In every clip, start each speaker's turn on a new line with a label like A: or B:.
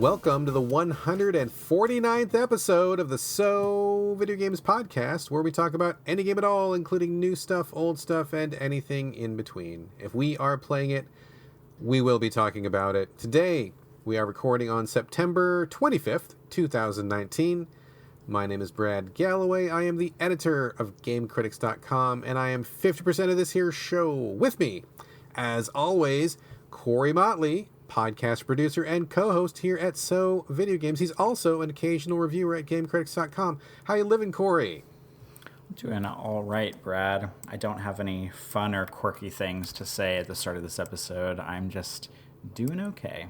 A: Welcome to the 149th episode of the So Video Games Podcast, where we talk about any game at all, including new stuff, old stuff, and anything in between. If we are playing it, we will be talking about it. Today, we are recording on September 25th, 2019. My name is Brad Galloway. I am the editor of GameCritics.com, and I am 50% of this here show. With me, as always, Corey Motley, podcast producer and co-host here at So Video Games. He's also an occasional reviewer at GameCritics.com. How you living, Corey?
B: Doing all right, Brad. I don't have any fun or quirky things to say at the start of this episode. I'm just doing okay.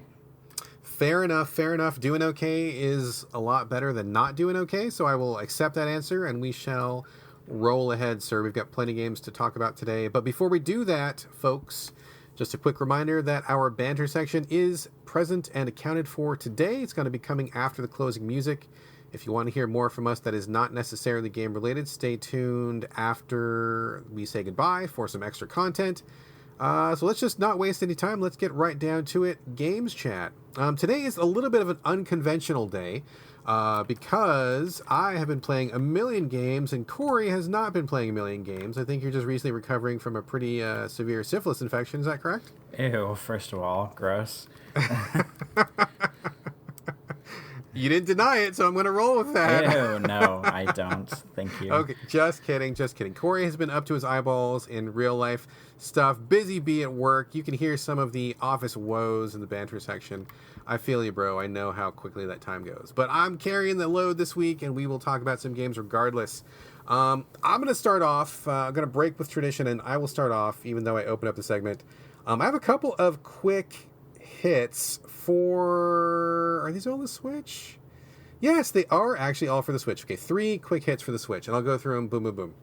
A: Fair enough, fair enough. Doing okay is a lot better than not doing okay, so I will accept that answer, and we shall roll ahead, sir. We've got plenty of games to talk about today. But before we do that, folks, just a quick reminder that our banter section is present and accounted for today. It's going to be coming after the closing music. If you want to hear more from us that is not necessarily game related, stay tuned after we say goodbye for some extra content. So let's just not waste any time. Let's get right down to it. Games chat. Today is a little bit of an unconventional day because I have been playing a million games and Corey has not been playing a million games. I think you're just recently recovering from a pretty severe syphilis infection. Is that correct?
B: Ew, first of all, gross.
A: You didn't deny it, so I'm going to roll with that.
B: Ew, no, I don't. Thank you.
A: Okay, just kidding, just kidding. Corey has been up to his eyeballs in real life stuff. Busy bee at work. You can hear some of the office woes in the banter section. I feel you, bro. I know how quickly that time goes. But I'm carrying the load this week, and we will talk about some games regardless. I'm going to start off. I'm going to break with tradition, and I will start off, even though I open up the segment. I have a couple of quick hits for... Are these all the Switch? Yes, they are actually all for the Switch. Okay, 3 quick hits for the Switch, and I'll go through them boom, boom,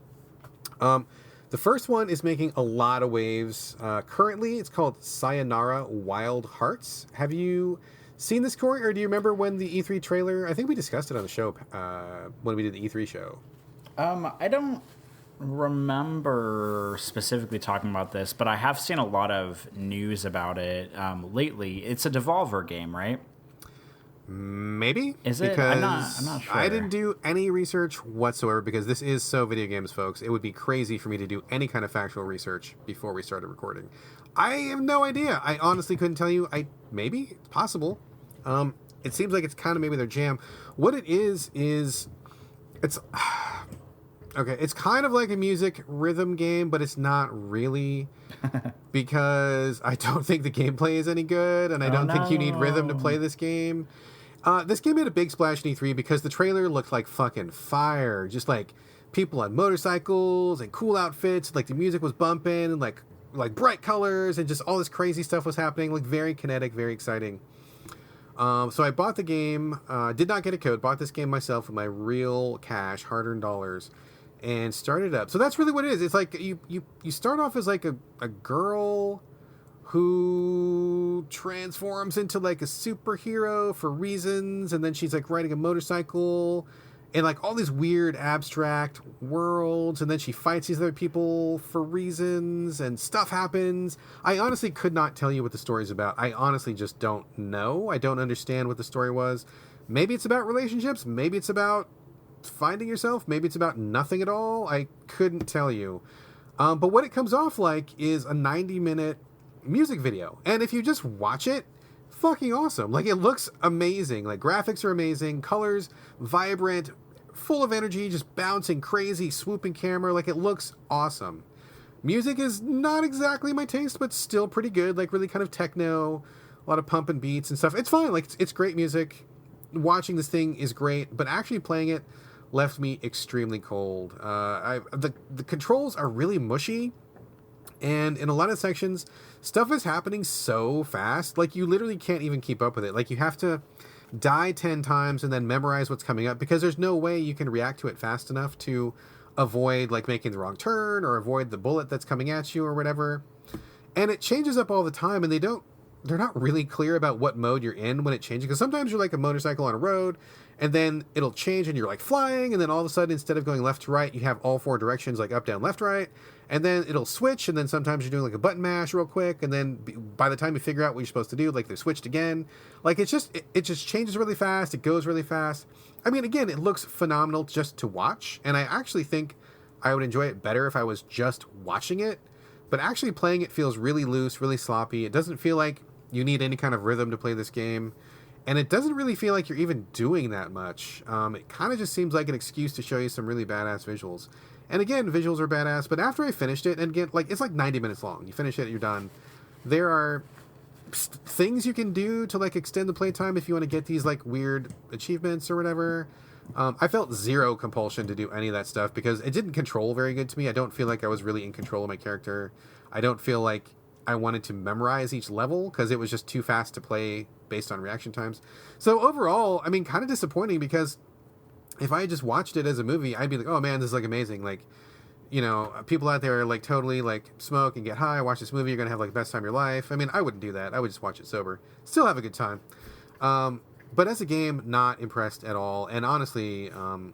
A: boom. The first one is making a lot of waves. Currently, it's called Sayonara Wild Hearts. Have you seen this, Corey, or do you remember when the E3 trailer... I think we discussed it on the show when we did the E3 show.
B: I don't remember specifically talking about this, but I have seen a lot of news about it lately. It's a Devolver game, right?
A: Maybe.
B: Is it?
A: Because
B: I'm not sure.
A: I didn't do any research whatsoever because this is So Video Games, folks. It would be crazy for me to do any kind of factual research before we started recording. I have no idea. I honestly couldn't tell you. Maybe. It's possible. It seems like it's kind of maybe their jam. What it is it's... Okay, it's kind of like a music rhythm game, but it's not really because I don't think the gameplay is any good, and I don't think you need rhythm to play this game. This game made a big splash in E3 because the trailer looked like fucking fire. Just like people on motorcycles and cool outfits, like the music was bumping and like bright colors and just all this crazy stuff was happening. Like very kinetic, very exciting. So I bought the game, did not get a code, bought this game myself with my real cash, hard-earned dollars, and started up. So that's really what it is. It's like you start off as like a girl who transforms into like a superhero for reasons, and then she's like riding a motorcycle in like all these weird abstract worlds, and then she fights these other people for reasons, and stuff happens. I honestly could not tell you what the story's about. I honestly just don't know. I don't understand what the story was. Maybe it's about relationships. Maybe it's about finding yourself. Maybe it's about nothing at all. I couldn't tell you. But what it comes off like is a 90-minute music video. And if you just watch it, fucking awesome. Like, it looks amazing. Like, graphics are amazing, colors vibrant, full of energy, just bouncing crazy, swooping camera. Like, it looks awesome. Music is not exactly my taste, but still pretty good. Like, really kind of techno, a lot of pumping beats and stuff. It's fine. Like, it's great music. Watching this thing is great, but actually playing it left me extremely cold. The controls are really mushy, and in a lot of sections, stuff is happening so fast, like you literally can't even keep up with it. Like, you have to die 10 times and then memorize what's coming up, because there's no way you can react to it fast enough to avoid like making the wrong turn or avoid the bullet that's coming at you or whatever. And it changes up all the time, and they don't they're not really clear about what mode you're in when it changes. Because sometimes you're like a motorcycle on a road, and then it'll change and you're like flying, and then all of a sudden, instead of going left to right, you have all four directions, like up, down, left, right. And then it'll switch, and then sometimes you're doing like a button mash real quick, and then by the time you figure out what you're supposed to do, like they switched again. Like it just changes really fast. It goes really fast. I mean, again, it looks phenomenal just to watch, and I actually think I would enjoy it better if I was just watching it. But actually playing it feels really loose, really sloppy. It doesn't feel like you need any kind of rhythm to play this game. And it doesn't really feel like you're even doing that much. It kind of just seems like an excuse to show you some really badass visuals. And again, visuals are badass, but after I finished it, and again, like it's like 90 minutes long. You finish it, you're done. There are things you can do to like extend the playtime if you want to get these like weird achievements or whatever. I felt zero compulsion to do any of that stuff because it didn't control very good to me. I don't feel like I was really in control of my character. I don't feel like I wanted to memorize each level because it was just too fast to play based on reaction times. So overall, I mean, kind of disappointing because if I had just watched it as a movie, I'd be like, oh man, this is like amazing. Like, you know, people out there like totally like smoke and get high, watch this movie, you're going to have like the best time of your life. I mean, I wouldn't do that. I would just watch it sober. Still have a good time. But as a game, not impressed at all. And honestly,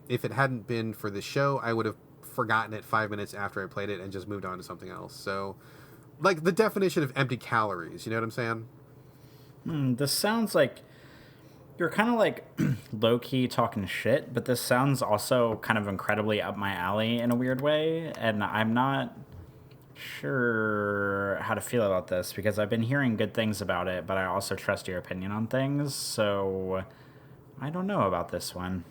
A: if it hadn't been for this show, I would have forgotten it 5 minutes after I played it and just moved on to something else. So, like, the definition of empty calories, you know what I'm saying?
B: This sounds like you're kind of like low-key talking shit, but this sounds also kind of incredibly up my alley in a weird way. And I'm not sure how to feel about this because I've been hearing good things about it, but I also trust your opinion on things, so I don't know about this one.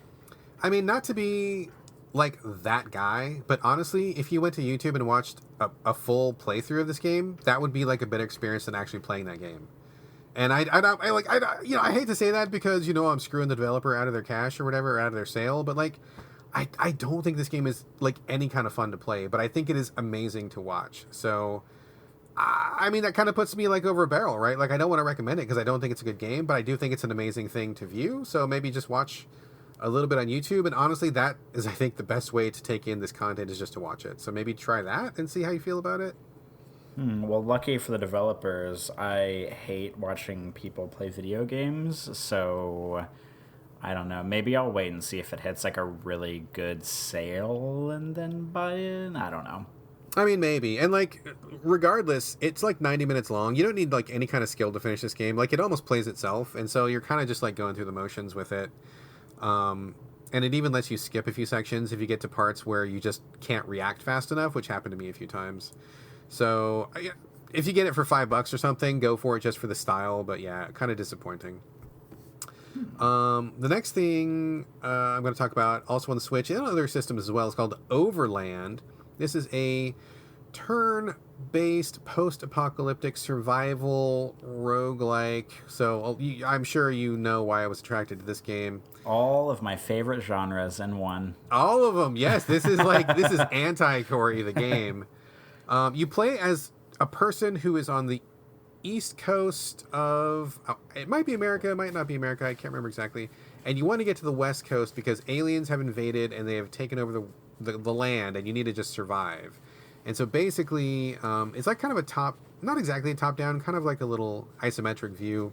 A: I mean, not to be like that guy, but honestly, if you went to YouTube and watched a full playthrough of this game, that would be like a better experience than actually playing that game. And I hate to say that because, you know, I'm screwing the developer out of their cash or whatever, or out of their sale, but like I don't think this game is like any kind of fun to play, but I think it is amazing to watch. So, I mean, that kind of puts me like over a barrel, right? Like I don't want to recommend it because I don't think it's a good game, but I do think it's an amazing thing to view. So maybe just watch a little bit on YouTube. And honestly, that is, I think, the best way to take in this content is just to watch it. So maybe try that and see how you feel about it.
B: Well, lucky for the developers, I hate watching people play video games, so I don't know. Maybe I'll wait and see if it hits like a really good sale and then buy it. I don't know.
A: I mean, maybe. And like, regardless, it's like 90 minutes long. You don't need like any kind of skill to finish this game. Like, it almost plays itself. And so you're kind of just like going through the motions with it. And it even lets you skip a few sections if you get to parts where you just can't react fast enough, which happened to me a few times. So if you get it for $5 or something, go for it just for the style. But yeah, kind of disappointing. The next thing I'm going to talk about, also on the Switch and other systems as well, is called Overland. This is a turn-based post-apocalyptic survival roguelike. So I'm sure you know why I was attracted to this game.
B: All of my favorite genres in one.
A: All of them, yes. This is anti-Corey, the game. You play as a person who is on the east coast of... it might be America, it might not be America, I can't remember exactly. And you want to get to the west coast because aliens have invaded and they have taken over the land, and you need to just survive. And so basically, it's like kind of a top... not exactly a top-down, kind of like a little isometric view.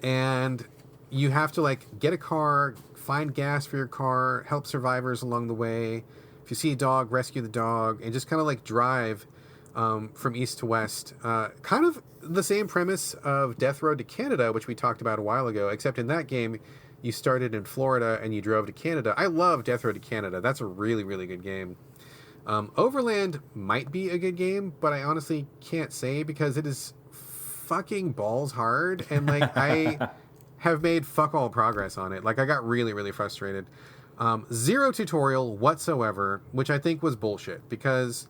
A: And you have to like get a car, find gas for your car, help survivors along the way. If you see a dog, rescue the dog, and just kind of like drive from east to west. Kind of the same premise of Death Road to Canada, which we talked about a while ago, except in that game, you started in Florida and you drove to Canada. I love Death Road to Canada. That's a really, really good game. Overland might be a good game, but I honestly can't say because it is fucking balls hard, and like I have made fuck all progress on it. Like I got really, really frustrated. Zero tutorial whatsoever, which I think was bullshit because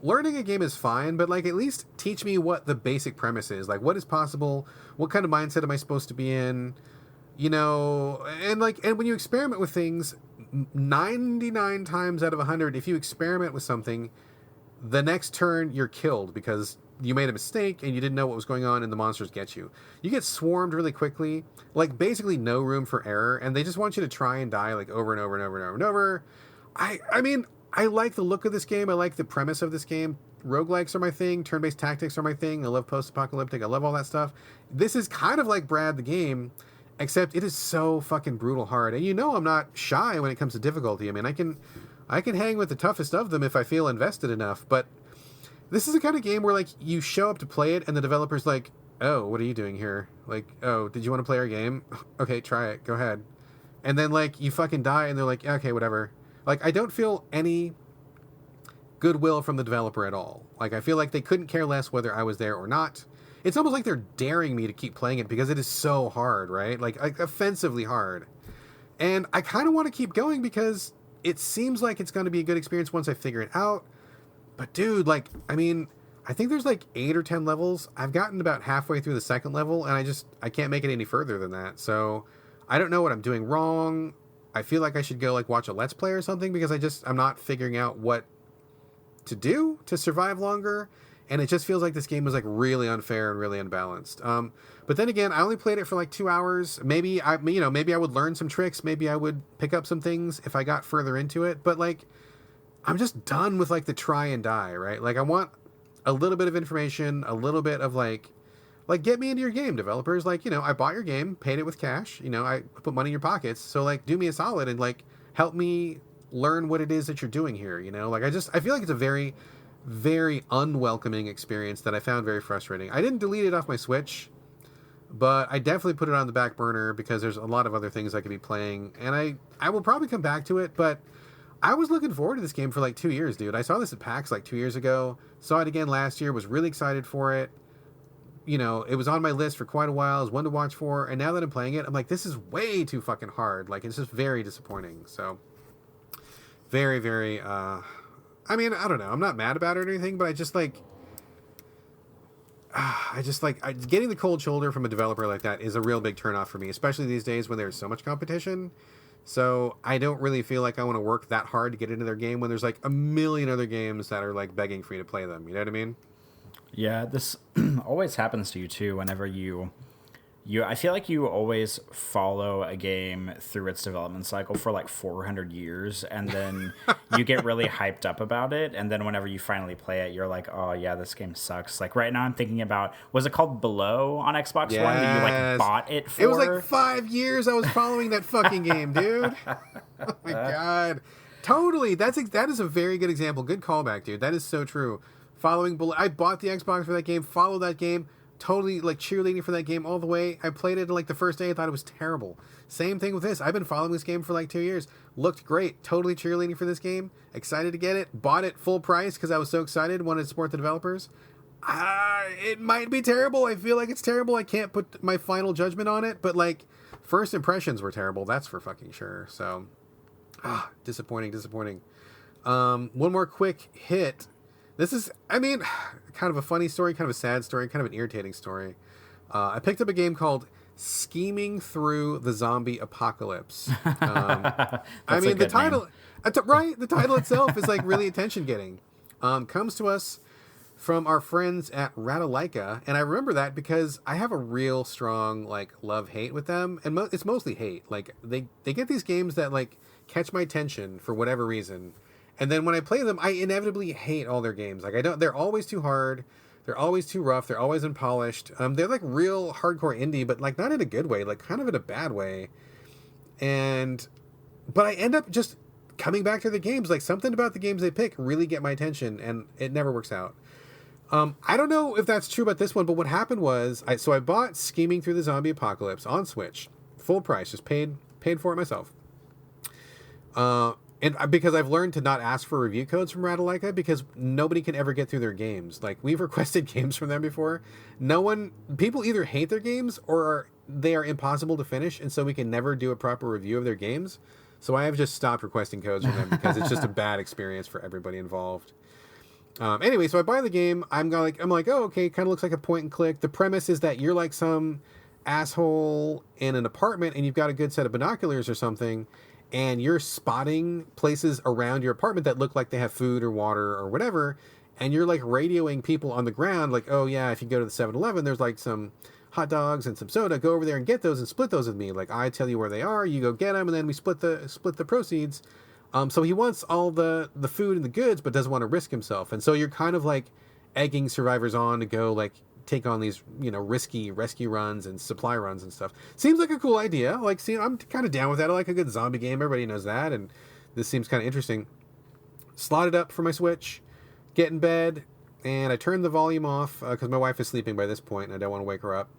A: learning a game is fine, but like at least teach me what the basic premise is. Like what is possible? What kind of mindset am I supposed to be in? You know, and when you experiment with things, 99 times out of 100, if you experiment with something, the next turn you're killed because you made a mistake and you didn't know what was going on and the monsters get you. You get swarmed really quickly, like basically no room for error, and they just want you to try and die like over and over and over and over and over. I mean, I like the look of this game. I like the premise of this game. roguelikes are my thing. Turn-based tactics are my thing. I love post-apocalyptic. I love all that stuff. This is kind of like Brad the game, except it is so fucking brutal hard. And you know I'm not shy when it comes to difficulty. I mean, I can hang with the toughest of them if I feel invested enough. But this is the kind of game where, like, you show up to play it and the developer's like, oh, what are you doing here? Like, oh, did you want to play our game? Okay, try it. Go ahead. And then, like, you fucking die and they're like, okay, whatever. Like, I don't feel any goodwill from the developer at all. Like, I feel like they couldn't care less whether I was there or not. It's almost like they're daring me to keep playing it because it is so hard, right? Like offensively hard. And I kind of want to keep going because it seems like it's going to be a good experience once I figure it out. But dude, like, I mean, I think there's like 8 or 10 levels. I've gotten about halfway through the second level and I can't make it any further than that. So I don't know what I'm doing wrong. I feel like I should go like watch a Let's Play or something because I'm not figuring out what to do to survive longer. And it just feels like this game was like really unfair and really unbalanced. But then again, I only played it for like 2 hours. Maybe I would learn some tricks. Maybe I would pick up some things if I got further into it. But like, I'm just done with like the try and die, right? Like I want a little bit of information, a little bit of like get me into your game, developers. Like, I bought your game, paid it with cash. I put money in your pockets. So like, do me a solid and like help me learn what it is that you're doing here. Like I feel like it's a very, very unwelcoming experience that I found very frustrating. I didn't delete it off my Switch, but I definitely put it on the back burner because there's a lot of other things I could be playing, and I will probably come back to it. But I was looking forward to this game for like 2 years, dude. I saw this at PAX like 2 years ago, saw it again last year, was really excited for it. It was on my list for quite a while. It was one to watch for, and now that I'm playing it, I'm like, this is way too fucking hard. Like, it's just very disappointing. So very, very I mean, I don't know. I'm not mad about it or anything, but I just like getting the cold shoulder from a developer like that is a real big turnoff for me, especially these days when there's so much competition. So I don't really feel like I want to work that hard to get into their game when there's like a million other games that are like begging for you to play them. You know what I mean?
B: Yeah, this always happens to you too. Whenever I feel like you always follow a game through its development cycle for like 400 years, and then you get really hyped up about it, and then whenever you finally play it, you're like, oh yeah, this game sucks. Like right now I'm thinking about, was it called Below on Xbox One that you like bought it for?
A: It was like 5 years I was following that fucking game, dude. Oh my god. Totally. That is a very good example. Good callback, dude. That is so true. Following Below. I bought the Xbox for that game, followed that game, totally like cheerleading for that game all the way. I played it like the first day. I thought it was terrible. Same thing with this. I've been following this game for like 2 years. Looked great. Totally cheerleading for this game. Excited to get it. Bought it full price because I was so excited. Wanted to support the developers. It might be terrible. I feel like it's terrible. I can't put my final judgment on it. But like, first impressions were terrible. That's for fucking sure. So, disappointing. One more quick hit. This is, I mean, kind of a funny story, kind of a sad story, kind of an irritating story. I picked up a game called Scheming Through the Zombie Apocalypse. I mean, the title, right? The title itself is like really attention-getting. Comes to us from our friends at Radalaika, and I remember that because I have a real strong like love-hate with them, and it's mostly hate. Like they get these games that like catch my attention for whatever reason. And then when I play them, I inevitably hate all their games. Like they're always too hard. They're always too rough. They're always unpolished. They're like real hardcore indie, but like not in a good way, like kind of in a bad way. But I end up just coming back to the games. Like something about the games they pick really get my attention, and it never works out. I don't know if that's true about this one, but what happened was, I bought Scheming Through the Zombie Apocalypse on Switch, full price, just paid for it myself. And because I've learned to not ask for review codes from Radalaika because nobody can ever get through their games. Like, we've requested games from them before. People either hate their games or they are impossible to finish, and so we can never do a proper review of their games. So I have just stopped requesting codes from them because it's just a bad experience for everybody involved. Anyway, so I buy the game. I'm like, oh, okay, kind of looks like a point and click. The premise is that you're like some asshole in an apartment and you've got a good set of binoculars or something, and you're spotting places around your apartment that look like they have food or water or whatever, and you're like radioing people on the ground like, oh yeah, if you go to the 7-Eleven, there's like some hot dogs and some soda, go over there and get those and split those with me. Like, I tell you where they are, you go get them, and then we split the proceeds. So he wants all the food and the goods, but doesn't want to risk himself. And so you're kind of like egging survivors on to go like take on these, risky rescue runs and supply runs and stuff. Seems like a cool idea. Like, see, I'm kind of down with that. I like a good zombie game. Everybody knows that. And this seems kind of interesting. Slot it up for my Switch, get in bed, and I turn the volume off because my wife is sleeping by this point and I don't want to wake her up.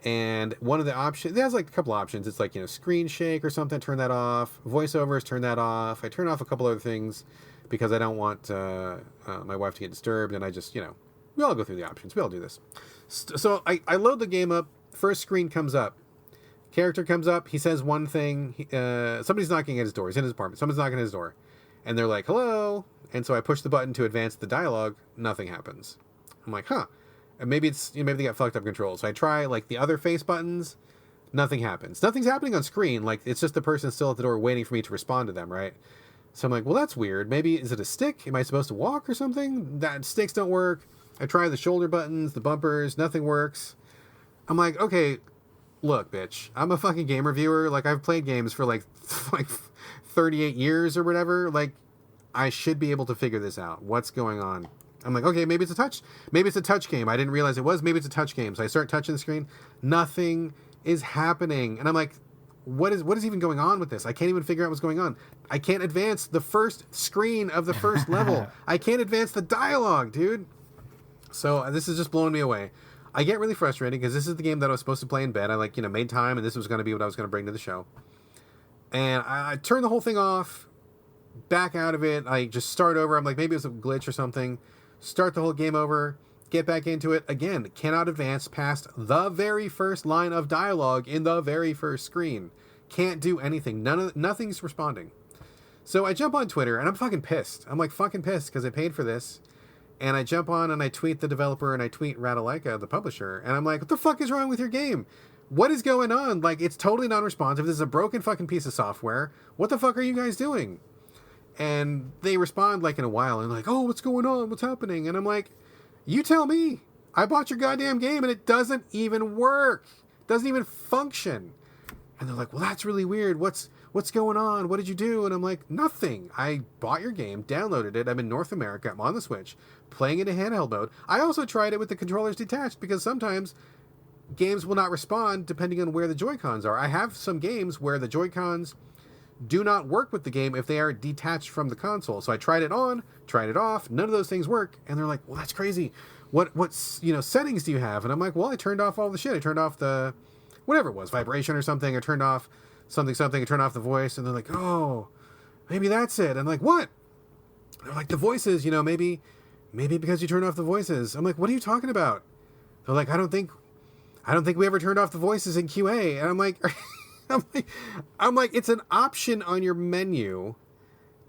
A: And one of the options, it has like a couple options. It's like, screen shake or something, turn that off. Voiceovers, turn that off. I turn off a couple other things because I don't want my wife to get disturbed. And I just, we all go through the options. We all do this. So I load the game up. First screen comes up. Character comes up. He says one thing. Somebody's knocking at his door. He's in his apartment. Someone's knocking at his door. And they're like, hello. And so I push the button to advance the dialogue. Nothing happens. I'm like, huh. And maybe maybe they got fucked up controls. So I try like the other face buttons. Nothing happens. Nothing's happening on screen. Like it's just the person still at the door waiting for me to respond to them, right? So I'm like, well, that's weird. Maybe is it a stick? Am I supposed to walk or something? That sticks don't work. I try the shoulder buttons, the bumpers. Nothing works. I'm like, okay, look, bitch. I'm a fucking game reviewer. Like I've played games for like 38 years or whatever. Like I should be able to figure this out. What's going on? I'm like, okay, maybe it's a touch. Maybe it's a touch game. I didn't realize it was. Maybe it's a touch game. So I start touching the screen. Nothing is happening. And I'm like, what is even going on with this? I can't even figure out what's going on. I can't advance the first screen of the first level. I can't advance the dialogue, dude. So this is just blowing me away. I get really frustrated because this is the game that I was supposed to play in bed. I made time and this was going to be what I was going to bring to the show. And I turned the whole thing off, back out of it. I just start over. I'm like, maybe it was a glitch or something. Start the whole game over, get back into it. Again, cannot advance past the very first line of dialogue in the very first screen. Can't do anything. Nothing's responding. So I jump on Twitter, and I'm fucking pissed. I'm like fucking pissed because I paid for this. And I jump on, and I tweet the developer, and I tweet Radalaika, the publisher. And I'm like, what the fuck is wrong with your game? What is going on? Like, it's totally non-responsive. This is a broken fucking piece of software. What the fuck are you guys doing? And they respond like in a while and like, oh, what's going on? What's happening? And I'm like, you tell me. I bought your goddamn game and it doesn't even work. It doesn't even function. And they're like, well, that's really weird. What's going on? What did you do? And I'm like, nothing. I bought your game, downloaded it. I'm in North America. I'm on the Switch, playing it in handheld mode. I also tried it with the controllers detached because sometimes games will not respond depending on where the Joy-Cons are. I have some games where the Joy-Cons do not work with the game if they are detached from the console. So I tried it on, tried it off. None of those things work. And they're like, well, that's crazy. What's settings do you have? And I'm like, well, I turned off all the shit. I turned off the, whatever it was, vibration or something. I turned off something. I turned off the voice. And they're like, oh, maybe that's it. I'm like, what? They're like, the voices, maybe because you turned off the voices. I'm like, what are you talking about? They're like, I don't think we ever turned off the voices in QA. And I'm like, I'm like, it's an option on your menu.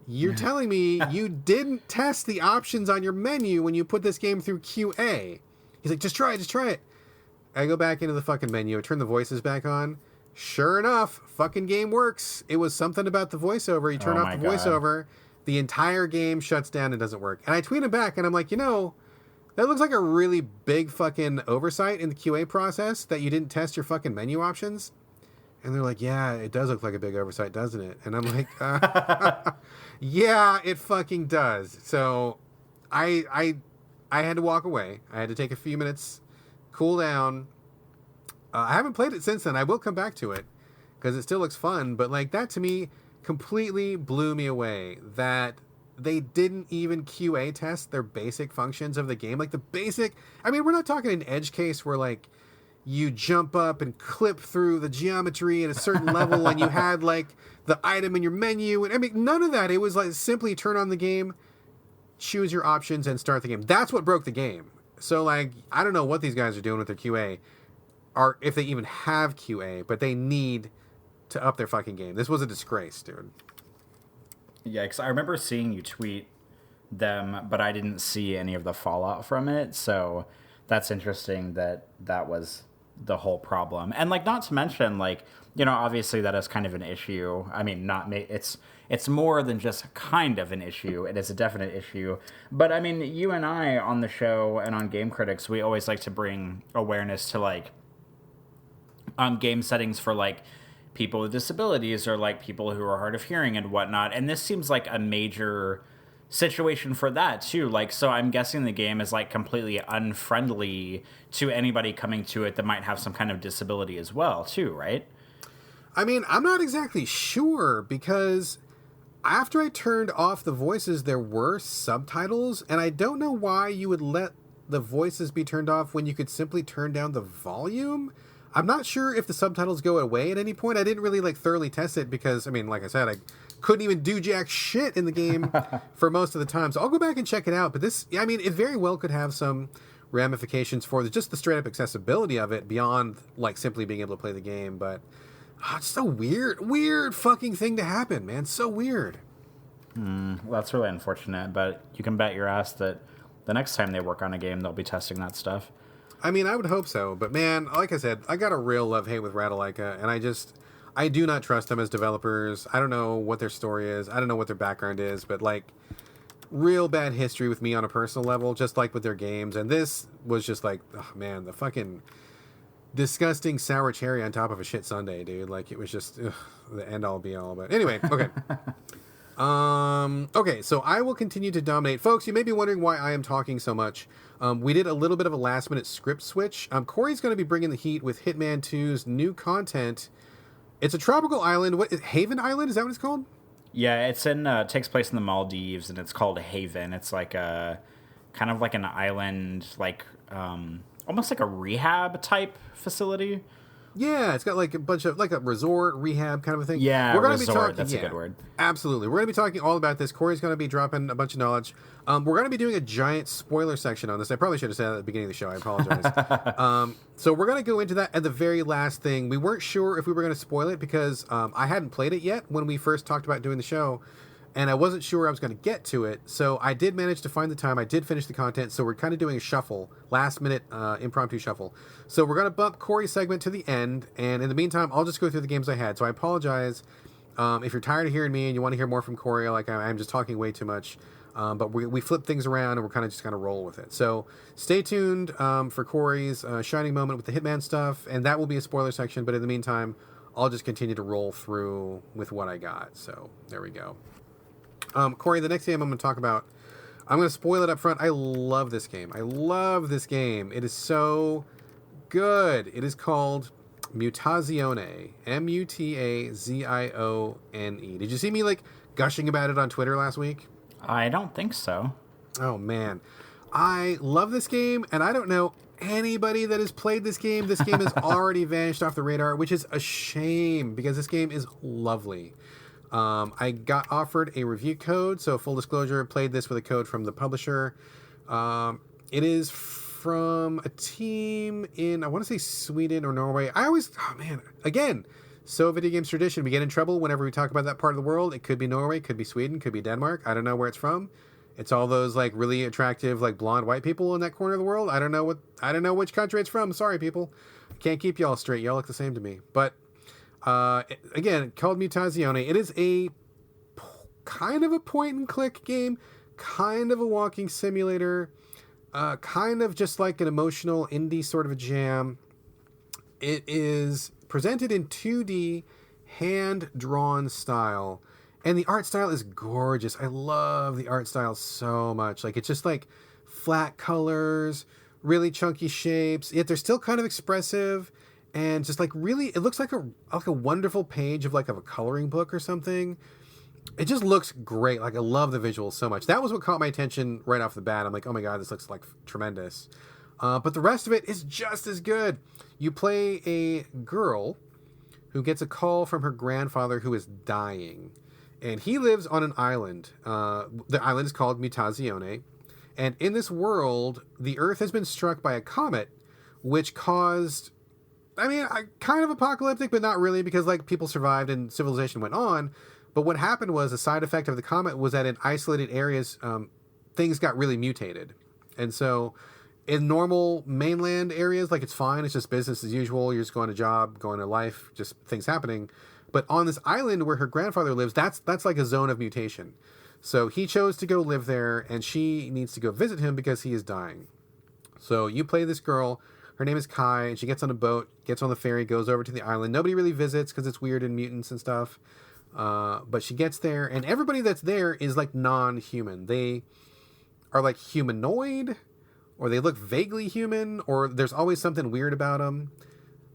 A: You're telling me you didn't test the options on your menu when you put this game through QA. He's like, just try it. I go back into the fucking menu. I turn the voices back on. Sure enough, fucking game works. It was something about the voiceover. You turn off the voiceover, the entire game shuts down and doesn't work. And I tweet him back and I'm like, that looks like a really big fucking oversight in the QA process that you didn't test your fucking menu options. And they're like, yeah, it does look like a big oversight, doesn't it? And I'm like, yeah, it fucking does. So I had to walk away. I had to take a few minutes, cool down. I haven't played it since then. I will come back to it because it still looks fun. But like that to me completely blew me away that they didn't even QA test their basic functions of the game. Like the basic, we're not talking an edge case where like, you jump up and clip through the geometry at a certain level and you had like the item in your menu. And none of that. It was like simply turn on the game, choose your options and start the game. That's what broke the game. So like, I don't know what these guys are doing with their QA or if they even have QA, but they need to up their fucking game. This was a disgrace, dude.
B: Yeah, because I remember seeing you tweet them, but I didn't see any of the fallout from it. So that's interesting that was the whole problem. And like, not to mention like, obviously that is kind of an issue. It's more than just kind of an issue. It is a definite issue. But you and I on the show and on Game Critics, we always like to bring awareness to like game settings for like people with disabilities or like people who are hard of hearing and whatnot. And this seems like a major situation for that too. Like, so I'm guessing the game is like completely unfriendly to anybody coming to it that might have some kind of disability as well too, right?
A: I mean, I'm not exactly sure because after I turned off the voices, there were subtitles, and I don't know why you would let the voices be turned off when you could simply turn down the volume. I'm not sure if the subtitles go away at any point. I didn't really like thoroughly test it because, I mean, like I said, I couldn't even do jack shit in the game for most of the time. So I'll go back and check it out. But this, I mean, it very well could have some ramifications for just the straight up accessibility of it beyond like simply being able to play the game. But it's so weird fucking thing to happen, man. So weird.
B: Well, that's really unfortunate, but you can bet your ass that the next time they work on a game, they'll be testing that stuff.
A: I mean, I would hope so, but man, like I said, I got a real love-hate with Ratalaika, and I do not trust them as developers. I don't know what their story is. I don't know what their background is, but like, real bad history with me on a personal level, just like with their games, and this was just like, oh man, the fucking disgusting sour cherry on top of a shit sundae, dude. Like, it was just the end-all be-all, but anyway, okay. Okay, so I will continue to dominate. Folks, you may be wondering why I am talking so much. We did a little bit of a last-minute script switch. Corey's going to be bringing the heat with Hitman 2's new content. It's a tropical island. What is Haven Island? Is that what it's called?
B: Yeah, it's takes place in the Maldives, and it's called Haven. It's like a kind of like an island, like almost like a rehab type facility.
A: Yeah, it's got like a bunch of like a resort rehab kind of a thing.
B: Yeah,
A: we're gonna
B: resort.
A: Be talking,
B: that's a good word.
A: Absolutely, we're gonna be talking all about this. Corey's gonna be dropping a bunch of knowledge. We're gonna be doing a giant spoiler section on this. I probably should have said that at the beginning of the show. I apologize. So we're gonna go into that at the very last thing. We weren't sure if we were gonna spoil it because I hadn't played it yet when we first talked about doing the show. And I wasn't sure I was going to get to it, so I did manage to find the time. I did finish the content, so we're kind of doing a shuffle, last-minute impromptu shuffle. So we're going to bump Corey's segment to the end, and in the meantime, I'll just go through the games I had. So I apologize if you're tired of hearing me and you want to hear more from Corey, like I'm just talking way too much. But we flip things around, and we're kind of just going to roll with it. So stay tuned for Corey's shining moment with the Hitman stuff, and that will be a spoiler section. But in the meantime, I'll just continue to roll through with what I got. So there we go. Corey, the next game I'm going to talk about, I'm going to spoil it up front. I love this game. I love this game. It is so good. It is called Mutazione. Mutazione. Did you see me like gushing about it on Twitter last week?
B: I don't think so.
A: Oh, man. I love this game, and I don't know anybody that has played this game. This game has already vanished off the radar, which is a shame because this game is lovely. I got offered a review code, so full disclosure, played this with a code from the publisher. It is from a team in, I want to say Sweden or Norway. Again, so video games tradition. We get in trouble whenever we talk about that part of the world. It could be Norway, could be Sweden, could be Denmark. I don't know where it's from. It's all those like really attractive, like blonde white people in that corner of the world. I don't know which country it's from. Sorry, people. Can't keep y'all straight. Y'all look the same to me. But again, called Mutazione. It is a kind of a point-and-click game, kind of a walking simulator, kind of just like an emotional indie sort of a jam. It is presented in 2D, hand-drawn style, and the art style is gorgeous. I love the art style so much. Like, it's just like flat colors, really chunky shapes, yet they're still kind of expressive. And just like really, it looks like a wonderful page of a coloring book or something. It just looks great. Like, I love the visuals so much. That was what caught my attention right off the bat. I'm like, oh my God, this looks like tremendous. But the rest of it is just as good. You play a girl who gets a call from her grandfather who is dying. And he lives on an island. The island is called Mutazione. And in this world, the Earth has been struck by a comet, which caused... kind of apocalyptic, but not really, because like people survived and civilization went on. But what happened was a side effect of the comet was that in isolated areas, things got really mutated. And so in normal mainland areas, like it's fine. It's just business as usual. You're just going to job, going to life, just things happening. But on this island where her grandfather lives, that's like a zone of mutation. So he chose to go live there, and she needs to go visit him because he is dying. So you play this girl Her name is Kai, and she gets on a boat, gets on the ferry, goes over to the island. Nobody really visits because it's weird and mutants and stuff. But she gets there, and everybody that's there is like non-human. They are like humanoid, or they look vaguely human, or there's always something weird about them.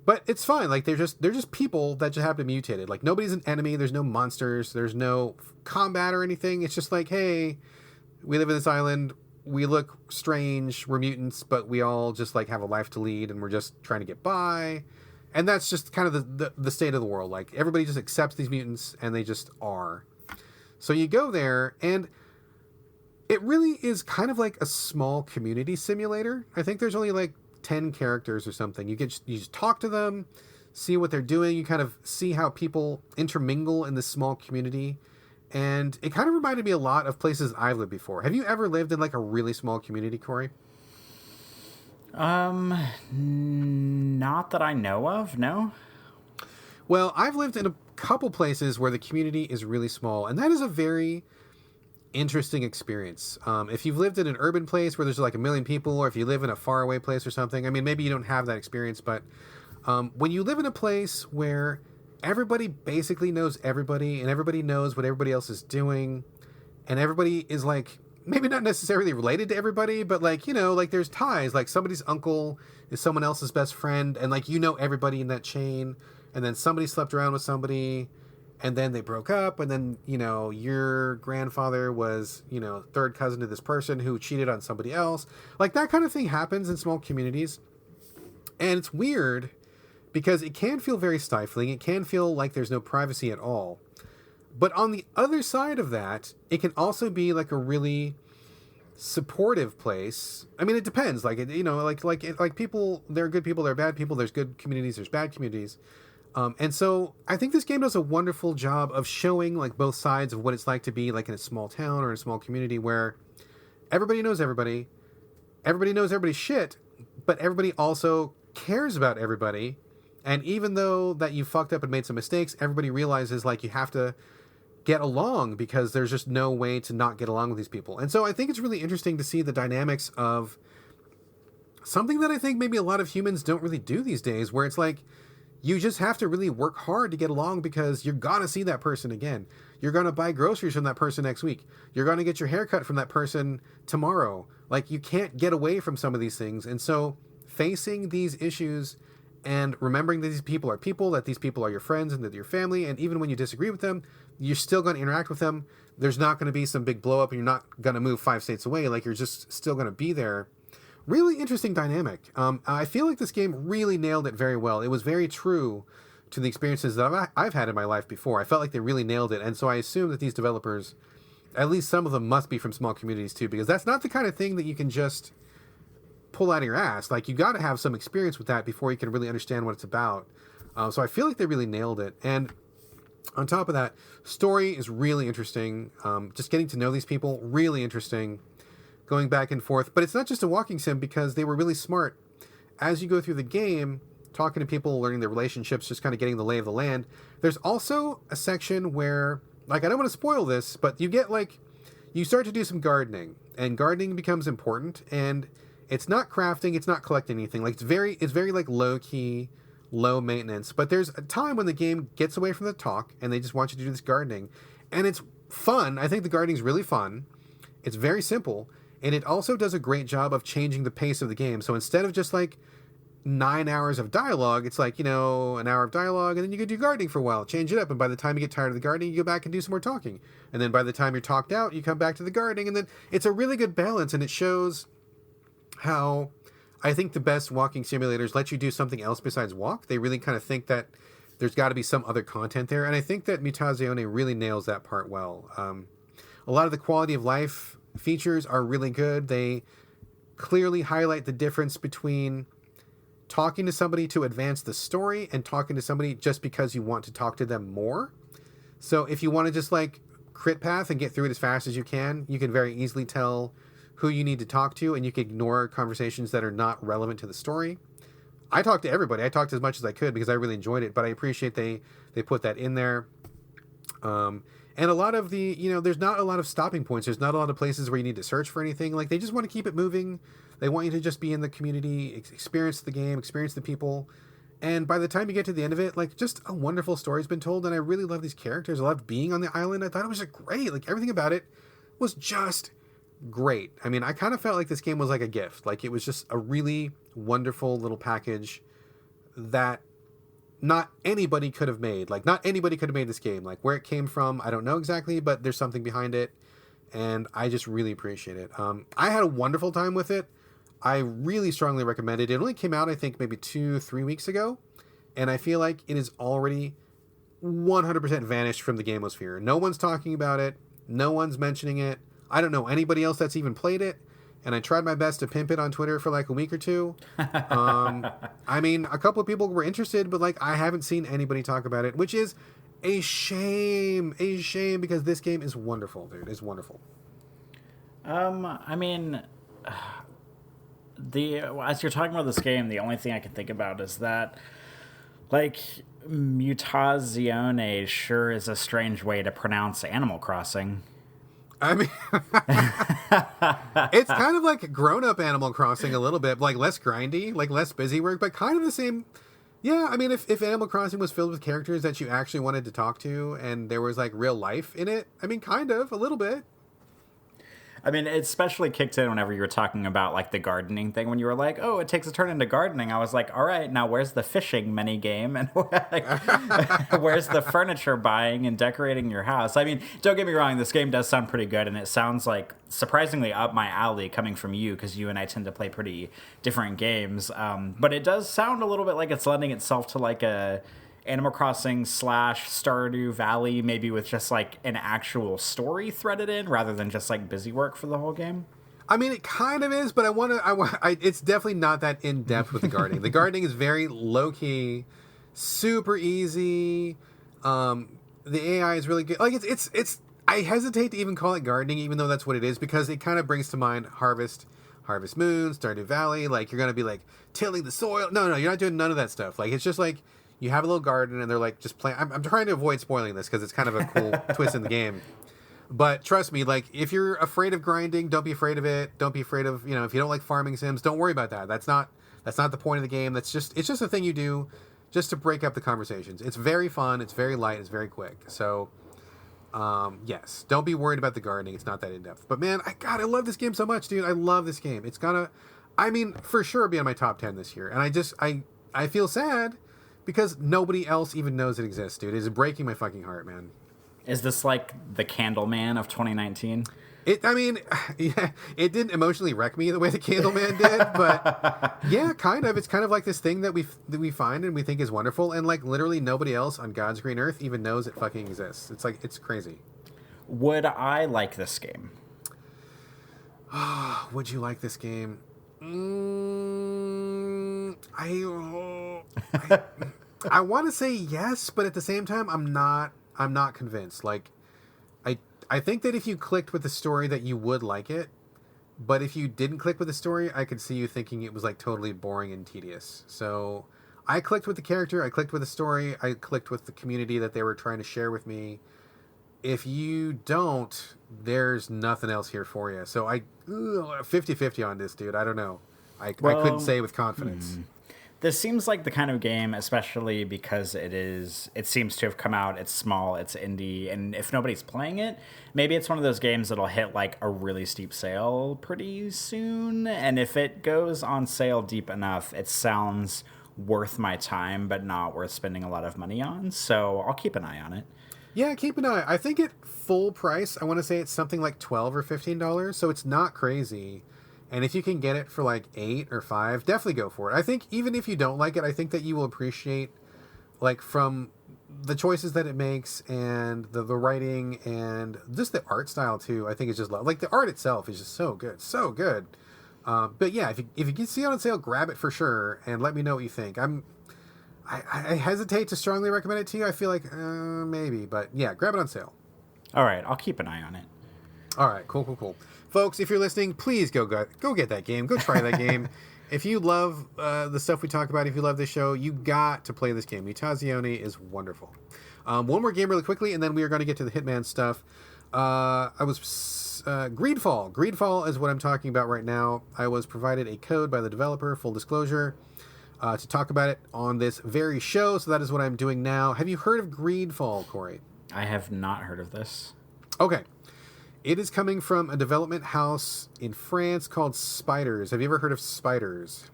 A: But it's fine. Like they're just people that just happen to be mutated. Like nobody's an enemy. There's no monsters. There's no combat or anything. It's just like, hey, we live in this island. We look strange. We're mutants, but we all just like have a life to lead, and we're just trying to get by. And that's just kind of the state of the world. Like everybody just accepts these mutants, and they just are. So you go there, and it really is kind of like a small community simulator. I think there's only like 10 characters or something. You just talk to them, see what they're doing. You kind of see how people intermingle in this small community. And it kind of reminded me a lot of places I've lived before. Have you ever lived in like a really small community, Corey?
B: Not that I know of, no.
A: Well, I've lived in a couple places where the community is really small, and that is a very interesting experience. If you've lived in an urban place where there's like a million people, or if you live in a faraway place or something, I mean, maybe you don't have that experience, but when you live in a place where everybody basically knows everybody, and everybody knows what everybody else is doing, and everybody is like, maybe not necessarily related to everybody, but like, you know, like there's ties, like somebody's uncle is someone else's best friend, and like, you know, everybody in that chain, and then somebody slept around with somebody, and then they broke up, and then, you know, your grandfather was, you know, third cousin to this person who cheated on somebody else. Like that kind of thing happens in small communities. And it's weird because it can feel very stifling. It can feel like there's no privacy at all. But on the other side of that, it can also be like a really supportive place. I mean, it depends. Like, you know, like people, there are good people, there are bad people. There's good communities, there's bad communities. And so I think this game does a wonderful job of showing like both sides of what it's like to be like in a small town or a small community where everybody knows everybody knows everybody's shit, but everybody also cares about everybody. And even though that you fucked up and made some mistakes, everybody realizes like you have to get along because there's just no way to not get along with these people. And so I think it's really interesting to see the dynamics of something that I think maybe a lot of humans don't really do these days, where it's like, you just have to really work hard to get along because you're going to see that person again. You're going to buy groceries from that person next week. You're going to get your hair cut from that person tomorrow. Like, you can't get away from some of these things. And so facing these issues and remembering that these people, that these people are your friends and that your family, and even when you disagree with them, you're still going to interact with them. There's not going to be some big blow up and you're not going to move 5 states away. Like, you're just still going to be there. Really interesting dynamic. I feel like this game really nailed it very well. It was very true to the experiences that I've had in my life before. I felt like they really nailed it. And so I assume that these developers, at least some of them, must be from small communities too, because that's not the kind of thing that you can just pull out of your ass. Like, you got to have some experience with that before you can really understand what it's about. So I feel like they really nailed it. And on top of that, story is really interesting. Just getting to know these people, really interesting. Going back and forth. But it's not just a walking sim, because they were really smart. As you go through the game, talking to people, learning their relationships, just kind of getting the lay of the land, there's also a section where, like, I don't want to spoil this, but you get, like, you start to do some gardening, and gardening becomes important, and it's not crafting, it's not collecting anything. Like, it's very like low-key, low maintenance. But there's a time when the game gets away from the talk, and they just want you to do this gardening. And it's fun. I think the gardening's really fun. It's very simple. And it also does a great job of changing the pace of the game. So instead of just like 9 hours of dialogue, it's like, you know, an hour of dialogue, and then you can do gardening for a while, change it up. And by the time you get tired of the gardening, you go back and do some more talking. And then by the time you're talked out, you come back to the gardening. And then it's a really good balance. And it shows how I think the best walking simulators let you do something else besides walk. They really kind of think that there's got to be some other content there. And I think that Mutazione really nails that part well. A lot of the quality of life features are really good. They clearly highlight the difference between talking to somebody to advance the story and talking to somebody just because you want to talk to them more. So if you want to just like crit path and get through it as fast as you can very easily tell who you need to talk to, and you can ignore conversations that are not relevant to the story. I talked to everybody. I talked as much as I could because I really enjoyed it, but I appreciate they put that in there. And a lot of the, there's not a lot of stopping points. There's not a lot of places where you need to search for anything. Like, they just want to keep it moving. They want you to just be in the community, experience the game, experience the people. And by the time you get to the end of it, like, just a wonderful story's been told. And I really love these characters. I loved being on the island. I thought it was just great. Like, everything about it was just great. I mean, I kind of felt like this game was like a gift. Like, it was just a really wonderful little package that not anybody could have made. Like, not anybody could have made this game. Like, where it came from, I don't know exactly, but there's something behind it. And I just really appreciate it. I had a wonderful time with it. I really strongly recommend it. It only came out, I think, maybe 2-3 weeks ago. And I feel like it is already 100% vanished from the gamosphere. No one's talking about it. No one's mentioning it. I don't know anybody else that's even played it. And I tried my best to pimp it on Twitter for like a week or two. I mean, a couple of people were interested, but like, I haven't seen anybody talk about it, which is a shame. A shame, because this game is wonderful, dude. It's wonderful.
B: I mean, as you're talking about this game, the only thing I can think about is that, like, Mutazione sure is a strange way to pronounce Animal Crossing.
A: I mean, it's kind of like grown-up Animal Crossing a little bit, like less grindy, like less busy work, but kind of the same. Yeah, I mean, if Animal Crossing was filled with characters that you actually wanted to talk to and there was like real life in it, I mean, kind of, a little bit.
B: I mean, it especially kicked in whenever you were talking about, like, the gardening thing. When you were like, oh, it takes a turn into gardening. I was like, all right, now where's the fishing minigame? And where's the furniture buying and decorating your house? I mean, don't get me wrong, this game does sound pretty good, and it sounds like surprisingly up my alley coming from you, because you and I tend to play pretty different games. But it does sound a little bit like it's lending itself to, like, a Animal Crossing / Stardew Valley, maybe with just like an actual story threaded in rather than just like busy work for the whole game.
A: I mean, it kind of is, but it's definitely not that in depth with the gardening. The gardening is very low key, super easy. The AI is really good. Like, it's. I hesitate to even call it gardening, even though that's what it is, because it kind of brings to mind Harvest Moon, Stardew Valley. Like, you're gonna be like tilling the soil. No, you're not doing none of that stuff. Like, it's just like, you have a little garden, and they're like just playing. I'm trying to avoid spoiling this because it's kind of a cool twist in the game. But trust me, like, if you're afraid of grinding, don't be afraid of it. Don't be afraid of, if you don't like farming sims, don't worry about that. That's not the point of the game. It's just a thing you do just to break up the conversations. It's very fun. It's very light. It's very quick. So, yes, don't be worried about the gardening. It's not that in depth. But man, I love this game so much, dude. I love this game. It's gonna, I mean, for sure be on my top 10 this year. And I feel sad, because nobody else even knows it exists, dude. It's breaking my fucking heart, man.
B: Is this like the Candleman of 2019?
A: Yeah, it didn't emotionally wreck me the way the Candleman did, but yeah, kind of. It's kind of like this thing that we find and we think is wonderful, and like literally nobody else on God's green earth even knows it fucking exists. It's like, it's crazy.
B: Would I like this game?
A: Would you like this game? I want to say yes, but at the same time, I'm not convinced. Like, I think that if you clicked with the story, that you would like it, but if you didn't click with the story, I could see you thinking it was like totally boring and tedious. So I clicked with the character, I clicked with the story, I clicked with the community that they were trying to share with me. If you don't, there's nothing else here for you. So 50-50 on this, dude. I don't know. I couldn't say with confidence.
B: This seems like the kind of game, especially because it seems to have come out, it's small, it's indie, and if nobody's playing it, maybe it's one of those games that'll hit like a really steep sale pretty soon, and if it goes on sale deep enough, it sounds worth my time, but not worth spending a lot of money on, so I'll keep an eye on it.
A: Yeah, keep an eye. I think at full price, I want to say it's something like $12 or $15, so it's not crazy. And if you can get it for like $8 or $5, definitely go for it. I think even if you don't like it, I think that you will appreciate, like, from the choices that it makes and the writing and just the art style too. I think it's just like the art itself is just so good, so good. But yeah, if you can see it on sale, grab it for sure and let me know what you think. I hesitate to strongly recommend it to you. I feel like maybe, but yeah, grab it on sale.
B: All right, I'll keep an eye on it.
A: All right, cool. Folks, if you're listening, please go get that game. Go try that game. If you love the stuff we talk about, if you love this show, you got to play this game. Mutazione is wonderful. One more game really quickly, and then we are going to get to the Hitman stuff. Greedfall. Greedfall is what I'm talking about right now. I was provided a code by the developer, full disclosure, to talk about it on this very show, so that is what I'm doing now. Have you heard of Greedfall, Corey?
B: I have not heard of this.
A: Okay. It is coming from a development house in France called Spiders. Have you ever heard of Spiders?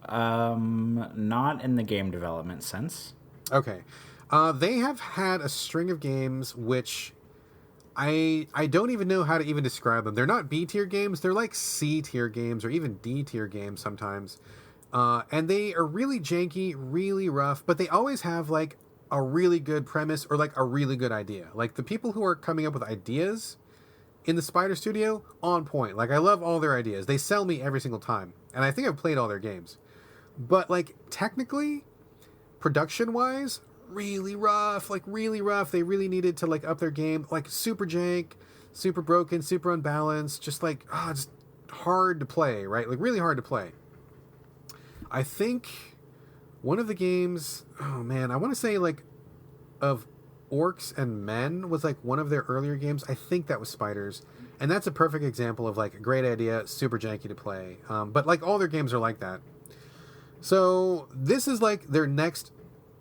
B: Not in the game development sense.
A: Okay. They have had a string of games which I don't even know how to even describe them. They're not B-tier games. They're like C-tier games or even D-tier games sometimes. And they are really janky, really rough, but they always have like a really good premise or like a really good idea. Like the people who are coming up with ideas in the Spider Studio, on point. Like I love all their ideas. They sell me every single time. And I think I've played all their games. But like technically, production-wise, really rough, like really rough. They really needed to like up their game, like super jank, super broken, super unbalanced, just like just hard to play, right? Like really hard to play. I think one of the games, oh man, I want to say like of Orcs and Men was like one of their earlier games. I think that was Spiders, and that's a perfect example of like a great idea, super janky to play. But like all their games are like that. So this is like their next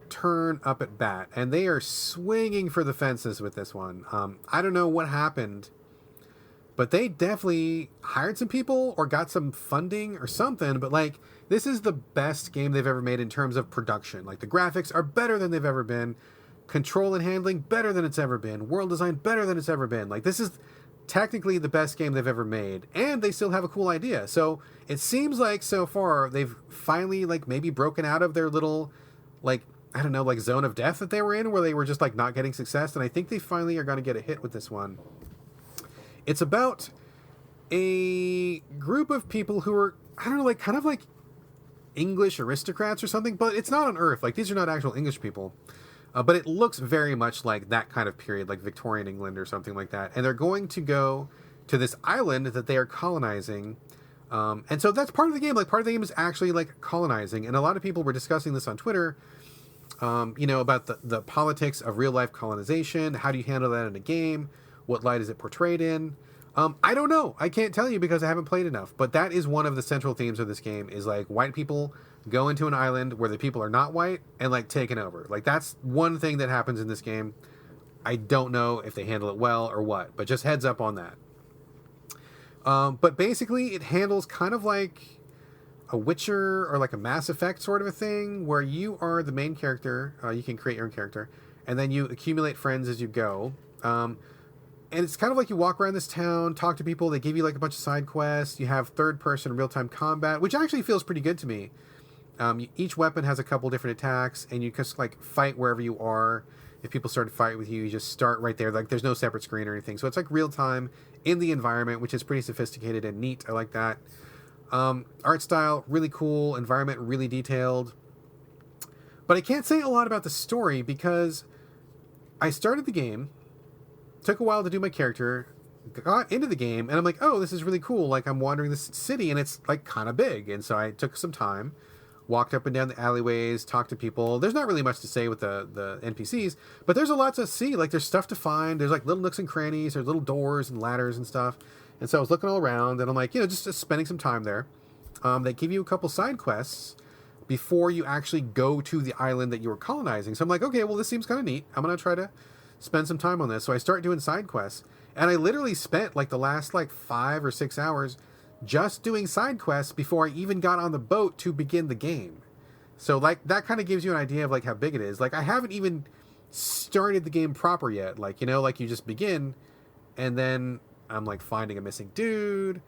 A: turn up at bat, and they are swinging for the fences with this one. I don't know what happened, but they definitely hired some people or got some funding or something. But like this is the best game they've ever made in terms of production. Like the graphics are better than they've ever been. Control and handling better than it's ever been. World design better than it's ever been. Like this is technically the best game they've ever made, and they still have a cool idea. So it seems like so far they've finally like maybe broken out of their little like I don't know like zone of death that they were in, where they were just like not getting success. And I think they finally are going to get a hit with this one. It's about a group of people who are I don't know like kind of like English aristocrats or something, but it's not on Earth. Like these are not actual English people. But it looks very much like that kind of period, like Victorian England or something like that. And they're going to go to this island that they are colonizing. And so that's part of the game. Like part of the game is actually like colonizing. And a lot of people were discussing this on Twitter, about the politics of real life colonization. How do you handle that in a game? What light is it portrayed in? I don't know. I can't tell you because I haven't played enough. But that is one of the central themes of this game is like white people go into an island where the people are not white and like taken over. Like that's one thing that happens in this game. I don't know if they handle it well or what, but just heads up on that. But basically it handles kind of like a Witcher or like a Mass Effect sort of a thing where you are the main character. You can create your own character and then you accumulate friends as you go. And it's kind of like you walk around this town, talk to people. They give you like a bunch of side quests. You have third person real-time combat, which actually feels pretty good to me. Each weapon has a couple different attacks, and you just like fight wherever you are. If people start to fight with you, you just start right there. Like there's no separate screen or anything, so it's like real time in the environment, which is pretty sophisticated and neat. I like that. Art style really cool, environment really detailed. But I can't say a lot about the story because I started the game, took a while to do my character, got into the game, and I'm like, oh, this is really cool. Like I'm wandering this city, and it's like kind of big, and so I took some time. Walked up and down the alleyways, talked to people. There's not really much to say with the NPCs, but there's a lot to see. Like there's stuff to find. There's like little nooks and crannies. There's little doors and ladders and stuff. And so I was looking all around, and I'm like, just spending some time there. They give you a couple side quests before you actually go to the island that you were colonizing. So I'm like, okay, well this seems kind of neat. I'm gonna try to spend some time on this. So I start doing side quests, and I literally spent like the last like 5 or 6 hours just doing side quests before I even got on the boat to begin the game. So like that kind of gives you an idea of like how big it is. Like I haven't even started the game proper yet. Like, like you just begin and then I'm like finding a missing dude,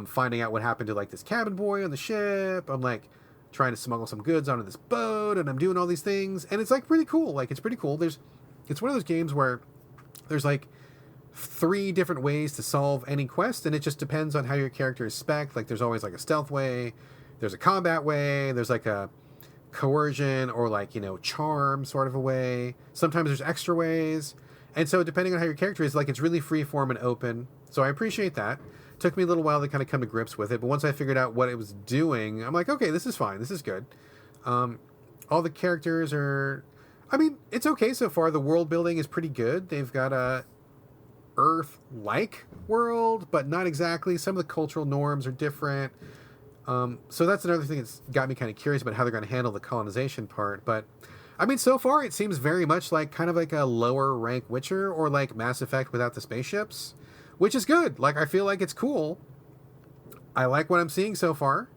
A: finding out what happened to like this cabin boy on the ship. I'm like trying to smuggle some goods onto this boat, and I'm doing all these things, and it's like pretty cool. Like it's pretty cool. It's one of those games where there's like 3 different ways to solve any quest, and it just depends on how your character is spec'd. Like there's always like a stealth way, there's a combat way, there's like a coercion or like charm sort of a way. Sometimes there's extra ways, and so depending on how your character is, like it's really free form and open. So I appreciate that. Took me a little while to kind of come to grips with it, but once I figured out what it was doing, I'm like, okay, this is fine, this is good. All the characters are I mean, it's okay so far. The world building is pretty good. They've got a Earth-like world, but not exactly. Some of the cultural norms are different. So that's another thing that's got me kind of curious about how they're going to handle the colonization part. But I mean, so far it seems very much like kind of like a lower rank Witcher or like Mass Effect without the spaceships, which is good. Like, I feel like it's cool. I like what I'm seeing so far.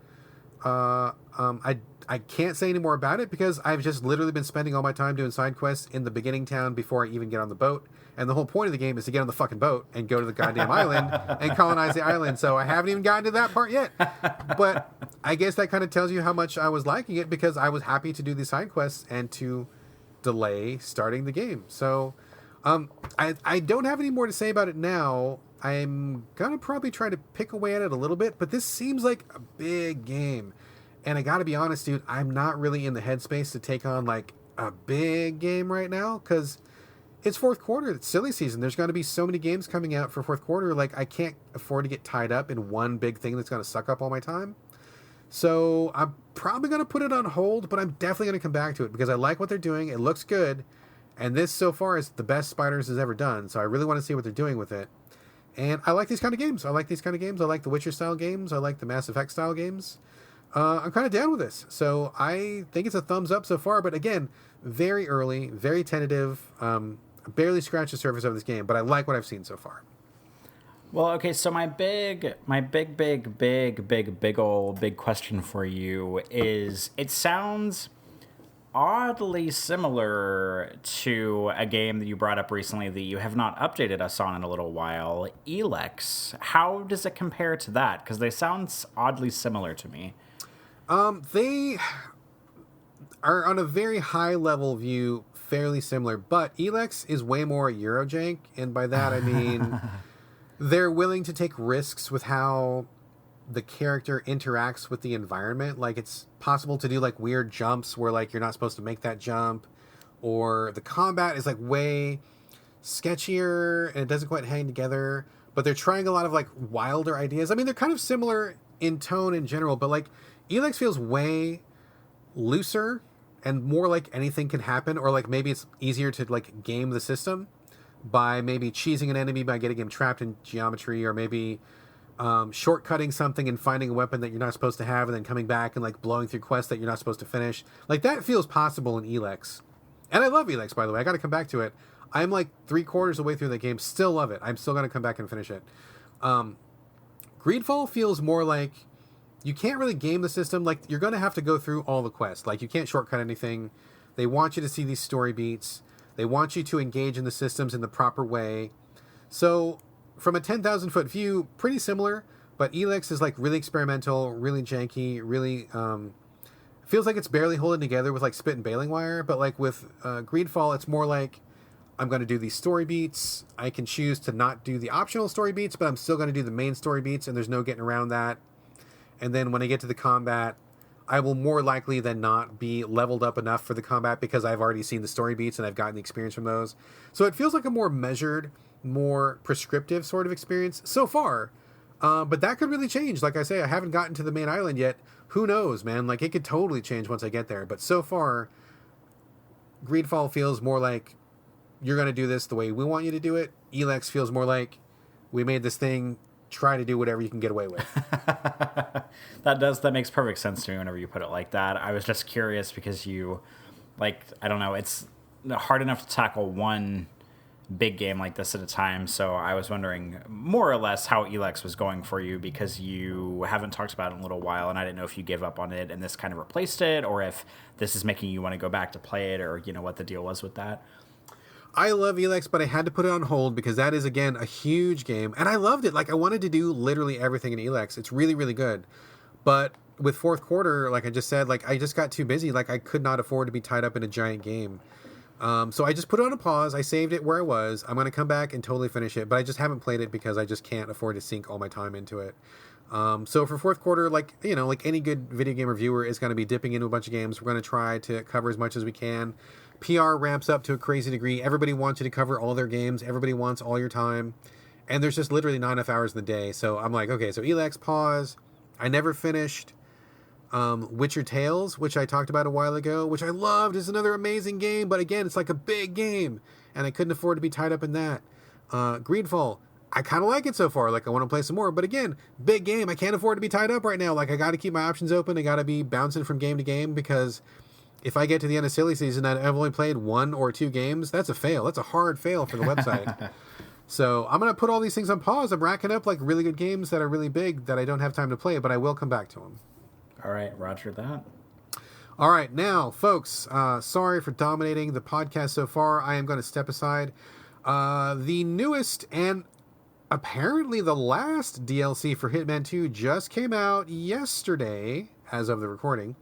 A: I can't say any more about it because I've just literally been spending all my time doing side quests in the beginning town before I even get on the boat. And the whole point of the game is to get on the fucking boat and go to the goddamn island and colonize the island. So I haven't even gotten to that part yet. But I guess that kind of tells you how much I was liking it because I was happy to do these side quests and to delay starting the game. So I don't have any more to say about it now. I'm going to probably try to pick away at it a little bit, but this seems like a big game. And I got to be honest, dude, I'm not really in the headspace to take on like a big game right now because it's fourth quarter. It's silly season. There's going to be so many games coming out for fourth quarter. Like, I can't afford to get tied up in one big thing that's going to suck up all my time. So I'm probably going to put it on hold, but I'm definitely going to come back to it because I like what they're doing. It looks good. And this so far is the best Spiders has ever done. So I really want to see what they're doing with it. And I like these kind of games. I like the Witcher style games. I like the Mass Effect style games. I'm kind of down with this. So I think it's a thumbs up so far. But again, very early, very tentative. Barely scratched the surface of this game, but I like what I've seen so far.
B: Well, okay, so my big question for you is, it sounds oddly similar to a game that you brought up recently that you have not updated us on in a little while, Elex. How does it compare to that? Because they sound oddly similar to me.
A: They are on a very high level view fairly similar, but Elex is way more Eurojank, and by that I mean they're willing to take risks with how the character interacts with the environment. Like, it's possible to do like weird jumps where like you're not supposed to make that jump, or the combat is like way sketchier and it doesn't quite hang together, but they're trying a lot of like wilder ideas. I mean, they're kind of similar in tone in general, but like Elex feels way looser and more like anything can happen, or like maybe it's easier to like game the system by maybe cheesing an enemy by getting him trapped in geometry, or maybe shortcutting something and finding a weapon that you're not supposed to have and then coming back and like blowing through quests that you're not supposed to finish. Like, that feels possible in Elex. And I love Elex, by the way. I got to come back to it. I'm like 3/4 of the way through the game. Still love it. I'm still going to come back and finish it. Greedfall feels more like you can't really game the system. Like, you're going to have to go through all the quests. Like, you can't shortcut anything. They want you to see these story beats. They want you to engage in the systems in the proper way. So from a 10,000 foot view, pretty similar, but Elex is like really experimental, really janky, really feels like it's barely holding together with like spit and baling wire. But like with Greedfall, it's more like, I'm going to do these story beats. I can choose to not do the optional story beats, but I'm still going to do the main story beats, and there's no getting around that. And then when I get to the combat, I will more likely than not be leveled up enough for the combat because I've already seen the story beats and I've gotten the experience from those. So it feels like a more measured, more prescriptive sort of experience so far. But that could really change. Like I say, I haven't gotten to the main island yet. Who knows, man? Like, it could totally change once I get there. But so far, Greedfall feels more like you're going to do this the way we want you to do it. Elex feels more like we made this thing, try to do whatever you can get away with.
B: That makes perfect sense to me whenever you put it like that. I was just curious because you, like, I don't know, it's hard enough to tackle one big game like this at a time, so I was wondering more or less how Elex was going for you, because you haven't talked about it in a little while, and I didn't know if you gave up on it and this kind of replaced it, or if this is making you want to go back to play it, or, you know, what the deal was with that.
A: I love Elex, but I had to put it on hold because that is, again, a huge game. And I loved it. Like, I wanted to do literally everything in Elex. It's really, really good. But with fourth quarter, like I just said, like, I just got too busy. Like, I could not afford to be tied up in a giant game. So I just put it on a pause. I saved it where I was. I'm going to come back and totally finish it. But I just haven't played it because I just can't afford to sink all my time into it. So for fourth quarter, like, you know, like any good video game reviewer is going to be dipping into a bunch of games. We're going to try to cover as much as we can. PR ramps up to a crazy degree. Everybody wants you to cover all their games. Everybody wants all your time. And there's just literally not enough hours in the day. So I'm like, okay, so Elex, pause. I never finished Witcher Tales, which I talked about a while ago, which I loved, is another amazing game. But again, it's like a big game, and I couldn't afford to be tied up in that. Greedfall, I kind of like it so far. Like, I want to play some more. But again, big game. I can't afford to be tied up right now. Like, I got to keep my options open. I got to be bouncing from game to game, because if I get to the end of silly season and I've only played 1 or 2 games, that's a fail. That's a hard fail for the website. So I'm going to put all these things on pause. I'm racking up like really good games that are really big that I don't have time to play, but I will come back to them.
B: All right, roger that.
A: All right, now, folks, sorry for dominating the podcast so far. I am going to step aside. The newest and apparently the last DLC for Hitman 2 just came out yesterday, as of the recording,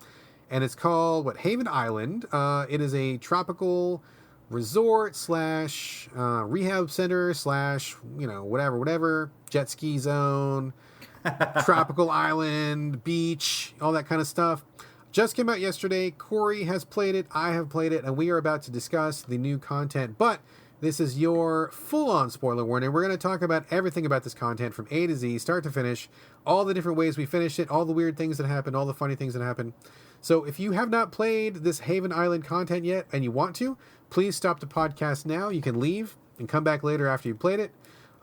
A: and it's called, Haven Island. It is a tropical resort / rehab center / whatever, jet ski zone, tropical island, beach, all that kind of stuff. Just came out yesterday. Corey has played it. I have played it, and we are about to discuss the new content. But this is your full-on spoiler warning. We're going to talk about everything about this content from A to Z, start to finish, all the different ways we finished it, all the weird things that happened, all the funny things that happened. So if you have not played this Haven Island content yet and you want to, please stop the podcast now. You can leave and come back later after you've played it.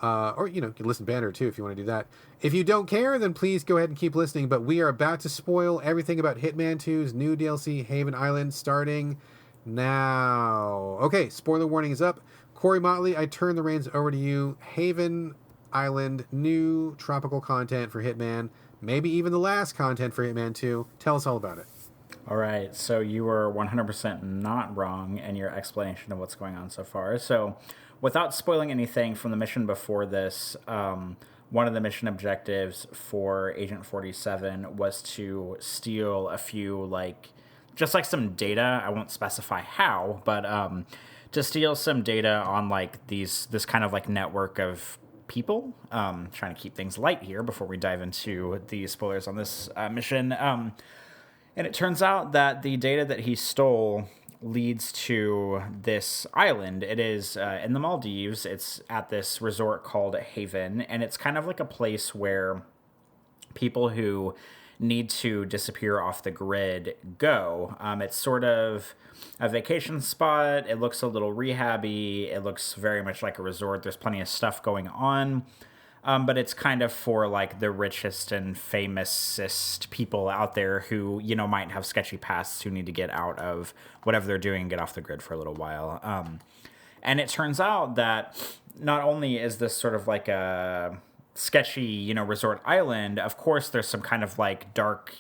A: Or, you can listen to Banter too if you want to do that. If you don't care, then please go ahead and keep listening. But we are about to spoil everything about Hitman 2's new DLC, Haven Island, starting now. Okay, spoiler warning is up. Corey Motley, I turn the reins over to you. Haven Island, new tropical content for Hitman, maybe even the last content for Hitman 2. Tell us all about it.
B: All right, so you were 100% not wrong in your explanation of what's going on so far. So, without spoiling anything from the mission before this, one of the mission objectives for Agent 47 was to steal a few, just some data. I won't specify how, but to steal some data on, this kind of, network of people. Trying to keep things light here before we dive into the spoilers on this mission. And it turns out that the data that he stole leads to this island. It is in the Maldives. It's at this resort called Haven, and it's kind of like a place where people who need to disappear off the grid go. It's sort of a vacation spot. It looks a little rehabby. It looks very much like a resort. There's plenty of stuff going on. But it's kind of for the richest and famousest people out there who, might have sketchy pasts who need to get out of whatever they're doing and get off the grid for a little while. And it turns out that not only is this sort of a sketchy, resort island, of course there's some kind of dark,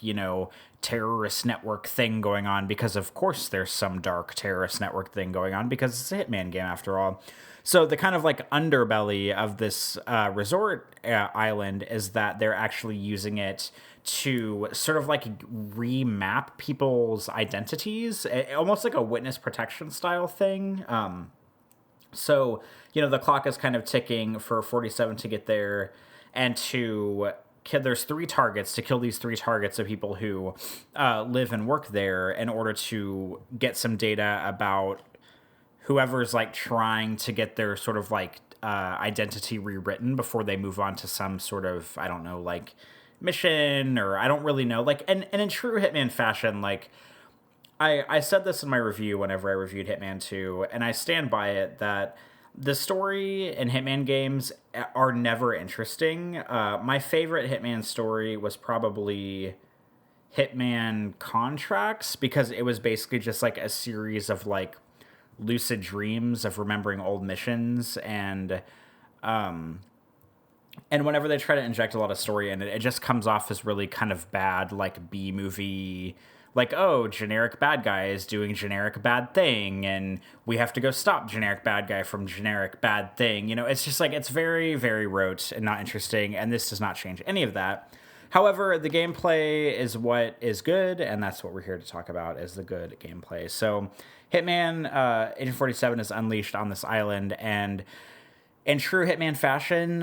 B: terrorist network thing going on, because of course there's some dark terrorist network thing going on, because it's a Hitman game after all. So the kind of underbelly of this resort island is that they're actually using it to sort of remap people's identities, almost like a witness protection style thing. So, the clock is kind of ticking for 47 to get there, and there's 3 targets, to kill these 3 targets of people who live and work there in order to get some data about whoever's trying to get their sort of identity rewritten before they move on to some sort of, I don't know, mission, or I don't really know. And in true Hitman fashion, I said this in my review whenever I reviewed Hitman 2, and I stand by it, that the story in Hitman games are never interesting. My favorite Hitman story was probably Hitman Contracts, because it was basically just a series of lucid dreams of remembering old missions, and whenever they try to inject a lot of story in it, it just comes off as really kind of bad, B movie, generic bad guy is doing generic bad thing, and we have to go stop generic bad guy from generic bad thing. It's just it's very, very rote and not interesting, and this does not change any of that. However, the gameplay is what is good, and that's what we're here to talk about, is the good gameplay. So Hitman Agent 47 is unleashed on this island, and in true Hitman fashion,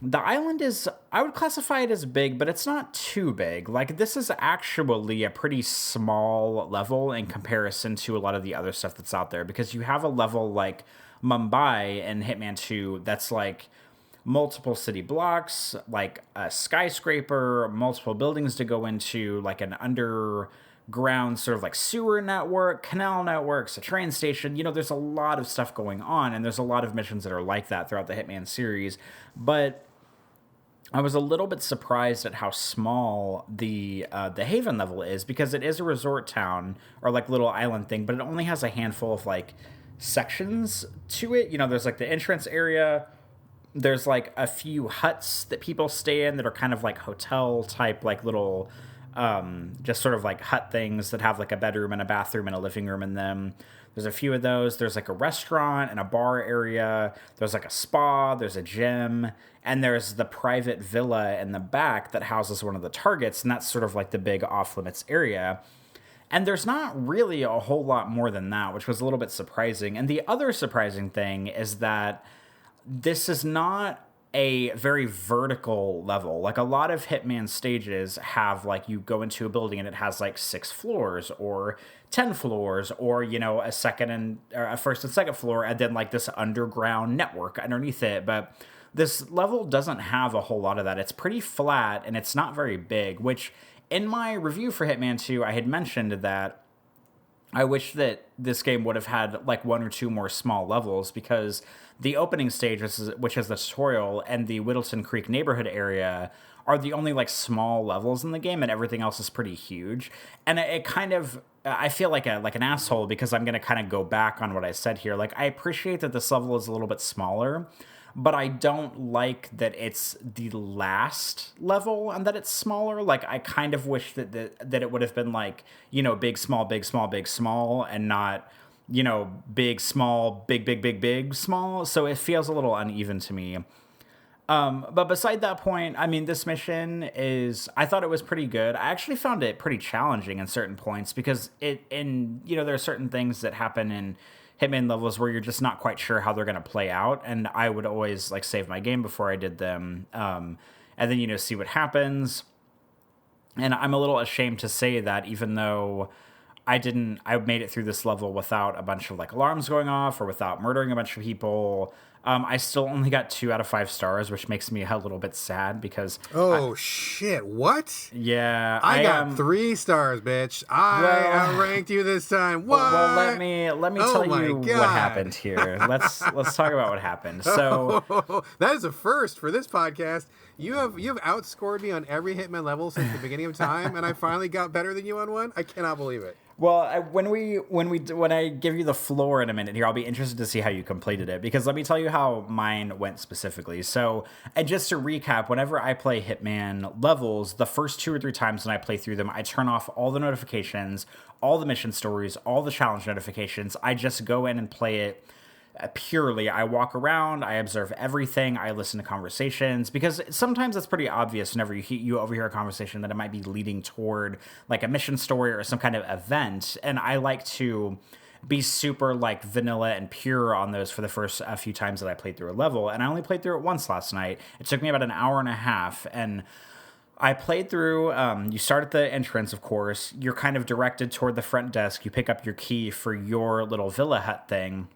B: the island is, I would classify it as big, but it's not too big. This is actually a pretty small level in comparison to a lot of the other stuff that's out there, because you have a level like Mumbai in Hitman 2 that's multiple city blocks, like a skyscraper, multiple buildings to go into, like an underground sort of like sewer network, canal networks, a train station. There's a lot of stuff going on, and there's a lot of missions that are like that throughout the Hitman series. But I was a little bit surprised at how small the Haven level is, because it is a resort town or like little island thing, but it only has a handful of like sections to it. There's like the entrance area. There's like a few huts that people stay in that are kind of like hotel type, like little just sort of like hut things that have like a bedroom and a bathroom and a living room in them. There's a few of those. There's like a restaurant and a bar area. There's like a spa. There's a gym. And there's the private villa in the back that houses one of the targets. And that's sort of like the big off-limits area. And there's not really a whole lot more than that, which was a little bit surprising. And the other surprising thing is that this is not a very vertical level. Like a lot of Hitman stages have, like, you go into a building and it has like 6 floors or 10 floors, or a first and second floor, and then like this underground network underneath it. But this level doesn't have a whole lot of that. It's pretty flat and it's not very big, which in my review for Hitman 2, I had mentioned that I wish that this game would have had like 1 or 2 more small levels, because the opening stage, which is the tutorial, and the Whittleton Creek neighborhood area are the only like small levels in the game, and everything else is pretty huge. And it kind of, I feel like an asshole, because I'm going to kind of go back on what I said here. Like, I appreciate that this level is a little bit smaller, but I don't like that it's the last level and that it's smaller. Like, I kind of wish that it would have been like, big, small, big, small, big, small, and not, big, small, big, big, big, big, small. So it feels a little uneven to me. But beside that point, I mean, this mission I thought it was pretty good. I actually found it pretty challenging in certain points, because there are certain things that happen in Hitman levels where you're just not quite sure how they're going to play out, and I would always like save my game before I did them, and then see what happens. And I'm a little ashamed to say that, even though I made it through this level without a bunch of like alarms going off or without murdering a bunch of people, I still only got 2 out of 5 stars, which makes me a little bit sad, because
A: shit, what?
B: Yeah,
A: I got 3 stars, bitch. I outranked you this time. What?
B: Well, let me tell you what happened here. Let's talk about what happened. So
A: that is a first for this podcast. You have outscored me on every Hitman level since the beginning of time, and I finally got better than you on one. I cannot believe it.
B: Well, when I give you the floor in a minute here, I'll be interested to see how you completed it, because let me tell you how mine went specifically. So, and just to recap, whenever I play Hitman levels, the first 2 or 3 times when I play through them, I turn off all the notifications, all the mission stories, all the challenge notifications. I just go in and play it purely. I walk around, I observe everything, I listen to conversations, because sometimes it's pretty obvious whenever you overhear a conversation that it might be leading toward like a mission story or some kind of event, and I like to be super like vanilla and pure on those for the first few times that I played through a level. And I only played through it once last night. It took me about an hour and a half, and I played through, you start at the entrance, of course, you're kind of directed toward the front desk, you pick up your key for your little villa hut thing.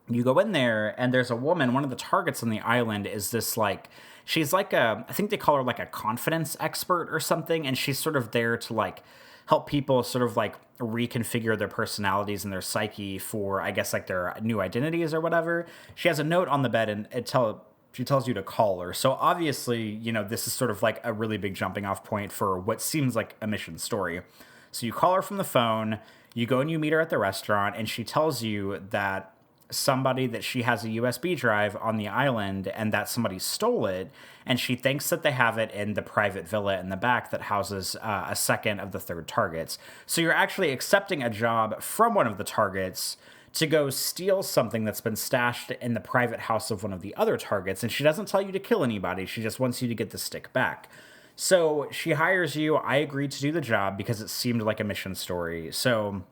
B: You go in there, and there's a woman. One of the targets on the island is this, like, she's like I think they call her like a confidence expert or something, and she's sort of there to like help people sort of like reconfigure their personalities and their psyche for, I guess, like their new identities or whatever. She has a note on the bed, and she tells you to call her. So obviously, this is sort of like a really big jumping off point for what seems like a mission story. So you call her from the phone, you go and you meet her at the restaurant, and she tells you that she has a USB drive on the island, and that somebody stole it, and she thinks that they have it in the private villa in the back that houses a second of the third targets. So you're actually accepting a job from one of the targets to go steal something that's been stashed in the private house of one of the other targets, and she doesn't tell you to kill anybody, she just wants you to get the stick back. So she hires you. I agreed to do the job because it seemed like a mission story. So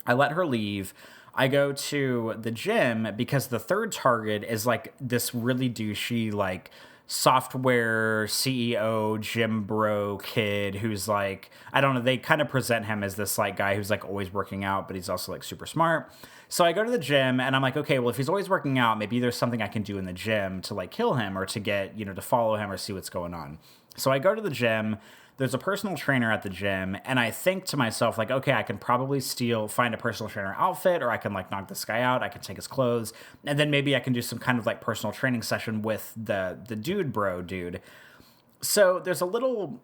B: I let her leave. I go to the gym because the third target is like this really douchey, like software CEO gym bro kid who's like, I don't know, they kind of present him as this like guy who's like always working out, but he's also like super smart. So I go to the gym and I'm like, okay, well, if he's always working out, maybe there's something I can do in the gym to like kill him or to get, to follow him or see what's going on. So I go to the gym. There's a personal trainer at the gym, and I think to myself, like, okay, I can probably find a personal trainer outfit, or I can like knock this guy out. I can take his clothes, and then maybe I can do some kind of like personal training session with the dude. So there's a little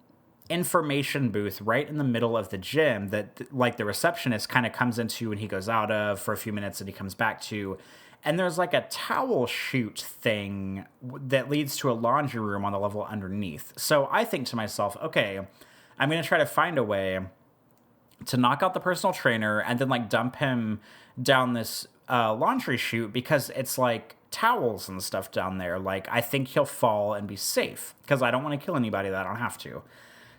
B: information booth right in the middle of the gym that like the receptionist kind of comes into and he goes out of for a few minutes and he comes back to. And there's like a towel chute thing that leads to a laundry room on the level underneath. So I think to myself, okay, I'm going to try to find a way to knock out the personal trainer and then like dump him down this laundry chute because it's like towels and stuff down there. Like I think he'll fall and be safe because I don't want to kill anybody that I don't have to.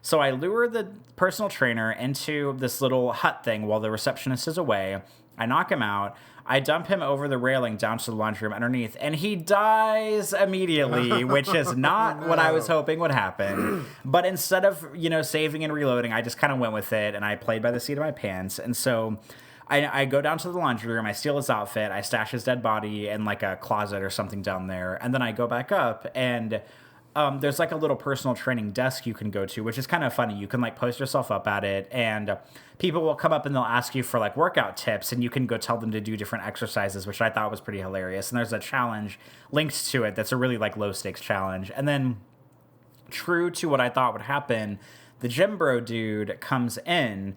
B: So I lure the personal trainer into this little hut thing while the receptionist is away. I knock him out. I dump him over the railing down to the laundry room underneath, and he dies immediately, which is not what I was hoping would happen. But instead of, saving and reloading, I just kind of went with it, and I played by the seat of my pants. And so I go down to the laundry room, I steal his outfit, I stash his dead body in like a closet or something down there, and then I go back up, and there's like a little personal training desk you can go to, which is kind of funny. You can like post yourself up at it, and people will come up and they'll ask you for like workout tips, and you can go tell them to do different exercises, which I thought was pretty hilarious. And there's a challenge linked to it that's a really like low stakes challenge. And then, true to what I thought would happen, the gym bro dude comes in.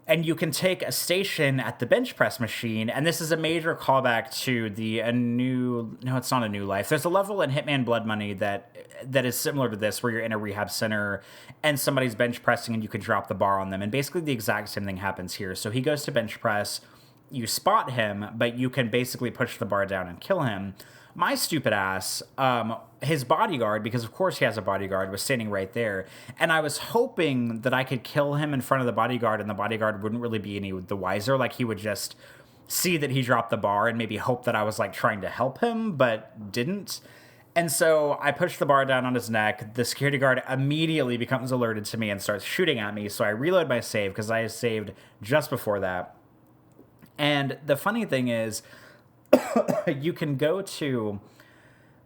B: And you can take a station at the bench press machine, and this is a major callback to it's not a New Life. There's a level in Hitman Blood Money that is similar to this, where you're in a rehab center and somebody's bench pressing and you can drop the bar on them. And basically the exact same thing happens here. So he goes to bench press, you spot him, but you can basically push the bar down and kill him. My stupid ass, his bodyguard, because of course he has a bodyguard, was standing right there. And I was hoping that I could kill him in front of the bodyguard and the bodyguard wouldn't really be any the wiser. Like he would just see that he dropped the bar and maybe hope that I was like trying to help him, but didn't. And so I pushed the bar down on his neck. The security guard immediately becomes alerted to me and starts shooting at me. So I reload my save because I saved just before that. And the funny thing is, you can go to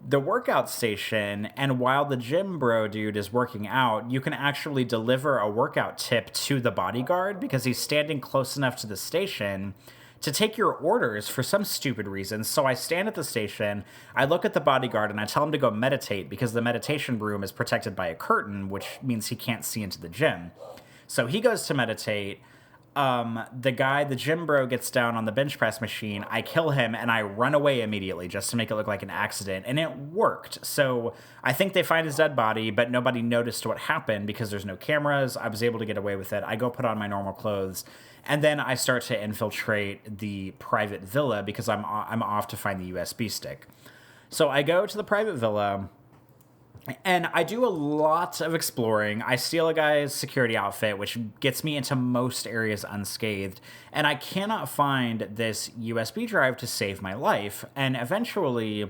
B: the workout station, and while the gym bro dude is working out, you can actually deliver a workout tip to the bodyguard because he's standing close enough to the station to take your orders for some stupid reason. So I stand at the station, I look at the bodyguard, and I tell him to go meditate because the meditation room is protected by a curtain, which means he can't see into the gym. So he goes to meditate. The gym bro gets down on the bench press machine. I kill him and I run away immediately just to make it look like an accident. And it worked. So I think they find his dead body, but nobody noticed what happened because there's no cameras. I was able to get away with it. I go put on my normal clothes. And then I start to infiltrate the private villa because I'm off to find the USB stick. So I go to the private villa. And I do a lot of exploring. I steal a guy's security outfit, which gets me into most areas unscathed. And I cannot find this USB drive to save my life. And eventually,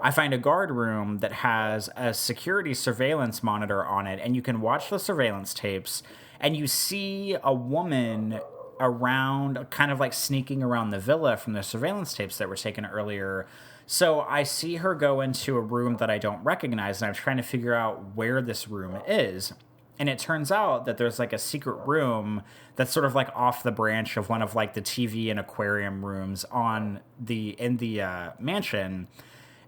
B: I find a guard room that has a security surveillance monitor on it. And you can watch the surveillance tapes. And you see a woman around, kind of like sneaking around the villa from the surveillance tapes that were taken earlier. So I see her go into a room that I don't recognize, and I'm trying to figure out where this room is. And it turns out that there's like a secret room that's sort of like off the branch of one of like the TV and aquarium rooms in the mansion.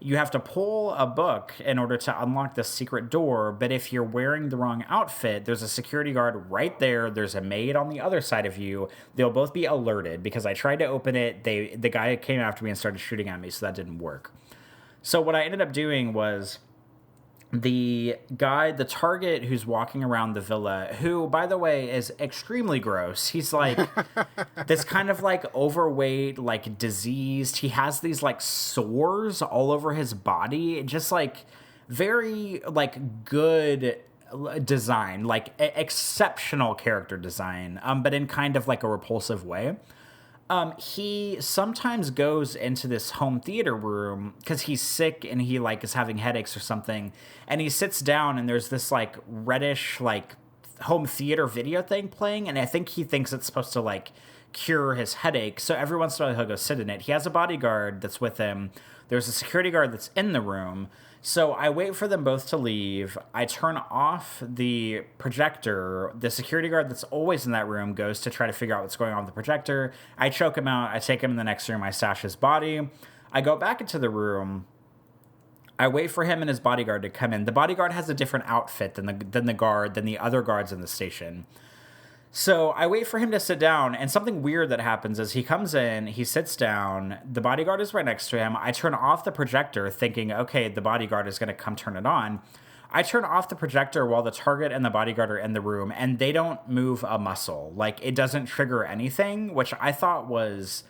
B: You have to pull a book in order to unlock the secret door, but if you're wearing the wrong outfit, there's a security guard right there. There's a maid on the other side of you. They'll both be alerted because I tried to open it. The guy came after me and started shooting at me, so that didn't work. So what I ended up doing was the target who's walking around the villa, who, by the way, is extremely gross. He's like this kind of like overweight, like diseased. He has these like sores all over his body, just like very like good design, like exceptional character design, but in kind of like a repulsive way. He sometimes goes into this home theater room because he's sick and he like is having headaches or something. And he sits down and there's this like reddish like home theater video thing playing. And I think he thinks it's supposed to like cure his headache. So every once in a while he'll go sit in it. He has a bodyguard that's with him. There's a security guard that's in the room. So I wait for them both to leave. I turn off the projector. The security guard that's always in that room goes to try to figure out what's going on with the projector. I choke him out. I take him in the next room. I stash his body. I go back into the room. I wait for him and his bodyguard to come in. The bodyguard has a different outfit than the other guards in the station. So I wait for him to sit down, and something weird that happens is he comes in, he sits down, the bodyguard is right next to him. I turn off the projector thinking, okay, the bodyguard is going to come turn it on. I turn off the projector while the target and the bodyguard are in the room, and they don't move a muscle. Like, it doesn't trigger anything, which I thought was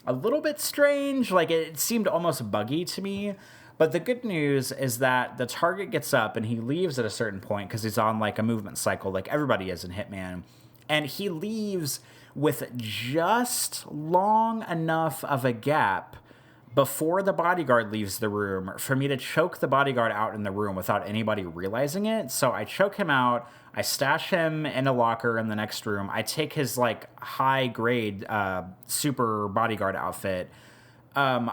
B: a little bit strange. Like, it seemed almost buggy to me. But the good news is that the target gets up and he leaves at a certain point because he's on, like, a movement cycle like everybody is in Hitman. And he leaves with just long enough of a gap before the bodyguard leaves the room for me to choke the bodyguard out in the room without anybody realizing it. So I choke him out. I stash him in a locker in the next room. I take his like high grade super bodyguard outfit. I'm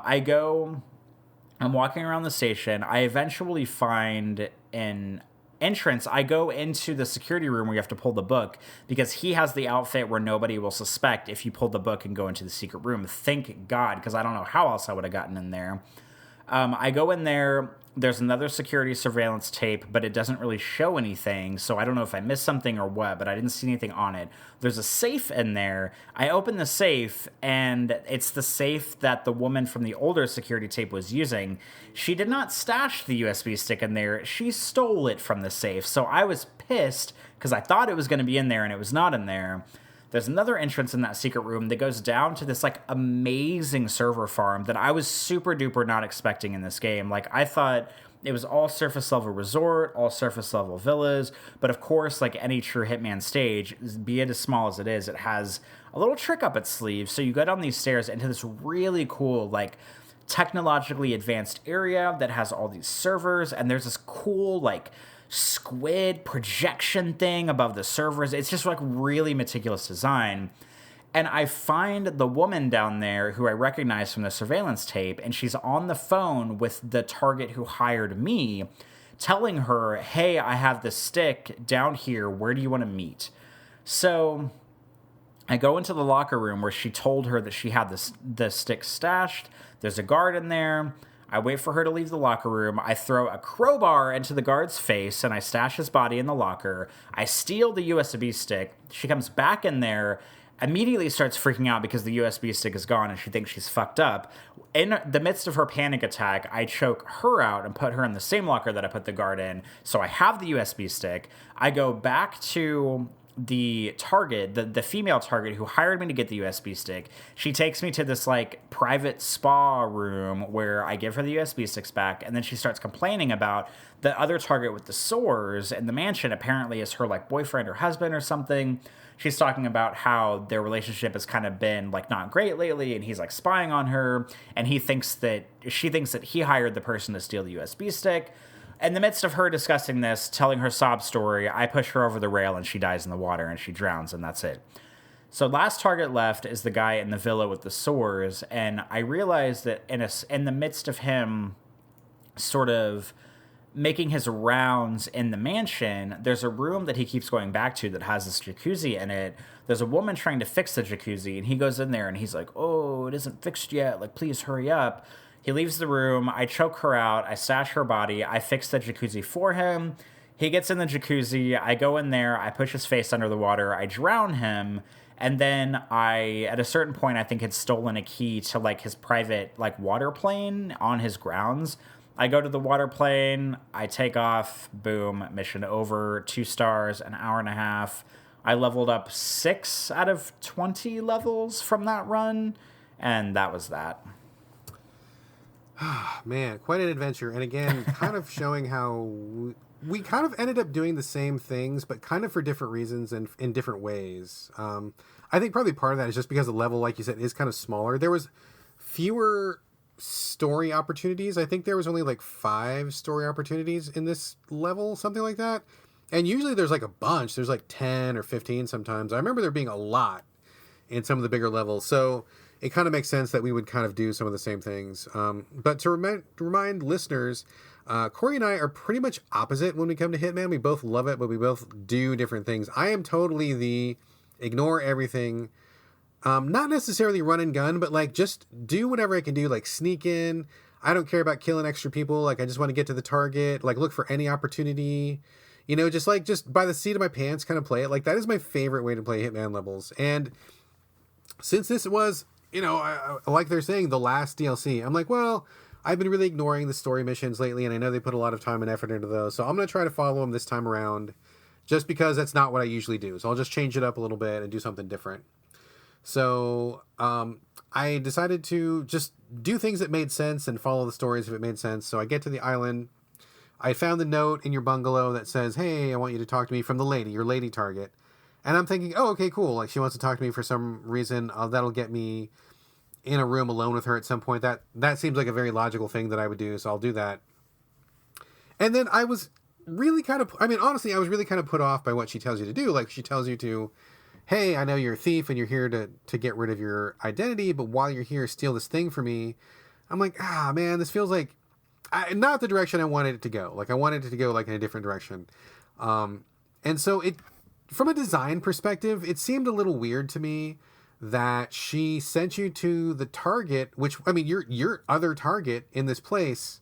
B: walking around the station. I eventually find an entrance. I go into the security room where you have to pull the book because he has the outfit where nobody will suspect if you pull the book and go into the secret room. Thank God, because I don't know how else I would have gotten in there. I go in there. There's another security surveillance tape, but it doesn't really show anything, so I don't know if I missed something or what, but I didn't see anything on it. There's a safe in there. I open the safe, and it's the safe that the woman from the older security tape was using. She did not stash the USB stick in there. She stole it from the safe, so I was pissed because I thought it was going to be in there, and it was not in there. There's another entrance in that secret room that goes down to this like amazing server farm that I was super duper not expecting in this game. Like I thought it was all surface level resort, all surface level villas, but of course, like any true Hitman stage, be it as small as it is, it has a little trick up its sleeve. So you go down these stairs into this really cool like technologically advanced area that has all these servers, and there's this cool like squid projection thing above the servers. It's just like really meticulous design. And I find the woman down there who I recognize from the surveillance tape, and she's on the phone with the target who hired me, telling her, hey, I have this stick down here. Where do you want to meet? So I go into the locker room where she told her that she had the stick stashed. There's a guard in there. I wait for her to leave the locker room. I throw a crowbar into the guard's face, and I stash his body in the locker. I steal the USB stick. She comes back in there, immediately starts freaking out because the USB stick is gone, and she thinks she's fucked up. In the midst of her panic attack, I choke her out and put her in the same locker that I put the guard in. So I have the USB stick. I go back to the target, the female target who hired me to get the USB stick. She takes me to this like private spa room where I give her the USB sticks back, and then she starts complaining about the other target with the sores in the mansion apparently is her like boyfriend or husband or something. She's talking about how their relationship has kind of been like not great lately, and he's like spying on her, and she thinks that he hired the person to steal the USB stick. In the midst of her discussing this, telling her sob story, I push her over the rail and she dies in the water and she drowns, and that's it. So last target left is the guy in the villa with the sores, and I realized that in the midst of him sort of making his rounds in the mansion, there's a room that he keeps going back to that has this jacuzzi in it. There's a woman trying to fix the jacuzzi, and he goes in there and he's like, oh, it isn't fixed yet. Like, please hurry up. He leaves the room. I choke her out. I stash her body. I fix the jacuzzi for him. He gets in the jacuzzi. I go in there. I push his face under the water. I drown him. And then at a certain point, I think had stolen a key to like his private like water plane on his grounds. I go to the water plane. I take off. Boom. Mission over. 2 stars. An hour and a half. I leveled up 6 out of 20 levels from that run. And that was that.
A: Man, quite an adventure. And again, kind of showing how we kind of ended up doing the same things, but kind of for different reasons and in different ways. I think probably part of that is just because the level, like you said, is kind of smaller. There was fewer story opportunities. I think there was only like 5 story opportunities in this level, something like that. And usually there's like a bunch. There's like 10 or 15 sometimes. I remember there being a lot in some of the bigger levels. So it kind of makes sense that we would kind of do some of the same things. But to remind listeners, Corey and I are pretty much opposite when we come to Hitman. We both love it, but we both do different things. I am totally the ignore everything. Not necessarily run and gun, but like just do whatever I can do, like sneak in. I don't care about killing extra people. Like I just want to get to the target, like look for any opportunity, just by the seat of my pants kind of play it. Like that is my favorite way to play Hitman levels. And since this was, like they're saying, the last DLC, I'm like, well, I've been really ignoring the story missions lately, and I know they put a lot of time and effort into those. So I'm going to try to follow them this time around just because that's not what I usually do. So I'll just change it up a little bit and do something different. So I decided to just do things that made sense and follow the stories if it made sense. So I get to the island. I found the note in your bungalow that says, hey, I want you to talk to me from the lady, your lady target. And I'm thinking, oh, okay, cool. Like she wants to talk to me for some reason. That'll get me in a room alone with her at some point. That seems like a very logical thing that I would do. So I'll do that. And then I was really honestly, I was really kind of put off by what she tells you to do. Like she tells you to, hey, I know you're a thief and you're here to get rid of your identity, but while you're here, steal this thing for me. I'm like, man, this feels like not the direction I wanted it to go. Like I wanted it to go like in a different direction. And so from a design perspective, it seemed a little weird to me that she sent you to the target, which, I mean, your other target in this place,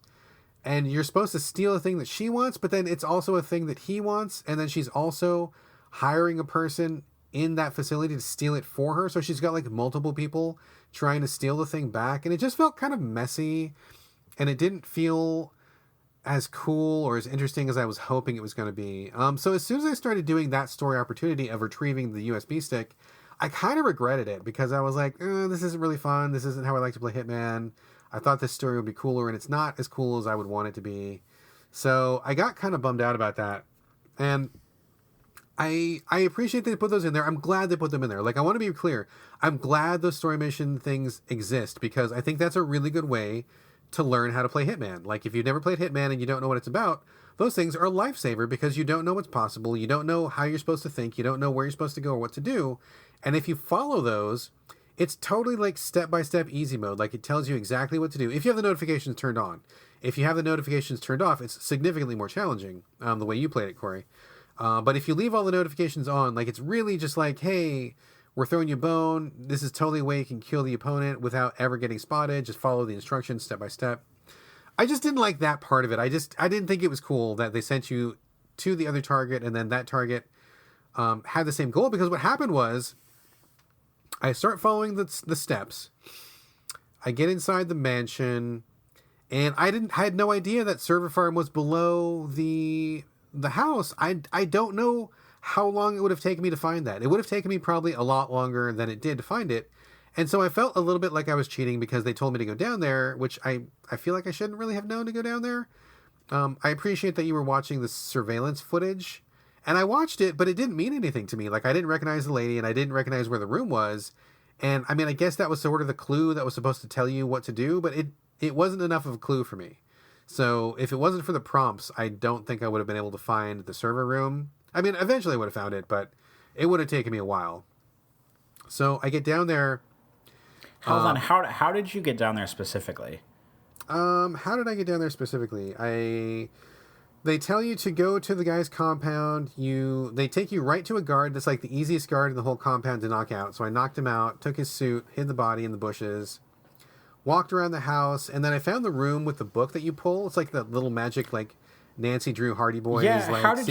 A: and you're supposed to steal a thing that she wants, but then it's also a thing that he wants, and then she's also hiring a person in that facility to steal it for her. So she's got like multiple people trying to steal the thing back, and it just felt kind of messy, and it didn't feel as cool or as interesting as I was hoping it was going to be. So as soon as I started doing that story opportunity of retrieving the USB stick, I kind of regretted it because I was like, this isn't really fun. This isn't how I like to play Hitman. I thought this story would be cooler, and it's not as cool as I would want it to be. So I got kind of bummed out about that. And I appreciate they put those in there. I'm glad they put them in there. Like, I want to be clear. I'm glad those story mission things exist because I think that's a really good way to learn how to play Hitman. Like, if you've never played Hitman and you don't know what it's about, those things are a lifesaver because you don't know what's possible. You don't know how you're supposed to think. You don't know where you're supposed to go or what to do. And if you follow those, it's totally like step-by-step easy mode. Like, it tells you exactly what to do. If you have the notifications turned on. If you have the notifications turned off, it's significantly more challenging, the way you played it, Corey. But if you leave all the notifications on, like, it's really just like, hey, we're throwing you a bone. This is totally a way you can kill the opponent without ever getting spotted. Just follow the instructions step by step. I just didn't like that part of it. I didn't think it was cool that they sent you to the other target and then that target had the same goal, because what happened was I start following the steps. I get inside the mansion, and I had no idea that server farm was below the house. I don't know how long it would have taken me to find that. It would have taken me probably a lot longer than it did to find it. And so I felt a little bit like I was cheating because they told me to go down there, which I feel like I shouldn't really have known to go down there. I appreciate that you were watching the surveillance footage, and I watched it, but it didn't mean anything to me. Like, I didn't recognize the lady, and I didn't recognize where the room was. And I mean, I guess that was sort of the clue that was supposed to tell you what to do, but it wasn't enough of a clue for me. So if it wasn't for the prompts, I don't think I would have been able to find the server room. I mean, eventually I would have found it, but it would have taken me a while. So I get down there.
B: Hold on. How did you get down there specifically?
A: How did I get down there specifically? They tell you to go to the guy's compound. They take you right to a guard that's like the easiest guard in the whole compound to knock out. So I knocked him out, took his suit, hid the body in the bushes, walked around the house, and then I found the room with the book that you pull. It's like the little magic, like, Nancy Drew Hardy Boys.
B: Yeah,
A: like,
B: how did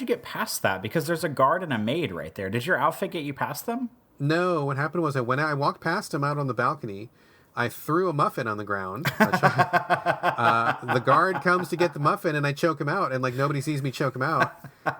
B: you get past that? Because there's a guard and a maid right there. Did your outfit get you past them?
A: No, what happened was I walked past him out on the balcony. I threw a muffin on the ground. The guard comes to get the muffin, and I choke him out, and like nobody sees me choke him out.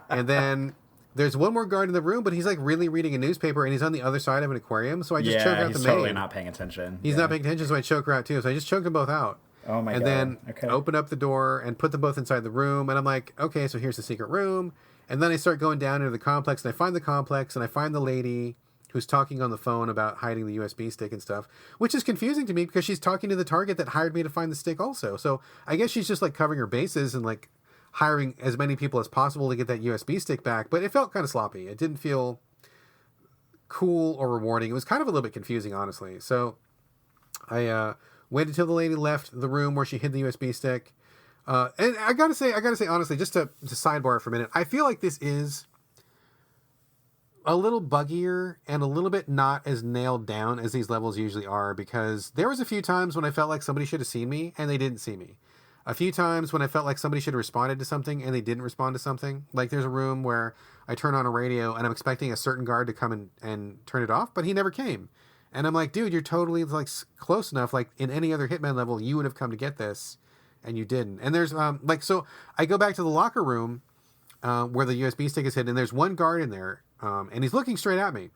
A: And then There's one more guard in the room, but he's like really reading a newspaper, and he's on the other side of an aquarium. So I just choke out the maid.
B: He's totally not paying attention.
A: He's not paying attention, so I choke her out too. So I just choked them both out.
B: Oh my god!
A: And then open up the door and put them both inside the room. And I'm like, okay, so here's the secret room. And then I start going down into the complex, and I find the complex, and I find the lady who's talking on the phone about hiding the USB stick and stuff, which is confusing to me because she's talking to the target that hired me to find the stick also. So I guess she's just like covering her bases and like hiring as many people as possible to get that USB stick back, but it felt kind of sloppy. It didn't feel cool or rewarding. It was kind of a little bit confusing, honestly. So I waited until the lady left the room where she hid the USB stick. And I gotta say, honestly, just to sidebar for a minute, I feel like this is a little buggier and a little bit not as nailed down as these levels usually are, because there was a few times when I felt like somebody should have seen me and they didn't see me. A few times when I felt like somebody should have responded to something and they didn't respond to something. Like there's a room where I turn on a radio and I'm expecting a certain guard to come and turn it off, but he never came. And I'm like, dude, you're totally like close enough. Like in any other Hitman level, you would have come to get this and you didn't. And there's so I go back to the locker room where the USB stick is hidden, and there's one guard in there and he's looking straight at me.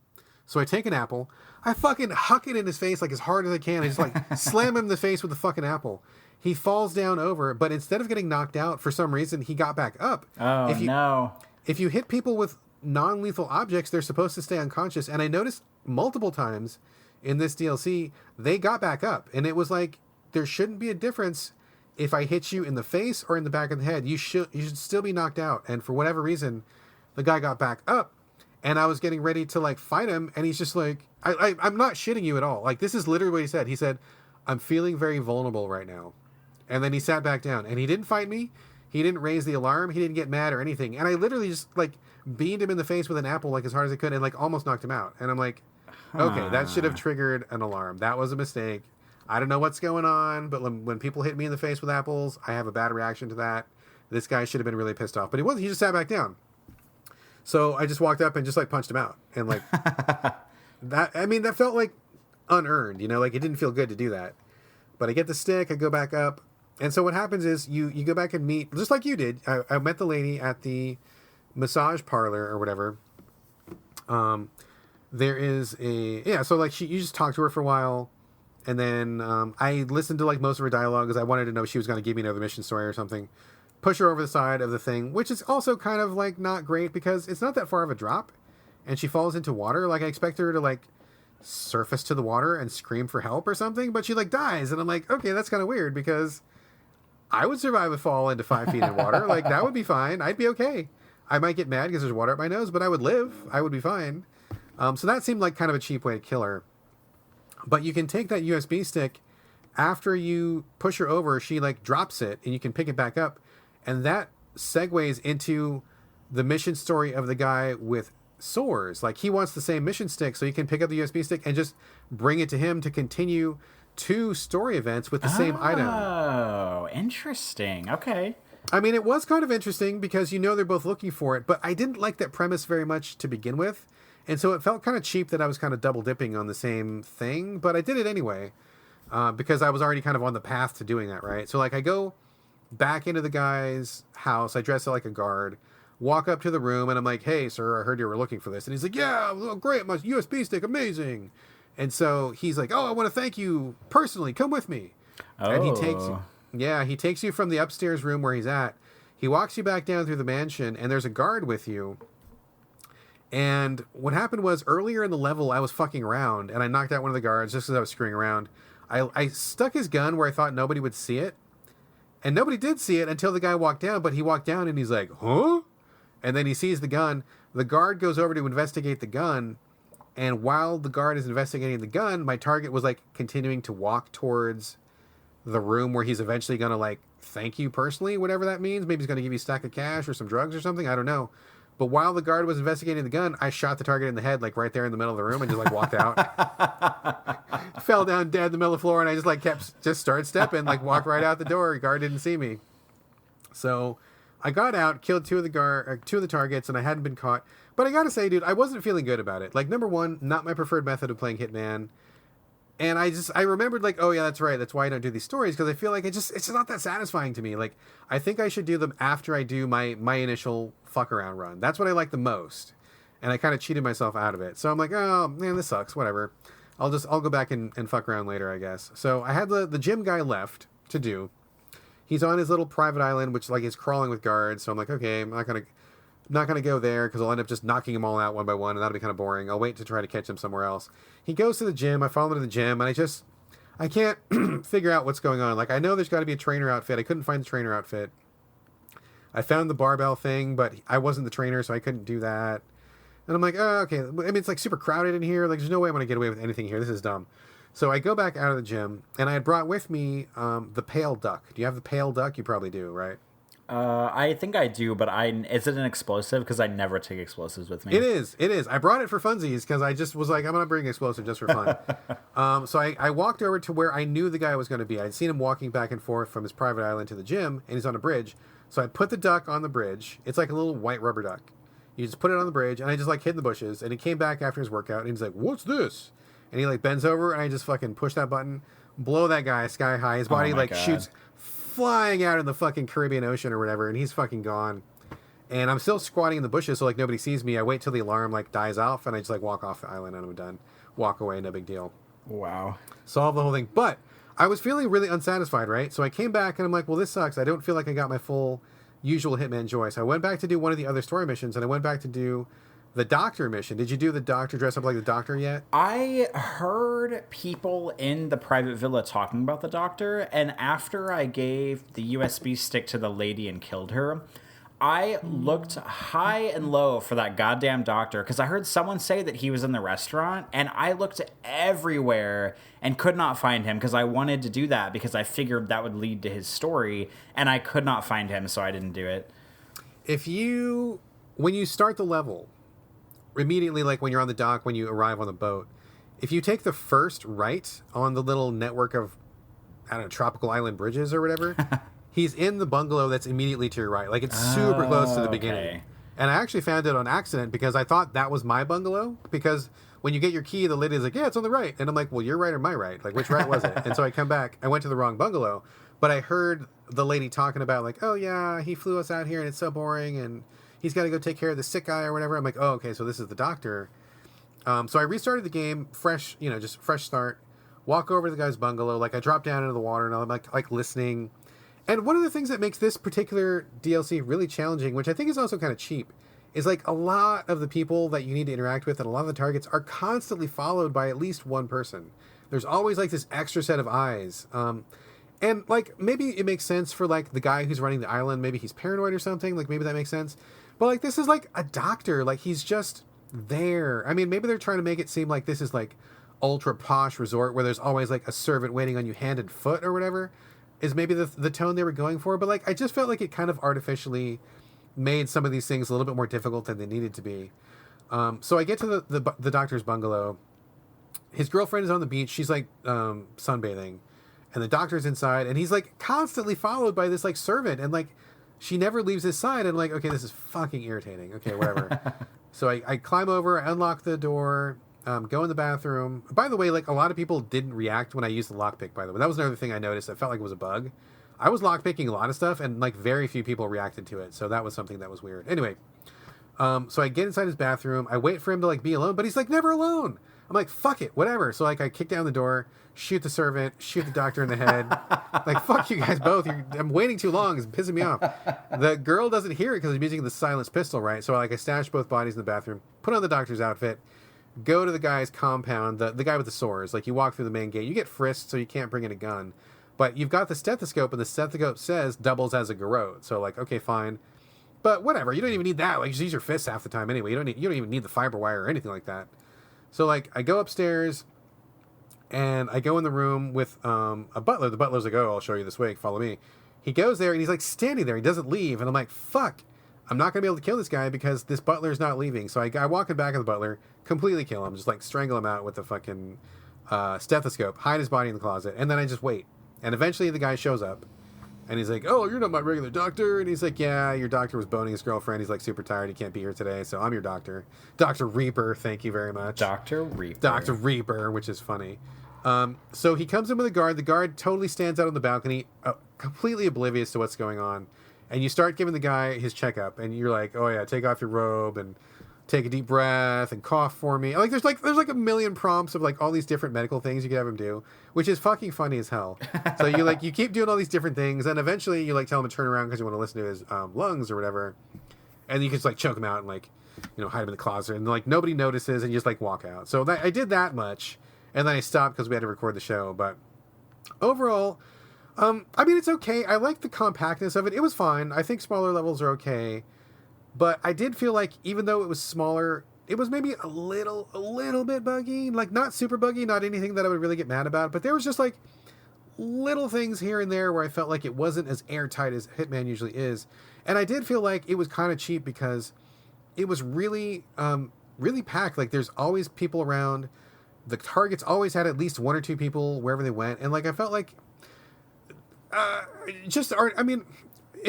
A: So I take an apple, I fucking huck it in his face like as hard as I can. I just like slam him in the face with the fucking apple. He falls down over, but instead of getting knocked out, for some reason, he got back up.
B: Oh, no.
A: If you hit people with non-lethal objects, they're supposed to stay unconscious. And I noticed multiple times in this DLC, they got back up. And it was like, there shouldn't be a difference if I hit you in the face or in the back of the head. You should still be knocked out. And for whatever reason, the guy got back up. And I was getting ready to like fight him. And he's just like, I'm not shitting you at all. Like, this is literally what he said. He said, I'm feeling very vulnerable right now. And then he sat back down, and he didn't fight me. He didn't raise the alarm. He didn't get mad or anything. And I literally just like beamed him in the face with an apple like as hard as I could and like almost knocked him out. And I'm like, okay, that should have triggered an alarm. That was a mistake. I don't know what's going on, but when people hit me in the face with apples, I have a bad reaction to that. This guy should have been really pissed off, but he wasn't. He just sat back down. So I just walked up and just like punched him out. And like that felt like unearned, you know, like it didn't feel good to do that. But I get the stick, I go back up. And so what happens is you go back and meet, just like you did. I met the lady at the massage parlor or whatever. There is so like you just talk to her for a while. And then I listened to like most of her dialogue because I wanted to know if she was going to give me another mission story or something. Push her over the side of the thing, which is also kind of like not great because it's not that far of a drop. And she falls into water. Like I expect her to like surface to the water and scream for help or something, but she like dies. And I'm like, okay, that's kind of weird because I would survive a fall into 5 feet in water. Like, that would be fine. I'd be okay. I might get mad because there's water up my nose, but I would live. I would be fine. So that seemed like kind of a cheap way to kill her. But you can take that USB stick after you push her over. She like drops it and you can pick it back up. And that segues into the mission story of the guy with sores. Like, he wants the same mission stick, so you can pick up the USB stick and just bring it to him to continue 2 story events with the same item.
B: Oh, interesting. Okay.
A: I mean, it was kind of interesting because you know they're both looking for it, but I didn't like that premise very much to begin with. And so it felt kind of cheap that I was kind of double dipping on the same thing, but I did it anyway because I was already kind of on the path to doing that, right? So like I go back into the guy's house, I dress like a guard, walk up to the room, and I'm like, hey, sir, I heard you were looking for this. And he's like, yeah, well, great, my USB stick, amazing. And so he's like, oh, I want to thank you personally. Come with me.
B: Oh.
A: And he takes you from the upstairs room where he's at. He walks you back down through the mansion, and there's a guard with you. And what happened was earlier in the level, I was fucking around, and I knocked out one of the guards just because I was screwing around. I stuck his gun where I thought nobody would see it. And nobody did see it until the guy walked down, but he walked down and he's like, huh? And then he sees the gun. The guard goes over to investigate the gun. And while the guard is investigating the gun, my target was like continuing to walk towards the room where he's eventually going to like thank you personally, whatever that means. Maybe he's going to give you a stack of cash or some drugs or something. I don't know. But while the guard was investigating the gun, I shot the target in the head, like right there in the middle of the room, and just like walked out. Fell down dead in the middle of the floor, and I just like just started stepping, like walked right out the door. The guard didn't see me. So I got out, killed 2 of the targets, and I hadn't been caught. But I gotta say, dude, I wasn't feeling good about it. Like, number one, not my preferred method of playing Hitman. And I remembered like, oh yeah, that's right. That's why I don't do these stories, because I feel like it's just not that satisfying to me. Like, I think I should do them after I do my initial fuck around run. That's what I like the most. And I kind of cheated myself out of it. So I'm like, oh man, this sucks. Whatever. I'll go back and fuck around later, I guess. So I had the gym guy left to do. He's on his little private island, which like is crawling with guards. So I'm like, okay, I'm not gonna go there because I'll end up just knocking them all out one by one, and that'll be kind of boring. I'll wait to try to catch him somewhere else. He goes to the gym. I follow him to the gym, and I can't figure out what's going on. Like, I know there's got to be a trainer outfit. I couldn't find the trainer outfit. I found the barbell thing, but I wasn't the trainer, so I couldn't do that. And I'm like, oh, okay. I mean, it's like super crowded in here. Like, there's no way I'm gonna get away with anything here. This is dumb. So I go back out of the gym, and I had brought with me the pale duck. Do you have the pale duck? You probably do, right?
B: I think I do, but is it an explosive? Because I never take explosives with me.
A: It is. I brought it for funsies because I just was like, I'm going to bring explosive just for fun. So I walked over to where I knew the guy was going to be. I'd seen him walking back and forth from his private island to the gym, and he's on a bridge. So I put the duck on the bridge. It's like a little white rubber duck. You just put it on the bridge, and I just like hid in the bushes. And he came back after his workout, and he's like, "What's this?" And he like bends over, and I just fucking push that button, blow that guy sky high. His body like shoots flying out in the fucking Caribbean Ocean or whatever, and he's fucking gone. And I'm still squatting in the bushes, so like nobody sees me. I wait till the alarm like dies off, and I just like walk off the island, and I'm done. Walk away, no big deal.
B: Wow.
A: Solve the whole thing. But I was feeling really unsatisfied, right? So I came back, and I'm like, well, this sucks. I don't feel like I got my full usual Hitman joy. So I went back to do one of the other story missions, and I went back to do the doctor mission. Did you do the doctor, dress up like the doctor yet?
B: I heard people in the private villa talking about the doctor, and after I gave the USB stick to the lady and killed her, I looked high and low for that goddamn doctor, because I heard someone say that he was in the restaurant, and I looked everywhere and could not find him, because I wanted to do that because I figured that would lead to his story, and I could not find him, so I didn't do it.
A: When you start the level, immediately, like when you're on the dock, when you arrive on the boat, if you take the first right on the little network of, I don't know, tropical island bridges or whatever, he's in the bungalow that's immediately to your right. Like, it's super close to the beginning.
B: Okay.
A: And I actually found it on accident because I thought that was my bungalow, because when you get your key, the lady's like, yeah, it's on the right. And I'm like, well, your right or my right? Like, which right was it? And so I come back. I went to the wrong bungalow, but I heard the lady talking about like, oh yeah, he flew us out here and it's so boring, and he's got to go take care of the sick guy or whatever. I'm like, oh, okay, so this is the doctor. So I restarted the game, fresh, just fresh start. Walk over to the guy's bungalow. Like, I drop down into the water, and I'm like listening. And one of the things that makes this particular DLC really challenging, which I think is also kind of cheap, is like a lot of the people that you need to interact with and a lot of the targets are constantly followed by at least one person. There's always like this extra set of eyes. And like, maybe it makes sense for like the guy who's running the island. Maybe he's paranoid or something. Like, maybe that makes sense. But like, this is like a doctor. Like, he's just there. I mean, maybe they're trying to make it seem like this is like ultra posh resort where there's always like a servant waiting on you hand and foot or whatever, is maybe the tone they were going for. But like, I just felt like it kind of artificially made some of these things a little bit more difficult than they needed to be. So I get to the doctor's bungalow. His girlfriend is on the beach. She's like sunbathing, and the doctor's inside, and he's like constantly followed by this like servant, and like she never leaves his side. And I'm like, okay, this is fucking irritating. Okay, whatever. So I climb over, unlock the door, go in the bathroom. By the way, like, a lot of people didn't react when I used the lockpick, by the way. That was another thing I noticed. I felt like it was a bug. I was lockpicking a lot of stuff, and like very few people reacted to it. So that was something that was weird. Anyway, so I get inside his bathroom. I wait for him to like be alone, but he's like never alone. I'm like, fuck it, whatever. So like I kick down the door, shoot the servant, shoot the doctor in the head. Like, fuck you guys both. I'm waiting too long. It's pissing me off. The girl doesn't hear it because I'm using the silenced pistol, right? So like I stash both bodies in the bathroom, put on the doctor's outfit, go to the guy's compound, the guy with the sores. Like, you walk through the main gate. You get frisked, so you can't bring in a gun. But you've got the stethoscope, and the stethoscope says doubles as a garrote. So like, okay, fine. But whatever. You don't even need that. Like, just use your fists half the time anyway. You don't even need the fiber wire or anything like that. So like, I go upstairs, and I go in the room with a butler. The butler's like, oh, I'll show you this way. Follow me. He goes there, and he's like standing there. He doesn't leave. And I'm like, fuck. I'm not going to be able to kill this guy because this butler's not leaving. So I walk in back of the butler, completely kill him, just like strangle him out with the fucking stethoscope, hide his body in the closet, and then I just wait. And eventually the guy shows up, and he's like, oh, you're not my regular doctor. And he's like, yeah, your doctor was boning his girlfriend. He's like super tired. He can't be here today, so I'm your doctor. Dr. Reaper, thank you very much.
B: Dr. Reaper.
A: Dr. Reaper, which is funny. So he comes in with a guard. The guard totally stands out on the balcony, completely oblivious to what's going on. And you start giving the guy his checkup, and you're like, "Oh yeah, take off your robe and take a deep breath and cough for me." Like there's like a million prompts of like all these different medical things you could have him do, which is fucking funny as hell. So you keep doing all these different things, and eventually you like tell him to turn around because you want to listen to his lungs or whatever, and you can just like choke him out and like hide him in the closet, and like nobody notices, and you just like walk out. So I did that much, and then I stopped because we had to record the show. But overall, I mean, it's okay. I like the compactness of it. It was fine. I think smaller levels are okay. But I did feel like even though it was smaller, it was maybe a little bit buggy. Like, not super buggy, not anything that I would really get mad about. But there was just, like, little things here and there where I felt like it wasn't as airtight as Hitman usually is. And I did feel like it was kind of cheap because it was really, really packed. Like, there's always people around. The targets always had at least one or two people wherever they went. And, like, I felt like... it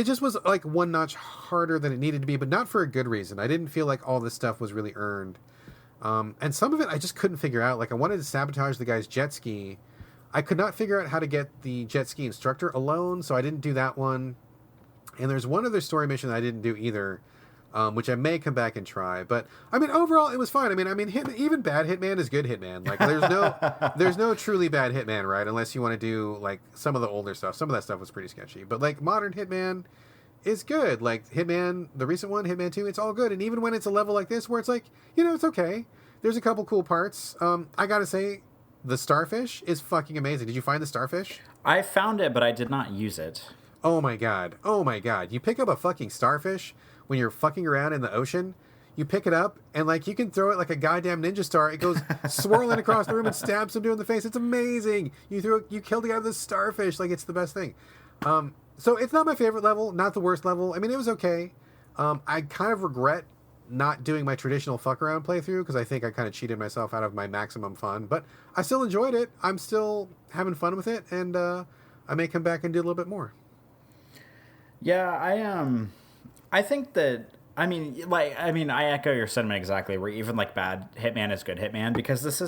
A: just was like one notch harder than it needed to be, but not for a good reason. I didn't feel like all this stuff was really earned. And some of it I just couldn't figure out. Like I wanted to sabotage the guy's jet ski. I could not figure out how to get the jet ski instructor alone, so I didn't do that one. And there's one other story mission I didn't do either, which I may come back and try. But I mean, overall, it was fine. I mean, even bad Hitman is good Hitman. Like, there's no truly bad Hitman, right? Unless you want to do like some of the older stuff. Some of that stuff was pretty sketchy. But like modern Hitman is good. Like Hitman, the recent one, Hitman 2, it's all good. And even when it's a level like this, where it's like, it's okay. There's a couple cool parts. I gotta say, the starfish is fucking amazing. Did you find the starfish?
B: I found it, but I did not use it.
A: Oh my god. You pick up a fucking starfish when you're fucking around in the ocean. You pick it up, and like you can throw it like a goddamn ninja star. It goes swirling across the room and stabs somebody in the face. It's amazing. You kill the guy with the starfish. Like, it's the best thing. So it's not my favorite level, not the worst level. I mean, it was okay. I kind of regret not doing my traditional fuck around playthrough because I think I kind of cheated myself out of my maximum fun. But I still enjoyed it. I'm still having fun with it, and I may come back and do a little bit more.
B: Yeah, I think that, I echo your sentiment exactly, where even, like, bad Hitman is good Hitman, because this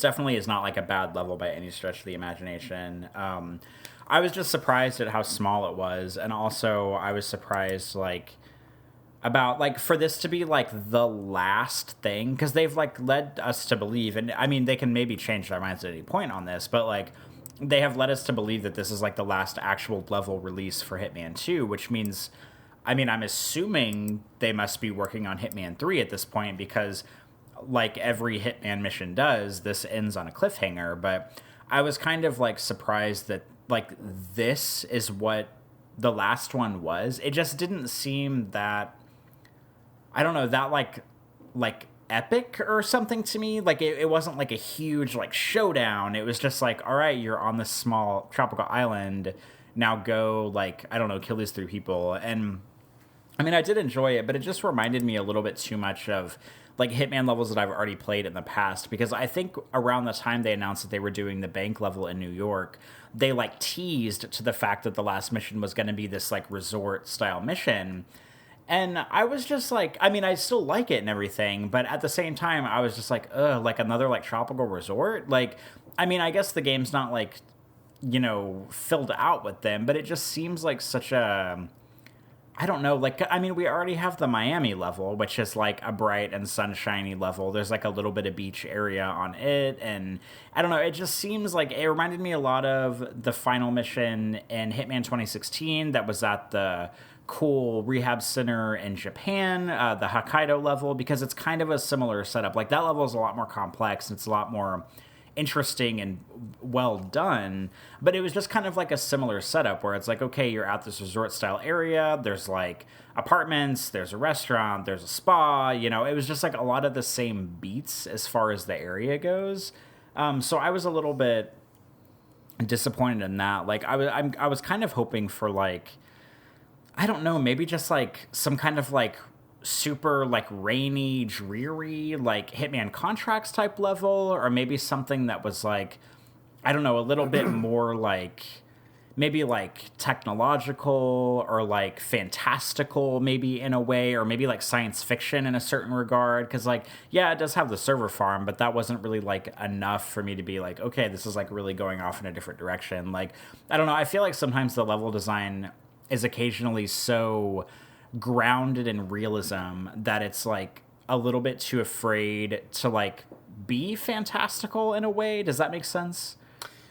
B: definitely is not, like, a bad level by any stretch of the imagination. I was just surprised at how small it was, and also I was surprised, like, about, like, for this to be, like, the last thing, because they've, like, led us to believe, and, I mean, they can maybe change their minds at any point on this, but, like, they have led us to believe that this is like the last actual level release for Hitman 2, which means, I mean, I'm assuming they must be working on Hitman 3 at this point because, like every Hitman mission does, this ends on a cliffhanger. But I was kind of like surprised that like this is what the last one was. It just didn't seem that, I don't know, that like epic or something to me. Like it wasn't like a huge like showdown. It was just like, all right, you're on this small tropical island, now go, like, I don't know, kill these 3 people. And I mean, I did enjoy it, but it just reminded me a little bit too much of like Hitman levels that I've already played in the past, because I think around the time they announced that they were doing the bank level in New York, they like teased to the fact that the last mission was going to be this like resort style mission. And I was just like, I mean, I still like it and everything, but at the same time, I was just like, ugh, like another like tropical resort. Like, I mean, I guess the game's not like, filled out with them, but it just seems like such a, I don't know, like, I mean, we already have the Miami level, which is like a bright and sunshiny level. There's like a little bit of beach area on it. And I don't know, it just seems like it reminded me a lot of the final mission in Hitman 2016 that was at the cool rehab center in Japan, the Hokkaido level, because it's kind of a similar setup. Like, that level is a lot more complex and it's a lot more interesting and well done, but it was just kind of like a similar setup where it's like, okay, you're at this resort style area, there's like apartments, there's a restaurant, there's a spa, it was just like a lot of the same beats as far as the area goes. So I was a little bit disappointed in that. Like, I was kind of hoping for like, I don't know, maybe just like some kind of like super like rainy, dreary, like Hitman Contracts type level, or maybe something that was like, I don't know, a little bit more like, maybe like technological or like fantastical maybe in a way, or maybe like science fiction in a certain regard. Because like, yeah, it does have the server farm, but that wasn't really like enough for me to be like, okay, this is like really going off in a different direction. Like, I don't know, I feel like sometimes the level design is occasionally so grounded in realism that it's like a little bit too afraid to like be fantastical in a way. Does that make sense?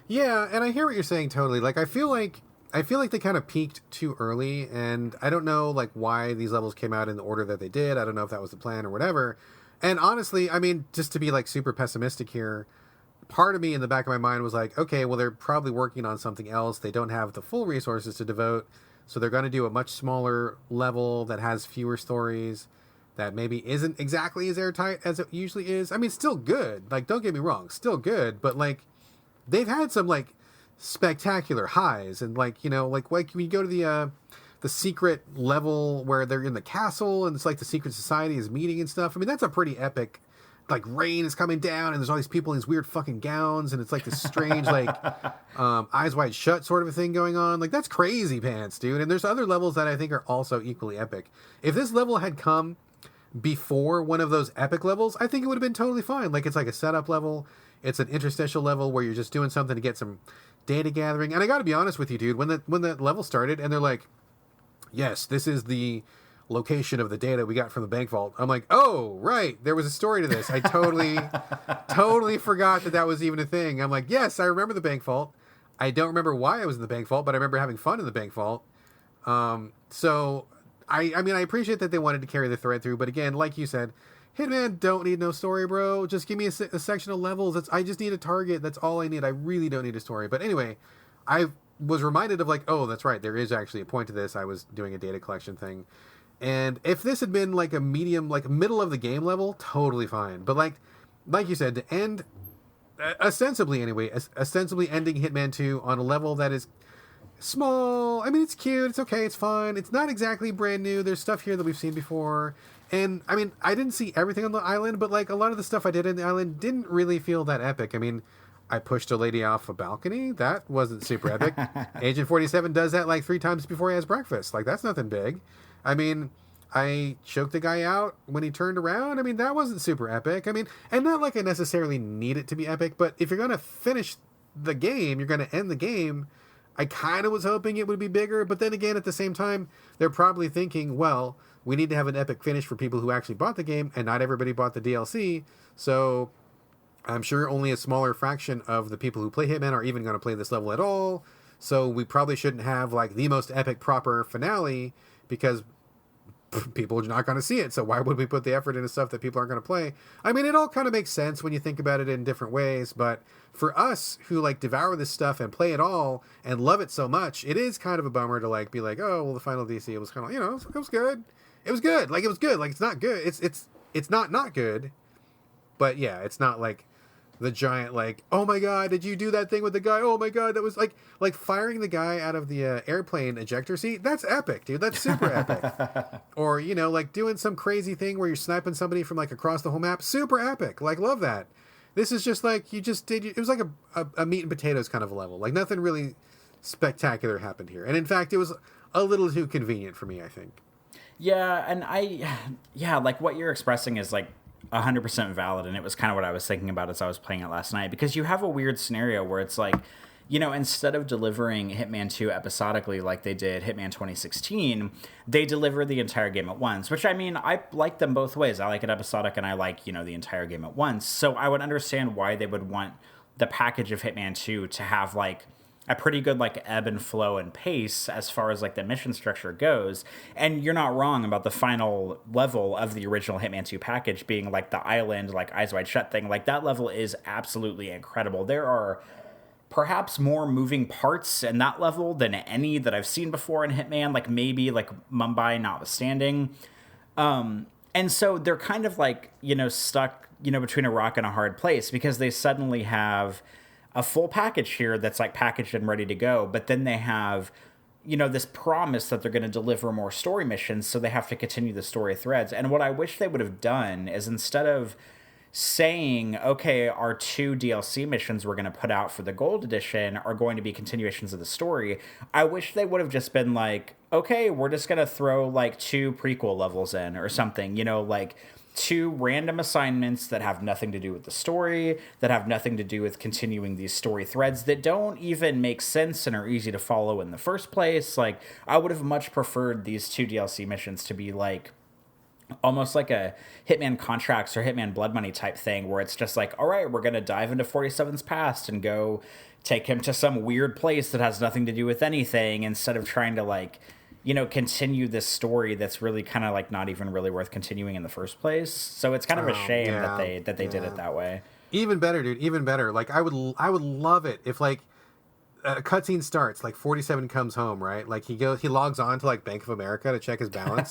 A: Yeah, and I hear what you're saying totally. Like, I feel like they kind of peaked too early, and I don't know like why these levels came out in the order that they did. I don't know if that was the plan or whatever. And honestly, I mean, just to be like super pessimistic here, part of me in the back of my mind was like, okay, well, they're probably working on something else. They don't have the full resources to devote, so they're going to do a much smaller level that has fewer stories, that maybe isn't exactly as airtight as it usually is. I mean, still good. Like, don't get me wrong, still good, but like, they've had some like spectacular highs, and like, you know, like when you go to the secret level where they're in the castle and it's like the secret society is meeting and stuff. I mean, that's a pretty epic, like rain is coming down and there's all these people in these weird fucking gowns and it's like this strange like eyes wide shut sort of a thing going on. Like, that's crazy pants, dude. And there's other levels that I think are also equally epic. If this level had come before one of those epic levels, I think it would have been totally fine. Like, it's like a setup level. It's an interstitial level where you're just doing something to get some data gathering. And I got to be honest with you, dude, when the level started and they're like, yes, this is the location of the data we got from the bank vault. I'm like, oh, right. There was a story to this. I totally forgot that was even a thing. I'm like, yes, I remember the bank vault. I don't remember why I was in the bank vault, but I remember having fun in the bank vault. So I mean, I appreciate that they wanted to carry the thread through, but again, like you said, Hitman don't need no story, bro. Just give me a section of levels. I just need a target. That's all I need. I really don't need a story. But anyway, I was reminded of like, oh, that's right. There is actually a point to this. I was doing a data collection thing. And if this had been like a medium, like middle of the game level, totally fine. But like you said, to end, ostensibly anyway, ostensibly ending Hitman 2 on a level that is small. I mean, it's cute. It's okay. It's fine. It's not exactly brand new. There's stuff here that we've seen before. And, I mean, I didn't see everything on the island, but, like, a lot of the stuff I did in the island didn't really feel that epic. I mean, I pushed a lady off a balcony. That wasn't super epic. Agent 47 does that, like, 3 times before he has breakfast. Like, that's nothing big. I mean, I choked the guy out when he turned around. I mean, that wasn't super epic. I mean, and not like I necessarily need it to be epic, but if you're going to finish the game, you're going to end the game, I kind of was hoping it would be bigger. But then again, at the same time, they're probably thinking, well, we need to have an epic finish for people who actually bought the game, and not everybody bought the DLC. So I'm sure only a smaller fraction of the people who play Hitman are even going to play this level at all. So we probably shouldn't have like the most epic proper finale, because people are not going to see it. So why would we put the effort into stuff that people aren't going to play? I mean, it all kind of makes sense when you think about it in different ways. But for us who like devour this stuff and play it all and love it so much, it is kind of a bummer to like be like, oh, well, the final DC, it was kind of, you know, it was good. It was good. Like, it was good. Like, it's not good. It's not good. But yeah, it's not like the giant, like, oh my God, did you do that thing with the guy? Oh my God, that was like firing the guy out of the airplane ejector seat. That's epic, dude. That's super epic. Or, you know, like doing some crazy thing where you're sniping somebody from like across the whole map. Super epic. Like, love that. This is just like, you just did, it was like a meat and potatoes kind of a level. Like, nothing really spectacular happened here. And in fact, it was a little too convenient for me, I think.
B: Yeah, and like what you're expressing is like 100% valid, and it was kind of what I was thinking about as I was playing it last night, because you have a weird scenario where it's like, you know, instead of delivering Hitman 2 episodically like they did Hitman 2016, they deliver the entire game at once, which, I mean, I like them both ways. I like it episodic, and I like, you know, the entire game at once. So I would understand why they would want the package of Hitman 2 to have like a pretty good like ebb and flow and pace as far as like the mission structure goes. And you're not wrong about the final level of the original Hitman 2 package being like the island, like eyes wide shut thing. Like, that level is absolutely incredible. There are perhaps more moving parts in that level than any that I've seen before in Hitman, like maybe like Mumbai notwithstanding. And so they're kind of like, you know, stuck, you know, between a rock and a hard place, because they suddenly have a full package here that's like packaged and ready to go. But then they have, you know, this promise that they're going to deliver more story missions. So they have to continue the story threads. And what I wish they would have done is, instead of saying, okay, our 2 DLC missions we're going to put out for the Gold Edition are going to be continuations of the story. I wish they would have just been like, okay, we're just going to throw like 2 prequel levels in or something, you know, like 2 random assignments that have nothing to do with the story, that have nothing to do with continuing these story threads that don't even make sense and are easy to follow in the first place. Like, I would have much preferred these 2 DLC missions to be like, almost like a Hitman Contracts or Hitman Blood Money type thing, where it's just like, all right, we're going to dive into 47's past and go take him to some weird place that has nothing to do with anything, instead of trying to like, you know, continue this story that's really kind of like not even really worth continuing in the first place. So it's kind of a shame that they did it that way.
A: Even better, dude. Even better. Like I would love it if like a cutscene starts, like 47 comes home, right? Like he logs on to like Bank of America to check his balance,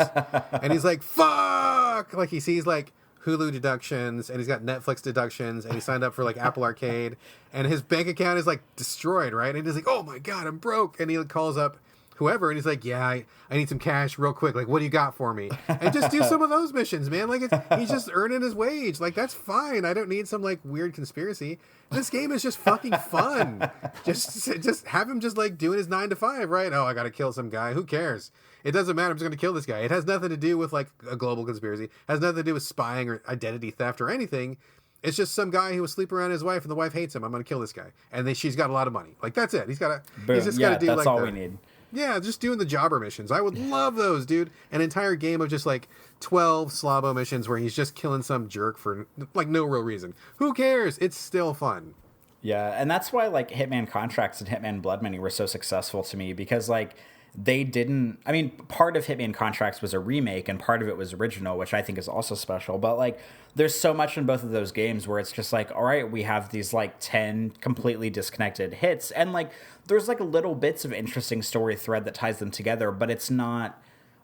A: and he's like, "Fuck!" Like he sees like Hulu deductions, and he's got Netflix deductions, and he signed up for like Apple Arcade, and his bank account is like destroyed, right? And he's like, "Oh my god, I'm broke!" And he calls up whoever, and he's like, "Yeah, I need some cash real quick. Like, what do you got for me?" And just do some of those missions, man. Like he's just earning his wage. Like that's fine. I don't need some like weird conspiracy. This game is just fucking fun. Just have him just like doing his 9 to 5, right? Oh, I gotta kill some guy. Who cares? It doesn't matter. I'm just gonna kill this guy. It has nothing to do with like a global conspiracy. It has nothing to do with spying or identity theft or anything. It's just some guy who was sleeping around his wife and the wife hates him. I'm gonna kill this guy, and she's got a lot of money. Like that's it. He's just gotta do
B: that's
A: like
B: all we need.
A: Yeah, just doing the jobber missions. I would love those, dude. An entire game of just like 12 Slabo missions where he's just killing some jerk for like no real reason. Who cares? It's still fun.
B: Yeah, and that's why like Hitman Contracts and Hitman Blood Money were so successful to me, because like they didn't, I mean, part of Hitman Contracts was a remake and part of it was original, which I think is also special, but like there's so much in both of those games where it's just like, all right, we have these like 10 completely disconnected hits, and like there's like little bits of interesting story thread that ties them together, but it's not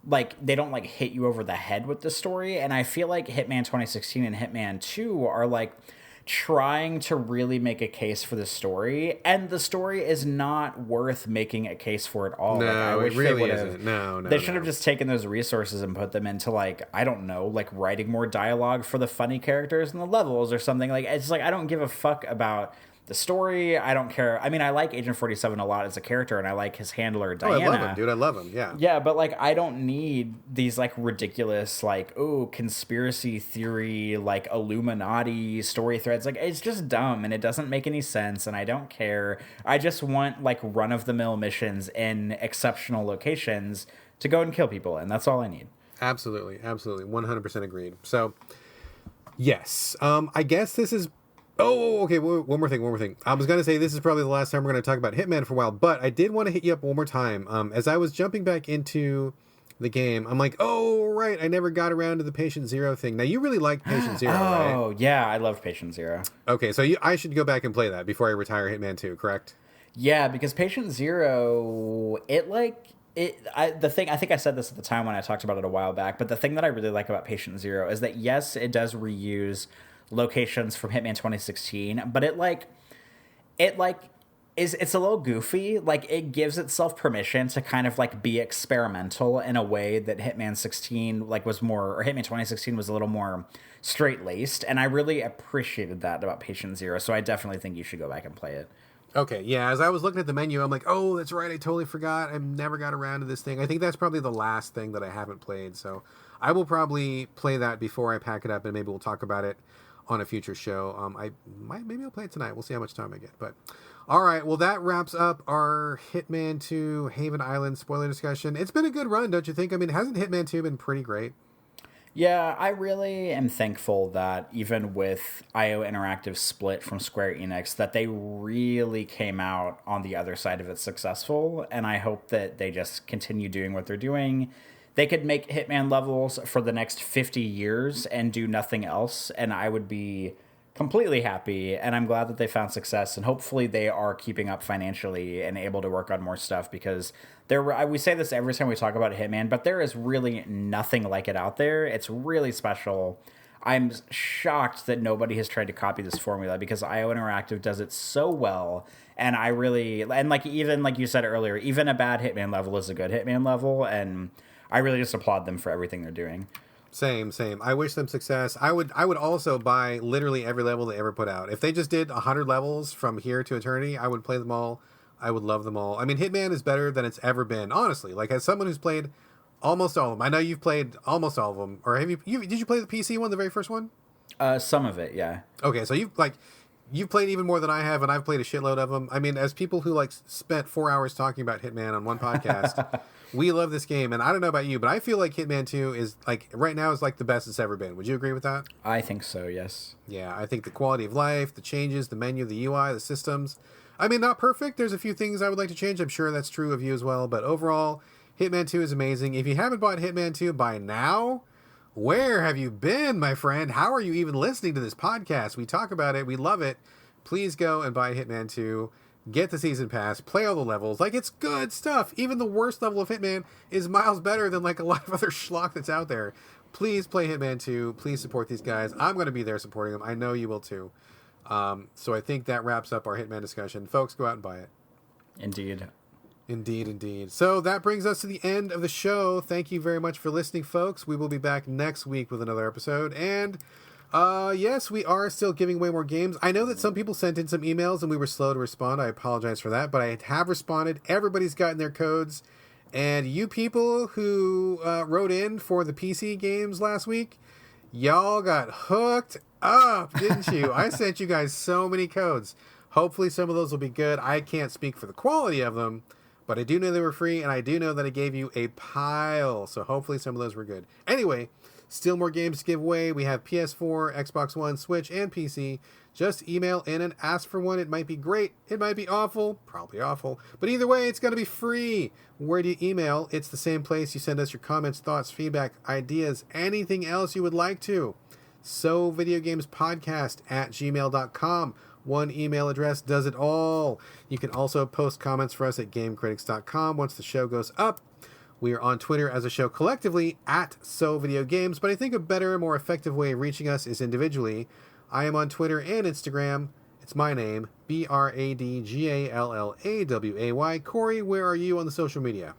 B: like they don't like hit you over the head with the story. And I feel like Hitman 2016 and Hitman 2 are like trying to really make a case for the story, and the story is not worth making a case for at all.
A: No,
B: like, I wish
A: it really
B: they would
A: isn't.
B: have.
A: No,
B: They should have just taken those resources and put them into like, I don't know, like writing more dialogue for the funny characters in the levels or something. Like it's like I don't give a fuck about the story. I don't care. I mean, I like Agent 47 a lot as a character, and I like his handler, Diana.
A: Oh, I love him, dude. I love him, yeah.
B: Yeah, but, like, I don't need these, like, ridiculous, like, oh, conspiracy theory, like, Illuminati story threads. Like, it's just dumb, and it doesn't make any sense, and I don't care. I just want, like, run-of-the-mill missions in exceptional locations to go and kill people, and that's all I need.
A: Absolutely, absolutely. 100% agreed. So, yes. I guess this is... Oh, okay. One more thing. I was going to say this is probably the last time we're going to talk about Hitman for a while, but I did want to hit you up one more time. As I was jumping back into the game, I'm like, oh, right, I never got around to the Patient Zero thing. Now, you really liked Patient Zero, right?
B: Oh, yeah, I love Patient Zero.
A: Okay, so I should go back and play that before I retire Hitman 2, correct?
B: Yeah, because Patient Zero, I think I said this at the time when I talked about it a while back, but the thing that I really like about Patient Zero is that, yes, it does reuse locations from Hitman 2016, but it's a little goofy. Like, it gives itself permission to kind of like be experimental in a way that Hitman 16 like was more, or Hitman 2016 was a little more straight-laced, and I really appreciated that about Patient Zero, so I definitely think you should go back and play it.
A: Okay, yeah, as I was looking at the menu, I'm like, oh, that's right, I totally forgot. I never got around to this thing. I think that's probably the last thing that I haven't played, so I will probably play that before I pack it up, and maybe we'll talk about it on a future show. Maybe I'll play it tonight. We'll see how much time I get. But all right, well, that wraps up our Hitman 2 Haven Island spoiler discussion. It's been a good run, don't you think? I mean, hasn't Hitman 2 been pretty great?
B: Yeah, I really am thankful that even with IO Interactive split from Square Enix, that they really came out on the other side of it successful, and I hope that they just continue doing what they're doing. They could make Hitman levels for the next 50 years and do nothing else, and I would be completely happy, and I'm glad that they found success, and hopefully they are keeping up financially and able to work on more stuff, because we say this every time we talk about Hitman, but there is really nothing like it out there. It's really special. I'm shocked that nobody has tried to copy this formula, because IO Interactive does it so well, and even like you said earlier, even a bad Hitman level is a good Hitman level, and I really just applaud them for everything they're doing.
A: Same. I wish them success. I would also buy literally every level they ever put out. If they just did 100 levels from here to eternity, I would play them all. I would love them all. I mean, Hitman is better than it's ever been, honestly. Like, as someone who's played almost all of them, I know you've played almost all of them. Or did you play the PC one, the very first one?
B: Some of it, yeah.
A: Okay, so you've played even more than I have, and I've played a shitload of them. I mean, as people who like spent 4 hours talking about Hitman on one podcast, we love this game. And I don't know about you, but I feel like Hitman 2 is like right now is like the best it's ever been. Would you agree with that?
B: I think so, yes.
A: Yeah, I think the quality of life, the changes, the menu, the UI, the systems. I mean, not perfect. There's a few things I would like to change. I'm sure that's true of you as well. But overall, Hitman 2 is amazing. If you haven't bought Hitman 2 by now, where have you been, my friend? How are you even listening to this podcast? We talk about it. We love it. Please go and buy Hitman 2. Get the season pass. Play all the levels. Like, it's good stuff. Even the worst level of Hitman is miles better than, like, a lot of other schlock that's out there. Please play Hitman 2. Please support these guys. I'm going to be there supporting them. I know you will, too. So I think that wraps up our Hitman discussion. Folks, go out and buy it.
B: Indeed.
A: Indeed. So that brings us to the end of the show. Thank you very much for listening, folks. We will be back next week with another episode. And yes, we are still giving away more games. I know that some people sent in some emails and we were slow to respond. I apologize for that, but I have responded. Everybody's gotten their codes. And you people who wrote in for the PC games last week, y'all got hooked up, didn't you? I sent you guys so many codes. Hopefully some of those will be good. I can't speak for the quality of them, but I do know they were free, and I do know that I gave you a pile, so hopefully some of those were good. Anyway, still more games to give away. We have PS4, Xbox One, Switch, and PC. Just email in and ask for one. It might be great. It might be awful. Probably awful. But either way, it's going to be free. Where do you email? It's the same place you send us your comments, thoughts, feedback, ideas, anything else you would like to. SoVideoGamesPodcast@gmail.com. One email address does it all. You can also post comments for us at GameCritics.com once the show goes up. We are on Twitter as a show collectively @SoVideoGames, but I think a better, more effective way of reaching us is individually. I am on Twitter and Instagram. It's my name, BradGallaway. Corey, where are you on the social media?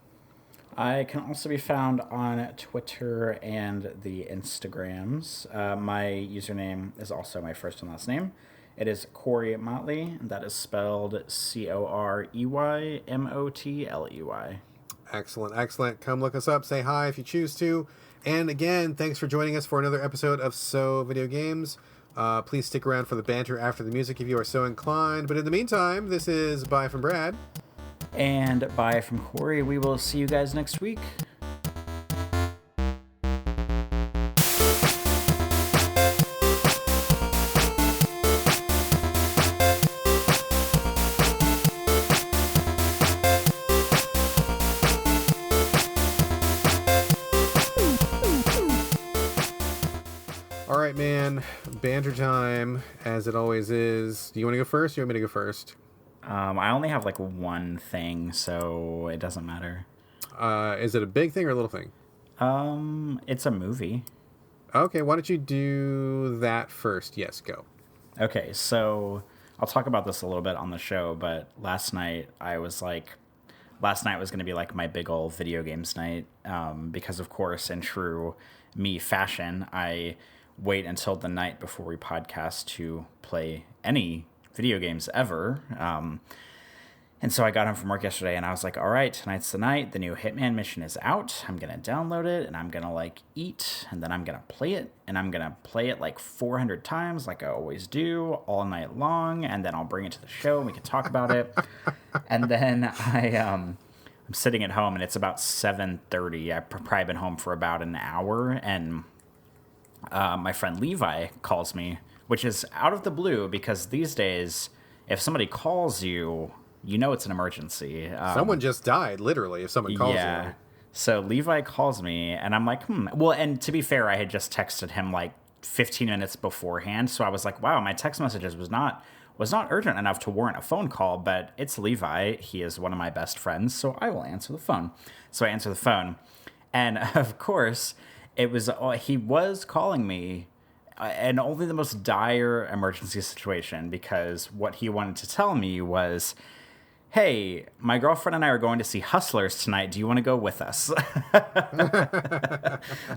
B: I can also be found on Twitter and the Instagrams. My username is also my first and last name. It is Corey Motley, and that is spelled CoreyMotley.
A: Excellent. Come look us up. Say hi if you choose to. And again, thanks for joining us for another episode of So Video Games. Please stick around for the banter after the music if you are so inclined. But in the meantime, this is bye from Brad.
B: And bye from Corey. We will see you guys next week.
A: All right, man. Banter time, as it always is. Do you want to go first? Or you want me to go first?
B: I only have like one thing, so it doesn't matter.
A: Is it a big thing or a little thing?
B: It's a movie.
A: Okay, why don't you do that first? Yes, go.
B: Okay, so I'll talk about this a little bit on the show, but last night was going to be like my big old video games night, because of course, in true me fashion, I wait until the night before we podcast to play any video games ever. And so I got home from work yesterday and I was like, all right, tonight's the night. The new Hitman mission is out. I'm going to download it and I'm going to like eat and then I'm going to play it, and I'm going to play it like 400 times like I always do all night long. And then I'll bring it to the show and we can talk about it. And then I'm sitting at home and it's about 7:30. I've probably been home for about an hour, and my friend Levi calls me, which is out of the blue because these days, if somebody calls you, you know it's an emergency.
A: Someone just died, literally, if someone calls you.
B: So Levi calls me, and I'm like, Well, and to be fair, I had just texted him like 15 minutes beforehand, so I was like, wow, my text messages was not urgent enough to warrant a phone call, but it's Levi. He is one of my best friends, so I will answer the phone. So I answer the phone, and of course, he was calling me and only the most dire emergency situation, because what he wanted to tell me was, hey, my girlfriend and I are going to see Hustlers tonight. Do you want to go with us?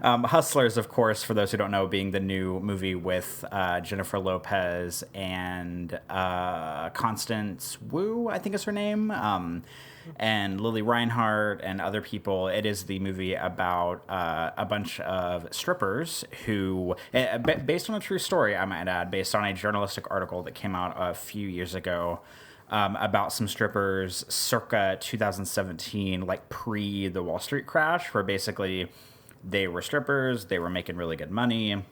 B: Hustlers, of course, for those who don't know, being the new movie with Jennifer Lopez and Constance Wu, I think is her name, and Lily Reinhart and other people. It is the movie about a bunch of strippers who, based on a true story, I might add, based on a journalistic article that came out a few years ago, about some strippers circa 2017, like pre the Wall Street crash, where basically they were strippers, they were making really good money,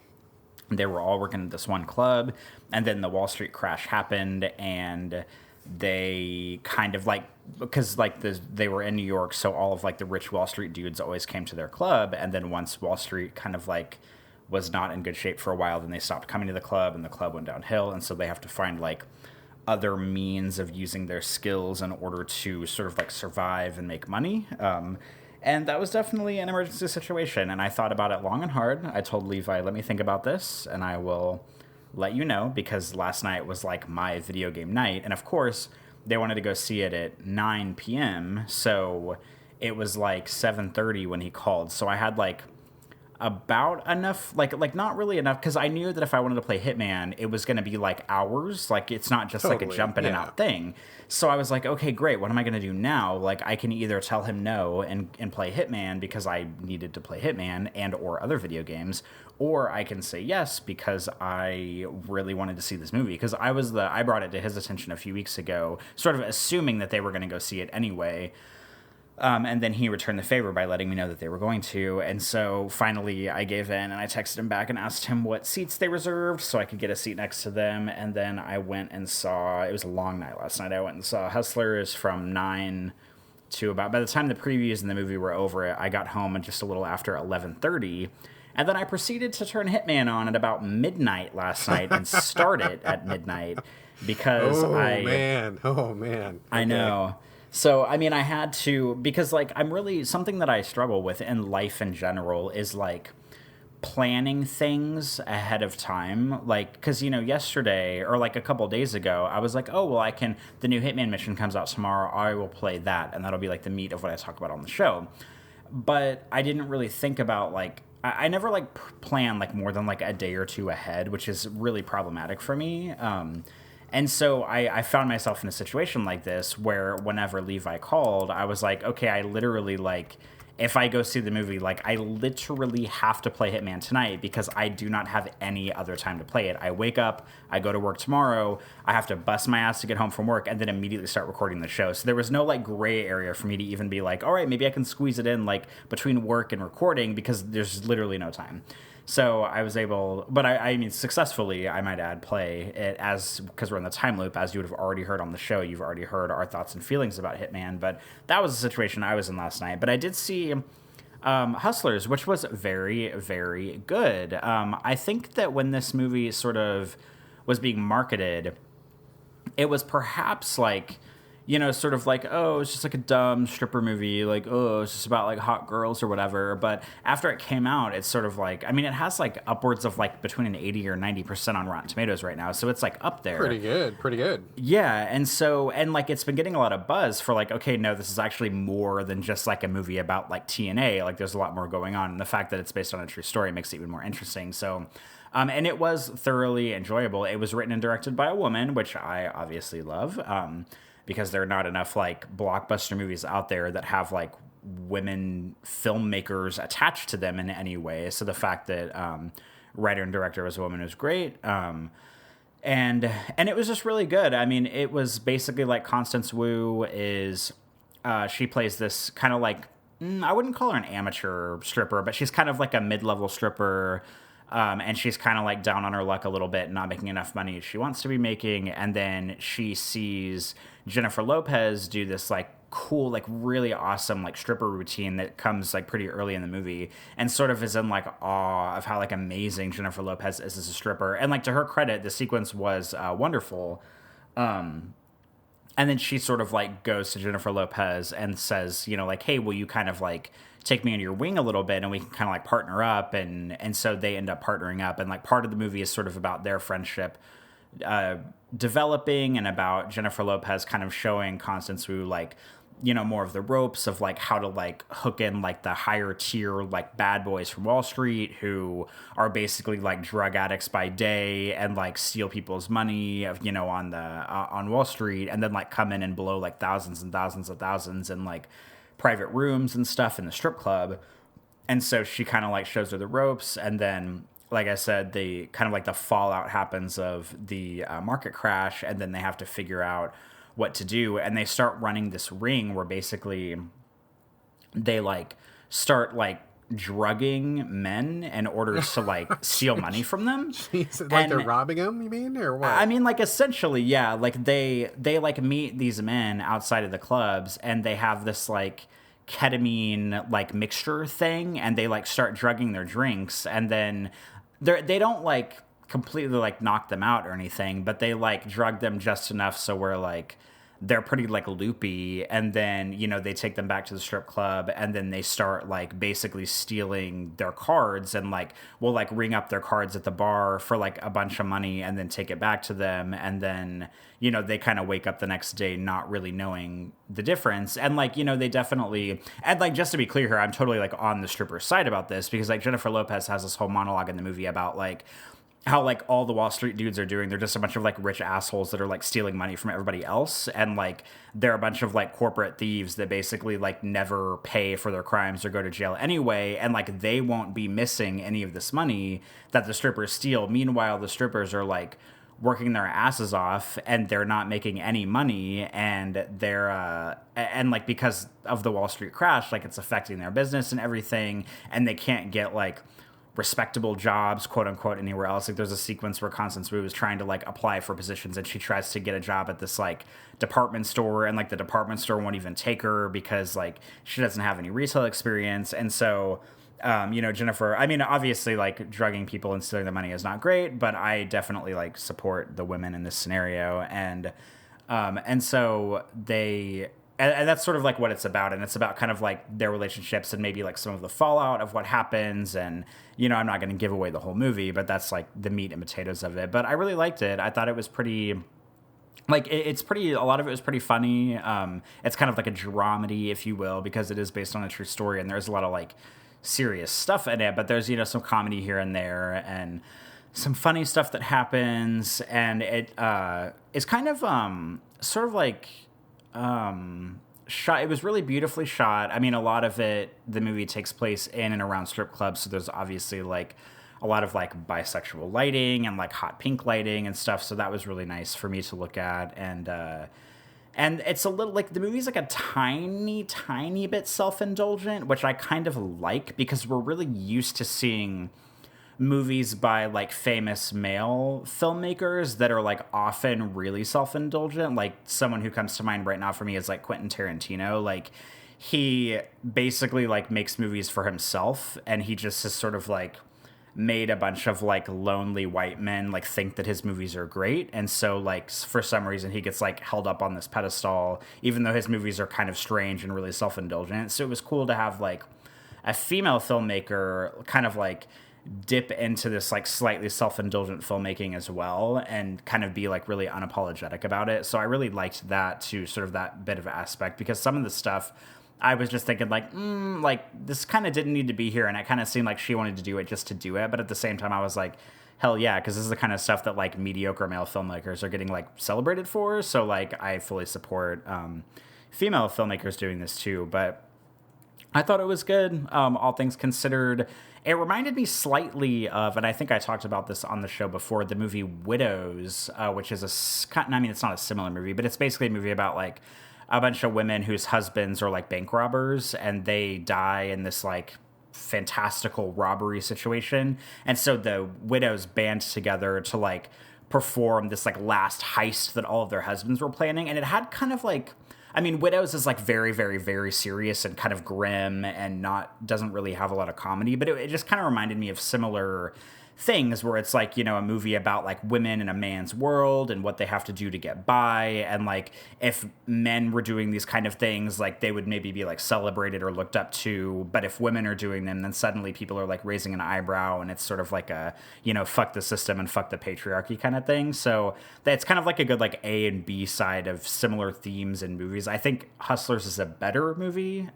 B: they were all working at this one club, and then the Wall Street crash happened, and they kind of like, because like they were in New York, so all of like the rich Wall Street dudes always came to their club, and then once Wall Street kind of like was not in good shape for a while, then they stopped coming to the club, and the club went downhill, and so they have to find like other means of using their skills in order to sort of like survive and make money. And that was definitely an emergency situation. And I thought about it long and hard. I told Levi, let me think about this and I will let you know, because last night was like my video game night. And of course, they wanted to go see it at 9 p.m. So it was like 7:30 when he called. So I had like about enough, like not really enough, because I knew that if I wanted to play Hitman, it was going to be like hours. Like it's not just like a jump in and out thing. So I was like, okay, great. What am I going to do now? Like I can either tell him no and play Hitman because I needed to play Hitman and or other video games, or I can say yes because I really wanted to see this movie, because I brought it to his attention a few weeks ago, sort of assuming that they were going to go see it anyway. And then he returned the favor by letting me know that they were going to. And so finally I gave in and I texted him back and asked him what seats they reserved so I could get a seat next to them. And then I went and saw, it was a long night last night. I went and saw Hustlers from 9 to about, by the time the previews and the movie were over, I got home at just a little after 11:30. And then I proceeded to turn Hitman on at about midnight last night and start it at midnight because
A: Oh man. Okay.
B: I know. So, I mean, I had to, because, like, I'm really, something that I struggle with in life in general is, like, planning things ahead of time. Like, because, you know, yesterday, or, like, a couple days ago, I was like, oh, well, the new Hitman mission comes out tomorrow, I will play that, and that'll be, like, the meat of what I talk about on the show. But I didn't really think about, like, I never, like, plan, like, more than, like, a day or two ahead, which is really problematic for me. And so I found myself in a situation like this where whenever Levi called, I was like, okay, I literally, like, if I go see the movie, like, I literally have to play Hitman tonight because I do not have any other time to play it. I wake up, I go to work tomorrow, I have to bust my ass to get home from work, and then immediately start recording the show. So there was no, like, gray area for me to even be like, all right, maybe I can squeeze it in, like, between work and recording because there's literally no time. So I was able, but I mean, successfully, I might add, play it because we're in the time loop, as you would have already heard on the show. You've already heard our thoughts and feelings about Hitman, but that was the situation I was in last night. But I did see Hustlers, which was very, very good. I think that when this movie sort of was being marketed, it was perhaps like, you know, sort of like, oh, it's just like a dumb stripper movie, like, oh, it's just about like hot girls or whatever. But after it came out, it's sort of like, I mean, it has like upwards of like between an 80 or 90% on Rotten Tomatoes right now. So it's like up there.
A: Pretty good.
B: Yeah. And like it's been getting a lot of buzz for like, okay, no, this is actually more than just like a movie about like TNA. Like there's a lot more going on. And the fact that it's based on a true story makes it even more interesting. So, and it was thoroughly enjoyable. It was written and directed by a woman, which I obviously love. Because there are not enough like blockbuster movies out there that have like women filmmakers attached to them in any way. So the fact that writer and director was a woman was great. And it was just really good. I mean, it was basically like Constance Wu is, she plays this kind of like, I wouldn't call her an amateur stripper, but she's kind of like a mid-level stripper. And she's kind of like down on her luck a little bit, not making enough money as she wants to be making. And then she sees Jennifer Lopez do this like cool, like really awesome like stripper routine that comes like pretty early in the movie, and sort of is in like awe of how like amazing Jennifer Lopez is as a stripper. And like to her credit, the sequence was wonderful. And then she sort of like goes to Jennifer Lopez and says, you know, like, hey, will you kind of like take me under your wing a little bit and we can kind of like partner up. And so they end up partnering up. And like part of the movie is sort of about their friendship developing, and about Jennifer Lopez kind of showing Constance Wu like, you know, more of the ropes of like how to like hook in like the higher tier like bad boys from Wall Street who are basically like drug addicts by day and like steal people's money, you know, on Wall Street, and then like come in and blow like thousands and thousands of thousands in like private rooms and stuff in the strip club. And so she kind of like shows her the ropes, and then, like I said, the kind of like the fallout happens of the market crash, and then they have to figure out what to do, and they start running this ring where basically they like start like drugging men in order to like steal money from them.
A: Jeez, like they're robbing them, you mean, or what?
B: I mean, like essentially, yeah. Like they like meet these men outside of the clubs, and they have this like ketamine like mixture thing, and they like start drugging their drinks, and then they don't like completely like knock them out or anything, but they like drug them just enough so we're like they're pretty like loopy, and then, you know, they take them back to the strip club, and then they start like basically stealing their cards, and like will like ring up their cards at the bar for like a bunch of money and then take it back to them, and then, you know, they kind of wake up the next day not really knowing the difference. And like, you know, they definitely, and like just to be clear here, I'm totally like on the stripper's side about this, because like Jennifer Lopez has this whole monologue in the movie about like how like all the Wall Street dudes are doing. They're just a bunch of like rich assholes that are like stealing money from everybody else, and like they're a bunch of like corporate thieves that basically like never pay for their crimes or go to jail anyway, and like they won't be missing any of this money that the strippers steal. Meanwhile, the strippers are like working their asses off, and they're not making any money, and they're and like because of the Wall Street crash, like it's affecting their business and everything, and they can't get like respectable jobs, quote unquote, anywhere else. Like there's a sequence where Constance Wu is trying to like apply for positions, and she tries to get a job at this like department store, and like the department store won't even take her because like she doesn't have any retail experience. And so you know, Jennifer, I mean, obviously like drugging people and stealing their money is not great, but I definitely like support the women in this scenario. And so they, and that's sort of like what it's about. And it's about kind of like their relationships and maybe like some of the fallout of what happens. And, you know, I'm not going to give away the whole movie, but that's like the meat and potatoes of it. But I really liked it. I thought it was pretty, like, it's pretty, a lot of it was pretty funny. It's kind of like a dramedy, if you will, because it is based on a true story, and there's a lot of like serious stuff in it, but there's, you know, some comedy here and there, and some funny stuff that happens. And it is kind of sort of like shot. It was really beautifully shot. I mean, a lot of it, the movie takes place in and around strip clubs, so there's obviously like a lot of like bisexual lighting and like hot pink lighting and stuff, so that was really nice for me to look at. And it's a little like the movie's like a tiny bit self-indulgent, which I kind of like, because we're really used to seeing movies by like famous male filmmakers that are like often really self-indulgent. Like someone who comes to mind right now for me is like Quentin Tarantino. Like he basically like makes movies for himself, and he just has sort of like made a bunch of like lonely white men like think that his movies are great, and so like for some reason he gets like held up on this pedestal, even though his movies are kind of strange and really self-indulgent. So it was cool to have like a female filmmaker kind of like dip into this like slightly self-indulgent filmmaking as well, and kind of be like really unapologetic about it. So I really liked that too, sort of that bit of aspect, because some of the stuff I was just thinking like, this kind of didn't need to be here, and it kind of seemed like she wanted to do it just to do it. But at the same time, I was like, hell yeah, because this is the kind of stuff that like mediocre male filmmakers are getting like celebrated for. So like I fully support female filmmakers doing this too. But I thought it was good, all things considered. It reminded me slightly of, and I think I talked about this on the show before, the movie Widows, which is I mean, it's not a similar movie, but it's basically a movie about like a bunch of women whose husbands are like bank robbers, and they die in this like fantastical robbery situation. And so the widows band together to like perform this like last heist that all of their husbands were planning. And it had kind of like, I mean, Widows is like very, very, very serious and kind of grim, and doesn't really have a lot of comedy, but it just kind of reminded me of similar things where it's like, you know, a movie about like women in a man's world and what they have to do to get by. And like if men were doing these kind of things, like they would maybe be like celebrated or looked up to. But if women are doing them, then suddenly people are like raising an eyebrow, and it's sort of like a, you know, fuck the system and fuck the patriarchy kind of thing. So that's kind of like a good like A and B side of similar themes in movies. I think Hustlers is a better movie.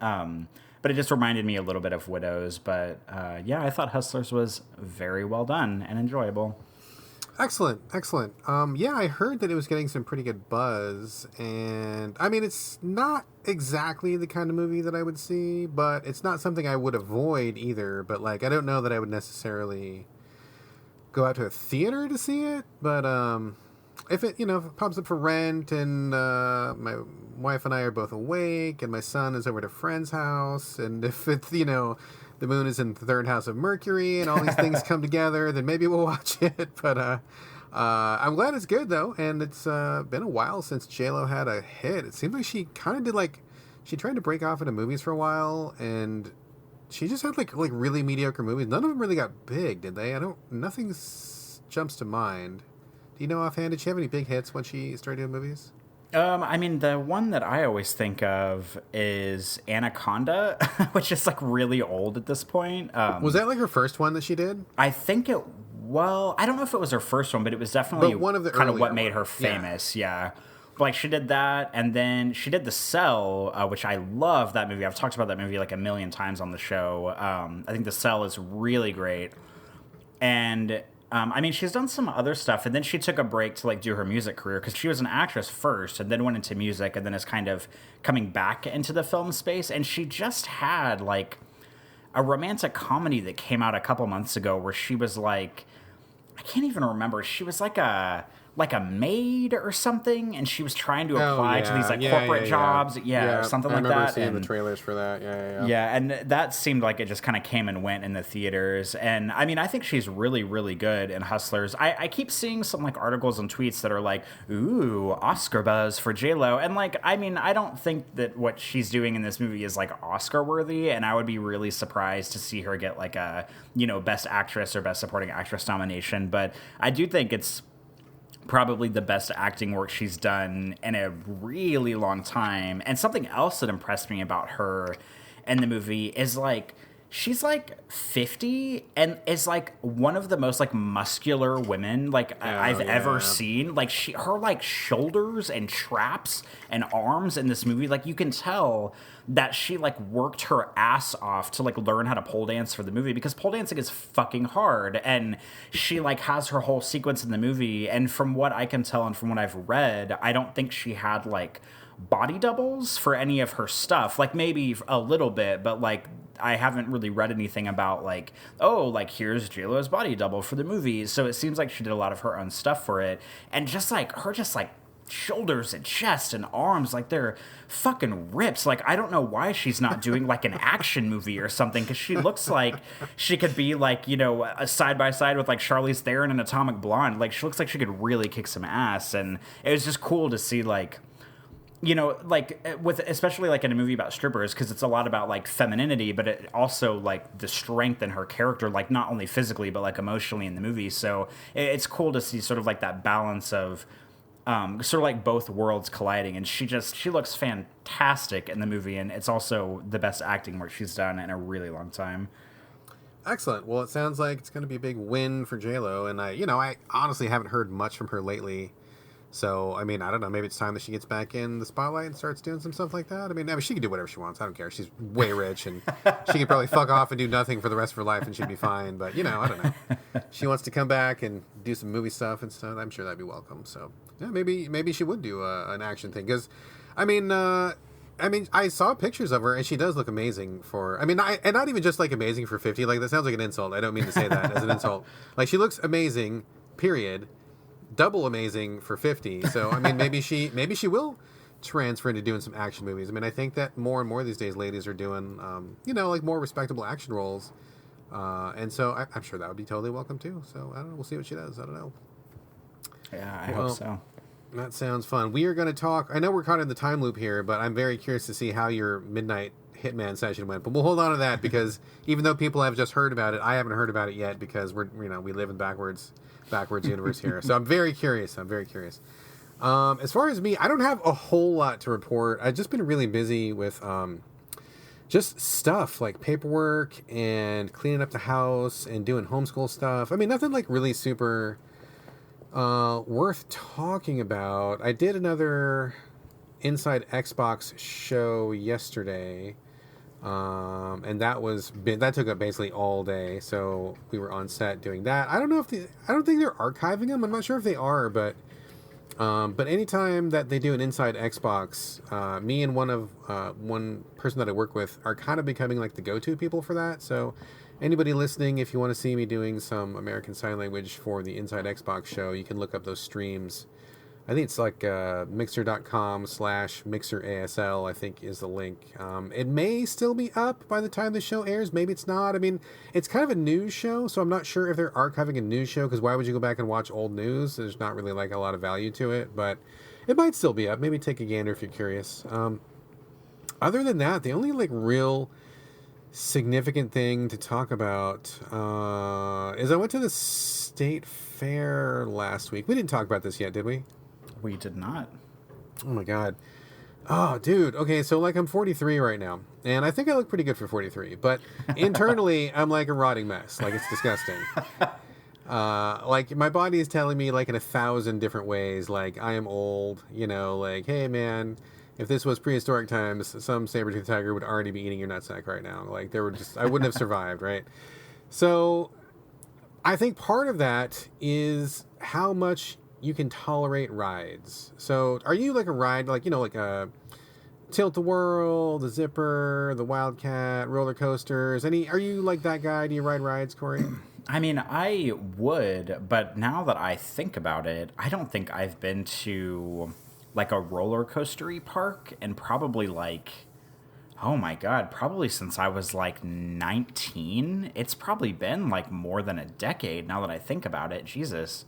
B: But it just reminded me a little bit of Widows. But yeah, I thought Hustlers was very well done and enjoyable.
A: Excellent. Yeah, I heard that it was getting some pretty good buzz. And, I mean, it's not exactly the kind of movie that I would see, but it's not something I would avoid either. But, like, I don't know that I would necessarily go out to a theater to see it. But, if it, you know, if it pops up for rent and my wife and I are both awake and my son is over at a friend's house, and if it's, you know, the moon is in the third house of Mercury and all these things come together, then maybe we'll watch it. But I'm glad it's good, though, and it's been a while since J-Lo had a hit. It seems like she kind of did, like, she tried to break off into movies for a while, and she just had, like really mediocre movies. None of them really got big, did they? Nothing jumps to mind. Do you know offhand, did she have any big hits when she started doing movies?
B: I mean, the one that I always think of is Anaconda, which is like really old at this point.
A: Was that like her first one that she did?
B: I think it. Well, I don't know if it was her first one, but it was definitely
A: one of the
B: kind of what
A: earlier
B: made her famous. Yeah. Like she did that, and then she did The Cell, which I love that movie. I've talked about that movie like a million times on the show. I think The Cell is really great, and. I mean, she's done some other stuff, and then she took a break to like do her music career because she was an actress first, and then went into music, and then is kind of coming back into the film space. And she just had like a romantic comedy that came out a couple months ago where she was like, I can't even remember. She was like a maid or something, and she was trying to apply to these like corporate jobs, or something like that. I remember
A: seeing the trailers for that.
B: Yeah, and that seemed like it just kind of came and went in the theaters. And I mean, I think she's really, really good in Hustlers. I keep seeing some like articles and tweets that are like, "Ooh, Oscar buzz for J-Lo," and like, I mean, I don't think that what she's doing in this movie is like Oscar worthy, and I would be really surprised to see her get like a, you know, Best Actress or Best Supporting Actress nomination. But I do think it's probably the best acting work she's done in a really long time. And something else that impressed me about her in the movie is like she's like 50 and is like one of the most like muscular women like I've ever seen. Like her like shoulders and traps and arms in this movie, like you can tell that she like worked her ass off to like learn how to pole dance for the movie, because pole dancing is fucking hard. And she like has her whole sequence in the movie, and from what I can tell and from what I've read, I don't think she had like body doubles for any of her stuff. Like maybe a little bit, but like I haven't really read anything about like, oh, like here's J-Lo's body double for the movie. So it seems like she did a lot of her own stuff for it. And just like her just like shoulders and chest and arms, like they're fucking rips. Like I don't know why she's not doing like an action movie or something, because she looks like she could be like, you know, a side by side with like Charlize Theron in Atomic Blonde. Like she looks like she could really kick some ass. And it was just cool to see like, you know, like with especially like in a movie about strippers, because it's a lot about like femininity, but it also like the strength in her character, like not only physically but like emotionally in the movie. So it's cool to see sort of like that balance of sort of like both worlds colliding. And she looks fantastic in the movie, and it's also the best acting work she's done in a really long time.
A: Excellent. Well, it sounds like it's going to be a big win for J-Lo, and I honestly haven't heard much from her lately. So, I mean, I don't know. Maybe it's time that she gets back in the spotlight and starts doing some stuff like that. I mean, she can do whatever she wants. I don't care. She's way rich, and she could probably fuck off and do nothing for the rest of her life, and she'd be fine. But, I don't know. She wants to come back and do some movie stuff and stuff. I'm sure that'd be welcome. So, yeah, maybe she would do an action thing. Because, I mean, I saw pictures of her, and she does look amazing for... and not even just, like, amazing for 50. Like, that sounds like an insult. I don't mean to say that as an insult. Like, she looks amazing, period. Double amazing for 50. So I mean, maybe she will transfer into doing some action movies. I mean, I think that more and more these days ladies are doing like more respectable action roles, and so I'm sure that would be totally welcome too. So I don't know, we'll see what she does. I don't know.
B: Yeah, I hope so.
A: That sounds fun. We are going to talk, I know we're caught in the time loop here, but I'm very curious to see how your midnight Hitman session went. But we'll hold on to that because even though people have just heard about it, I haven't heard about it yet because we live in backwards universe here. So I'm very curious. As far as me, I don't have a whole lot to report. I've just been really busy with just stuff like paperwork and cleaning up the house and doing homeschool stuff. I mean, nothing like really super worth talking about. I did another Inside Xbox show yesterday, and that took up basically all day. So we were on set doing that. I don't think they're archiving them. I'm not sure if they are, but anytime that they do an Inside Xbox, me and one person that I work with are kind of becoming like the go-to people for that. So anybody listening, if you want to see me doing some American Sign Language for the Inside Xbox show, you can look up those streams. I think it's like mixer.com/mixerasl, I think is the link. It may still be up by the time the show airs. Maybe it's not. I mean, it's kind of a news show, so I'm not sure if they're archiving a news show, because why would you go back and watch old news? There's not really like a lot of value to it, but it might still be up. Maybe take a gander if you're curious. Other than that, the only like real significant thing to talk about is I went to the state fair last week. We didn't talk about this yet, did we?
B: We did not.
A: Oh my god. Oh, dude. Okay, so like I'm 43 right now, and I think I look pretty good for 43, but internally I'm like a rotting mess. Like, it's disgusting. Like, my body is telling me like in 1,000 different ways, like I am old, like, hey man, if this was prehistoric times, some saber-toothed tiger would already be eating your nutsack right now. Like, I wouldn't have survived, right? So I think part of that is how much you can tolerate rides. So are you like a ride, like, like a Tilt-A-Whirl, the Zipper, the Wildcat, roller coasters? Are you like that guy? Do you ride rides, Corey?
B: I mean, I would, but now that I think about it, I don't think I've been to like a roller coastery park and probably like, oh my god, probably since I was like 19. It's probably been like more than a decade now that I think about it. Jesus.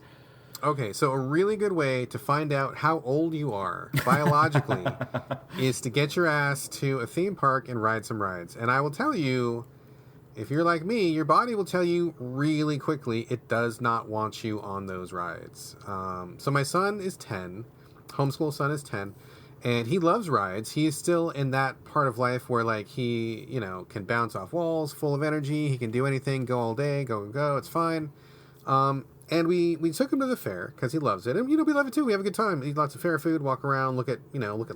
A: Okay, so a really good way to find out how old you are biologically is to get your ass to a theme park and ride some rides. And I will tell you, if you're like me, your body will tell you really quickly it does not want you on those rides. So my son is 10, homeschool son is 10, and he loves rides. He's still in that part of life where like he, can bounce off walls, full of energy. He can do anything, go all day, go. It's fine. And we took him to the fair because he loves it, and we love it too. We have a good time. Eat lots of fair food, walk around, look at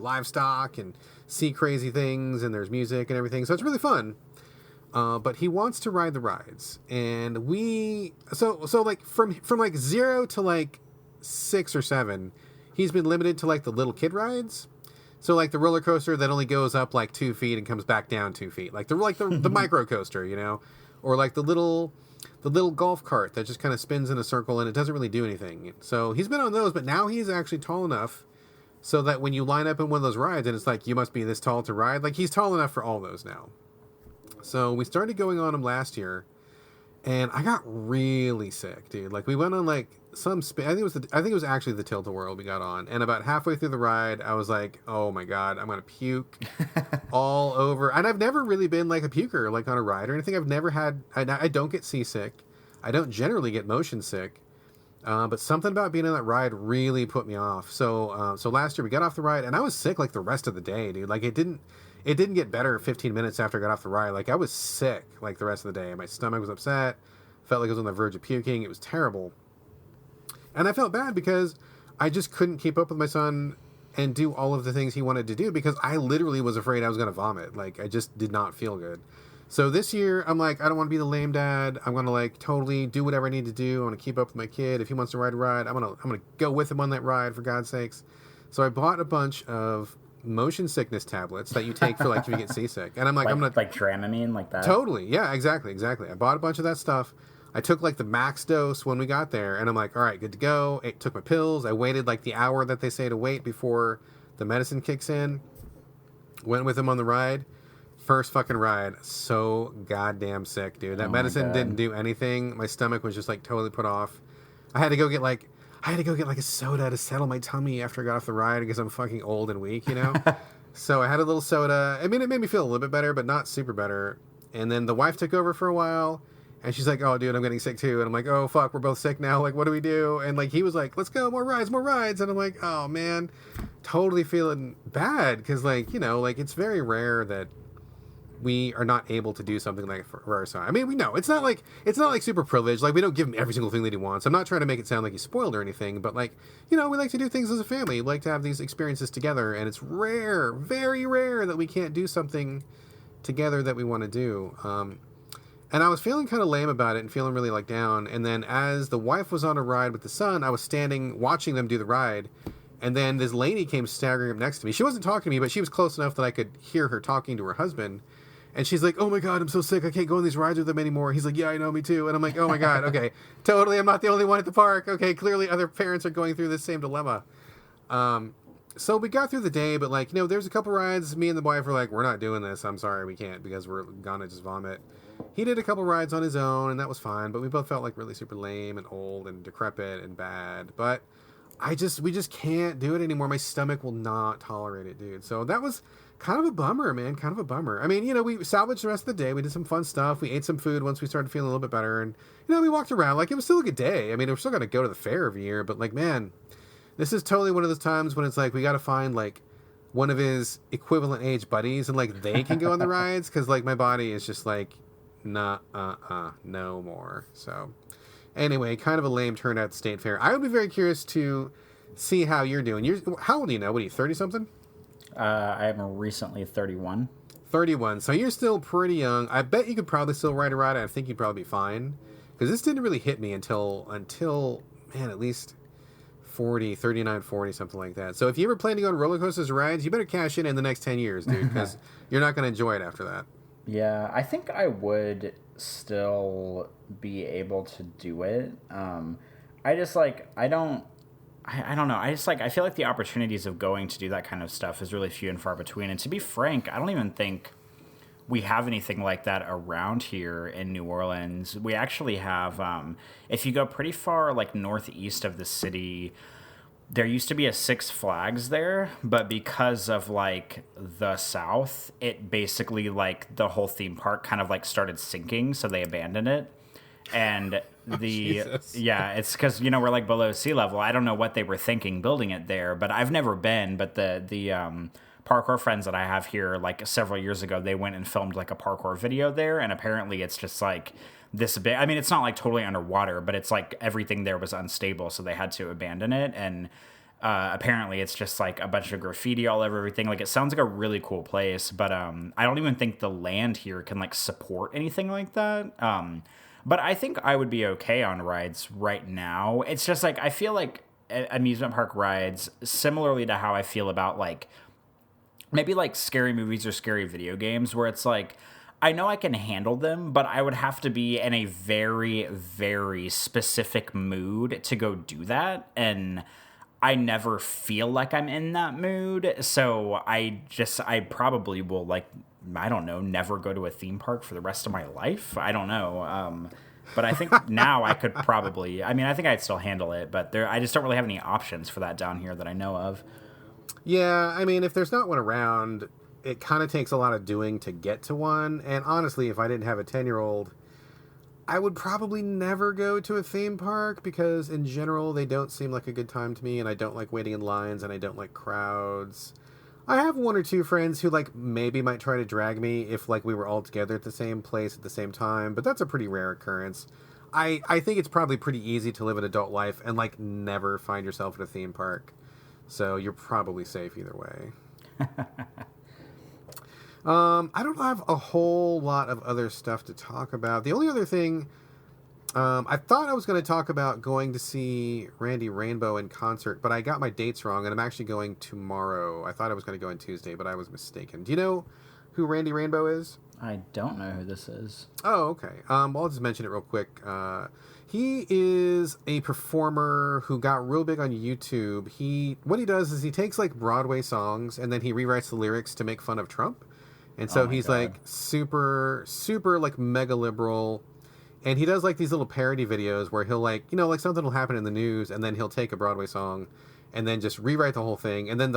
A: livestock, and see crazy things. And there's music and everything, so it's really fun. But he wants to ride the rides, and so like from like 0 to like 6 or 7, he's been limited to like the little kid rides. So like the roller coaster that only goes up like 2 feet and comes back down 2 feet, like the micro coaster, or like the little golf cart that just kind of spins in a circle and it doesn't really do anything. So he's been on those, but now he's actually tall enough so that when you line up in one of those rides and it's like, you must be this tall to ride, like he's tall enough for all those now. So we started going on them last year, and I got really sick, dude. Like, we went on like I think it was actually the Tilt-A-Whirl we got on, and about halfway through the ride, I was like, oh my god, I'm gonna puke all over. And I've never really been like a puker, like on a ride or anything. I've never had. I don't get seasick. I don't generally get motion sick. But something about being on that ride really put me off. So last year we got off the ride, and I was sick like the rest of the day, dude. Like, it didn't get better 15 minutes after I got off the ride. Like, I was sick like the rest of the day. My stomach was upset. Felt like I was on the verge of puking. It was terrible. And I felt bad because I just couldn't keep up with my son and do all of the things he wanted to do because I literally was afraid I was going to vomit. Like, I just did not feel good. So this year, I'm like, I don't want to be the lame dad. I'm going to like totally do whatever I need to do. I want to keep up with my kid. If he wants to ride a ride, I'm going to go with him on that ride, for God's sakes. So I bought a bunch of motion sickness tablets that you take for like if you get seasick. And I'm like I'm going to
B: like Dramamine, like that.
A: Totally. Yeah, exactly. I bought a bunch of that stuff. I took like the max dose when we got there, and I'm like, all right, good to go. I took my pills. I waited like the hour that they say to wait before the medicine kicks in. Went with him on the ride. First fucking ride, so goddamn sick, dude. That medicine didn't do anything. My stomach was just like totally put off. I had to go get like a soda to settle my tummy after I got off the ride because I'm fucking old and weak, So I had a little soda. I mean, it made me feel a little bit better, but not super better. And then the wife took over for a while, and she's like, "Oh, dude, I'm getting sick too." And I'm like, "Oh, fuck, we're both sick now. Like, what do we do?" And like, he was like, "Let's go, more rides, more rides." And I'm like, "Oh man, totally feeling bad," because like, you know, like it's very rare that we are not able to do something like for our son. I mean, we know it's not like super privileged. Like we don't give him every single thing that he wants. I'm not trying to make it sound like he's spoiled or anything, but like, you know, we like to do things as a family. We like to have these experiences together, and it's rare, very rare, that we can't do something together that we want to do. And I was feeling kind of lame about it and feeling really like down. And then as the wife was on a ride with the son, I was standing watching them do the ride. And then this lady came staggering up next to me. She wasn't talking to me, but she was close enough that I could hear her talking to her husband. And she's like, "Oh my God, I'm so sick. I can't go on these rides with them anymore." He's like, "Yeah, I know, me too." And I'm like, "Oh my God, okay, totally. I'm not the only one at the park. Okay, clearly other parents are going through this same dilemma." So we got through the day, but like, you know, there's a couple rides. Me and the wife were like, "We're not doing this. I'm sorry, we can't because we're gonna just vomit." He did a couple rides on his own, and that was fine. But we both felt like really super lame and old and decrepit and bad. But we just can't do it anymore. My stomach will not tolerate it, dude. So that was kind of a bummer, man. Kind of a bummer. I mean, you know, we salvaged the rest of the day. We did some fun stuff. We ate some food once we started feeling a little bit better. And, you know, we walked around. Like, it was still a good day. I mean, we're still going to go to the fair every year. But, like, man, this is totally one of those times when it's like we got to find, like, one of his equivalent age buddies. And, like, they can go on the rides. Because, like, my body is just like, nah, no more. So, anyway, kind of a lame turnout at the State Fair. I would be very curious to see how you're doing. How old do you know? What are you, 30-something?
B: I am recently 31.
A: 31. So you're still pretty young. I bet you could probably still ride a ride. I think you'd probably be fine. Because this didn't really hit me until, man, at least 40, 39, 40, something like that. So if you ever plan to go on roller coasters or rides, you better cash in the next 10 years, dude. Because you're not going to enjoy it after that.
B: Yeah, I think I would still be able to do it. I just, like, I don't know. I feel like the opportunities of going to do that kind of stuff is really few and far between. And to be frank, I don't even think we have anything like that around here in New Orleans. We actually have, if you go pretty far, like, northeast of the city, there used to be a Six Flags there, but because of, like, the South, it basically, like, the whole theme park kind of, like, started sinking, so they abandoned it. And it's because, you know, we're like below sea level. I don't know what they were thinking building it there, but I've never been. But the parkour friends that I have here, like several years ago, they went and filmed like a parkour video there, and apparently it's just like this big. I mean, it's not like totally underwater, but it's like everything there was unstable, so they had to abandon it. And apparently it's just like a bunch of graffiti all over everything. Like, it sounds like a really cool place, but I don't even think the land here can like support anything like that. But I think I would be okay on rides right now. It's just like, I feel like amusement park rides, similarly to how I feel about like maybe like scary movies or scary video games, where it's like, I know I can handle them, but I would have to be in a very, very specific mood to go do that. And I never feel like I'm in that mood. So I probably will, like, I don't know, never go to a theme park for the rest of my life. I don't know. But I think now I could probably, I mean, I think I'd still handle it, but I just don't really have any options for that down here that I know of.
A: Yeah, I mean, if there's not one around, it kind of takes a lot of doing to get to one. And honestly, if I didn't have a 10-year-old, I would probably never go to a theme park because in general, they don't seem like a good time to me. And I don't like waiting in lines and I don't like crowds. I have one or two friends who like maybe might try to drag me if like we were all together at the same place at the same time. But that's a pretty rare occurrence. I think it's probably pretty easy to live an adult life and like never find yourself at a theme park. So you're probably safe either way. I don't have a whole lot of other stuff to talk about. The only other thing, I thought I was going to talk about going to see Randy Rainbow in concert, but I got my dates wrong, and I'm actually going tomorrow. I thought I was going to go on Tuesday, but I was mistaken. Do you know who Randy Rainbow is?
B: I don't know who this is.
A: Oh, okay. Well, I'll just mention it real quick. He is a performer who got real big on YouTube. What he does is he takes like Broadway songs and then he rewrites the lyrics to make fun of Trump. And so he's like super, super like mega liberal. And he does like these little parody videos where he'll like, like something will happen in the news, and then he'll take a Broadway song and then just rewrite the whole thing, and then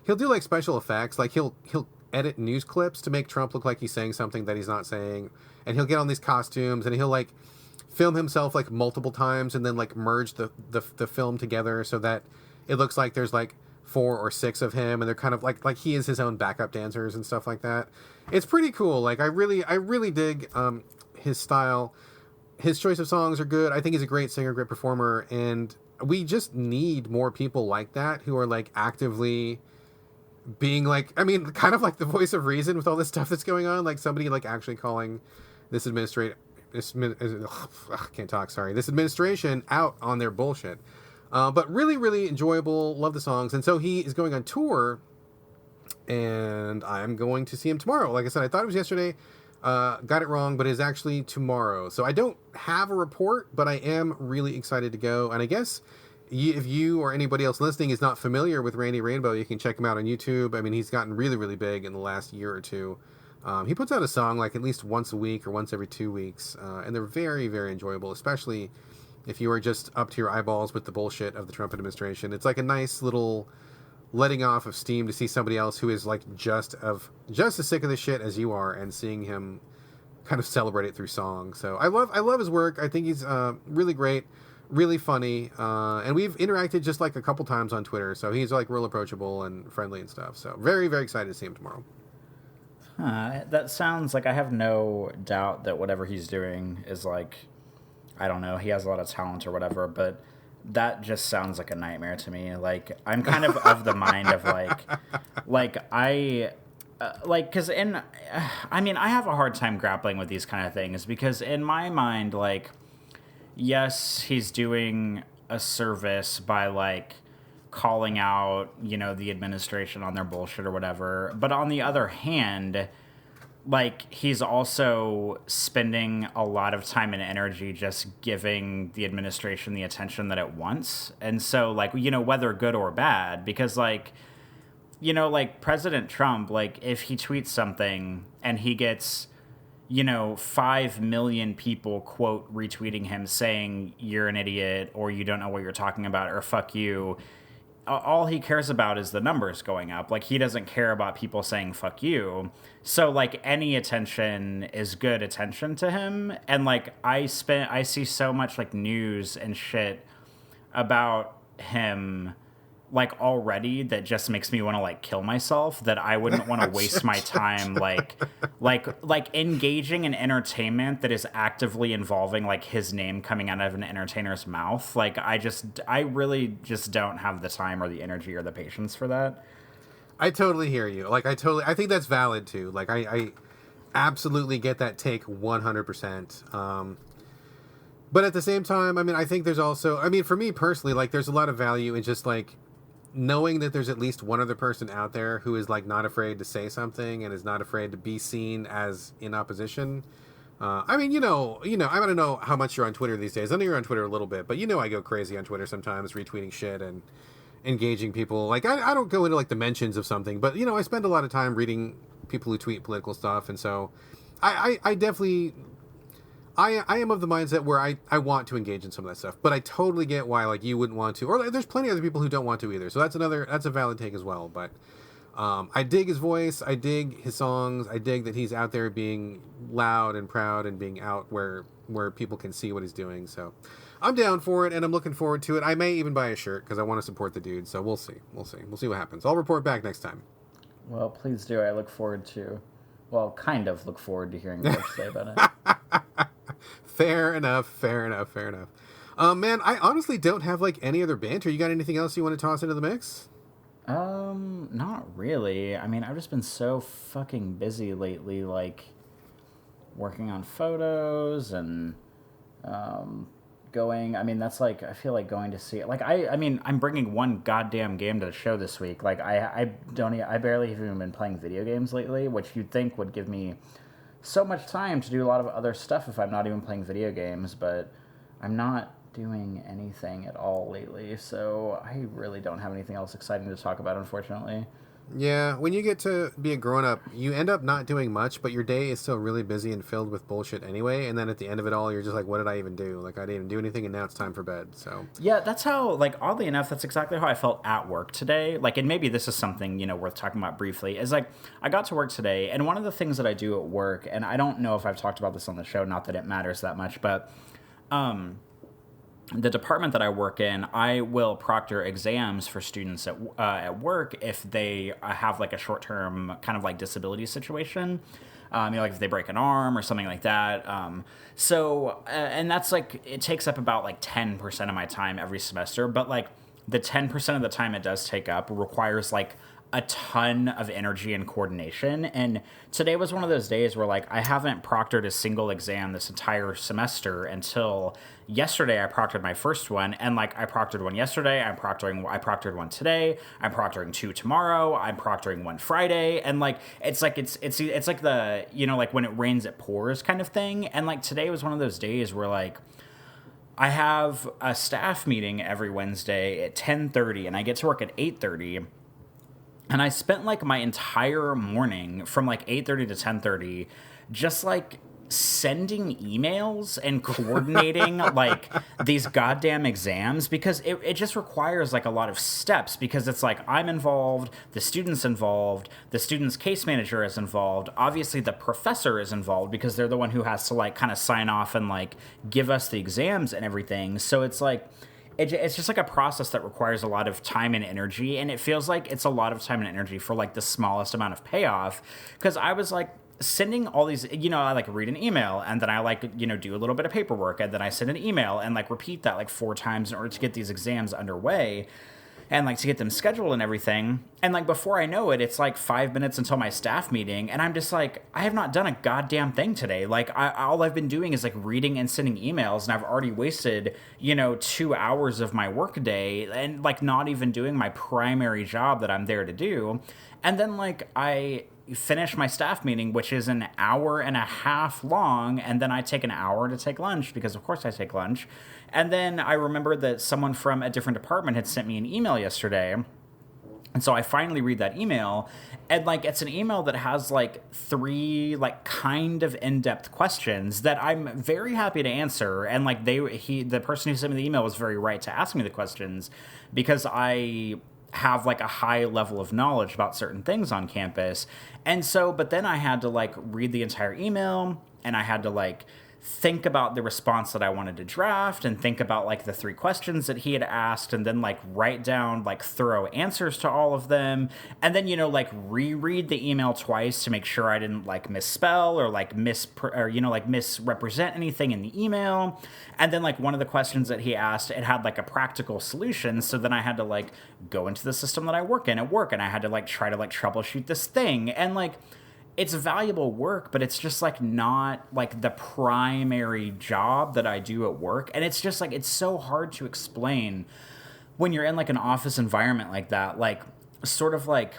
A: he'll do like special effects, like he'll edit news clips to make Trump look like he's saying something that he's not saying, and he'll get on these costumes and he'll like film himself like multiple times and then like merge the film together so that it looks like there's like 4 or 6 of him, and they're kind of like he is his own backup dancers and stuff like that. It's pretty cool. Like I really dig his style. His choice of songs are good. I think he's a great singer, great performer, and we just need more people like that who are like actively being like, I mean, kind of like the voice of reason with all this stuff that's going on. Like somebody like actually calling this this administration out on their bullshit. But really, really enjoyable. Love the songs. And so he is going on tour, and I'm going to see him tomorrow. Like I said, I thought it was yesterday. Got it wrong, but it's actually tomorrow. So I don't have a report, but I am really excited to go. And I guess if you or anybody else listening is not familiar with Randy Rainbow, you can check him out on YouTube. I mean, he's gotten really, really big in the last year or two. He puts out a song like at least once a week or once every 2 weeks, and they're very, very enjoyable, especially if you are just up to your eyeballs with the bullshit of the Trump administration. It's like a nice little letting off of steam to see somebody else who is like just as sick of this shit as you are, and seeing him kind of celebrate it through song. So I love his work. I think he's really great, really funny, and we've interacted just like a couple times on Twitter. So he's like real approachable and friendly and stuff. So very, very excited to see him tomorrow.
B: That sounds like I have no doubt that whatever he's doing is like, I don't know, he has a lot of talent or whatever, but that just sounds like a nightmare to me. Like, I'm kind of the mind of because I mean, I have a hard time grappling with these kind of things, because in my mind, like, yes, he's doing a service by like calling out, the administration on their bullshit or whatever. But on the other hand, like, he's also spending a lot of time and energy just giving the administration the attention that it wants. And so, like, whether good or bad, because like, like President Trump, like if he tweets something and he gets, 5 million people, quote, retweeting him saying you're an idiot or you don't know what you're talking about or fuck you, all he cares about is the numbers going up. Like, he doesn't care about people saying fuck you. So like any attention is good attention to him. And like I see so much like news and shit about him like already that just makes me want to like kill myself, that I wouldn't want to waste my time like engaging in entertainment that is actively involving like his name coming out of an entertainer's mouth. Like I really just don't have the time or the energy or the patience for that.
A: I totally hear you. Like I think that's valid too. Like I absolutely get that take 100%. But at the same time, I mean, I think there's also, I mean, for me personally, like there's a lot of value in just like knowing that there's at least one other person out there who is like not afraid to say something and is not afraid to be seen as in opposition. I mean, I don't know how much you're on Twitter these days. I know you're on Twitter a little bit, but I go crazy on Twitter sometimes, retweeting shit and engaging people. Like I don't go into like the mentions of something, but I spend a lot of time reading people who tweet political stuff, and so I definitely I am of the mindset where I want to engage in some of that stuff, but I totally get why like you wouldn't want to, or like, there's plenty of other people who don't want to either. So that's a valid take as well. But I dig his voice, I dig his songs, I dig that he's out there being loud and proud and being out where people can see what he's doing. So I'm down for it, and I'm looking forward to it. I may even buy a shirt because I want to support the dude. So we'll see what happens. I'll report back next time.
B: Well, please do. I look forward to hearing what you say about it.
A: Fair enough. Man, I honestly don't have like any other banter. You got anything else you want to toss into the mix?
B: Not really. I mean, I've just been so fucking busy lately, like working on photos and going. I mean, that's like, I feel like going to see it. Like I mean, I'm bringing one goddamn game to the show this week. Like I barely have even been playing video games lately, which you'd think would give me so much time to do a lot of other stuff if I'm not even playing video games, but I'm not doing anything at all lately, so I really don't have anything else exciting to talk about, unfortunately.
A: Yeah, when you get to be a grown-up, you end up not doing much, but your day is still really busy and filled with bullshit anyway, and then at the end of it all, you're just like, what did I even do? Like, I didn't even do anything, and now it's time for bed, so...
B: Yeah, that's how, like, oddly enough, that's exactly how I felt at work today. Like, and maybe this is something, worth talking about briefly, is, like, I got to work today, and one of the things that I do at work, and I don't know if I've talked about this on the show, not that it matters that much, but, the department that I work in, I will proctor exams for students at work if they have like a short-term kind of like disability situation, like if they break an arm or something like that. And that's like, it takes up about like 10% of my time every semester, but like the 10% of the time it does take up requires like a ton of energy and coordination. And today was one of those days where like I haven't proctored a single exam this entire semester until yesterday. I proctored my first one, and like I proctored one yesterday, I proctored one today, I'm proctoring two tomorrow, I'm proctoring one Friday, and like it's like the like when it rains it pours kind of thing. And like today was one of those days where like I have a staff meeting every Wednesday at 10:30 and I get to work at 8:30. And I spent like my entire morning from like 8:30 to 10:30 just like sending emails and coordinating like these goddamn exams, because it just requires like a lot of steps, because it's like I'm involved, the student's case manager is involved, obviously the professor is involved because they're the one who has to like kind of sign off and like give us the exams and everything. So it's like it's just like a process that requires a lot of time and energy, and it feels like it's a lot of time and energy for like the smallest amount of payoff. Because I was like sending all these, I like read an email and then I like, do a little bit of paperwork and then I send an email and like repeat that like 4 times in order to get these exams underway and like to get them scheduled and everything. And like before I know it, it's like 5 minutes until my staff meeting, and I'm just like, I have not done a goddamn thing today. Like all I've been doing is like reading and sending emails, and I've already wasted 2 hours of my work day and like not even doing my primary job that I'm there to do. And then like I finish my staff meeting, which is an hour and a half long, and then I take an hour to take lunch, because of course I take lunch. And then I remembered that someone from a different department had sent me an email yesterday. And so I finally read that email, and like it's an email that has like 3 like kind of in-depth questions that I'm very happy to answer. And like the person who sent me the email was very right to ask me the questions, because I have like a high level of knowledge about certain things on campus. And so, but then I had to like read the entire email, and I had to like think about the response that I wanted to draft, and think about like the 3 questions that he had asked, and then like write down like thorough answers to all of them, and then like reread the email twice to make sure I didn't like misspell or like misrepresent anything in the email. And then like one of the questions that he asked, it had like a practical solution, so then I had to like go into the system that I work in at work, and I had to like try to like troubleshoot this thing. And like it's valuable work, but it's just like not like the primary job that I do at work. And it's just like, it's so hard to explain when you're in like an office environment like that, like sort of like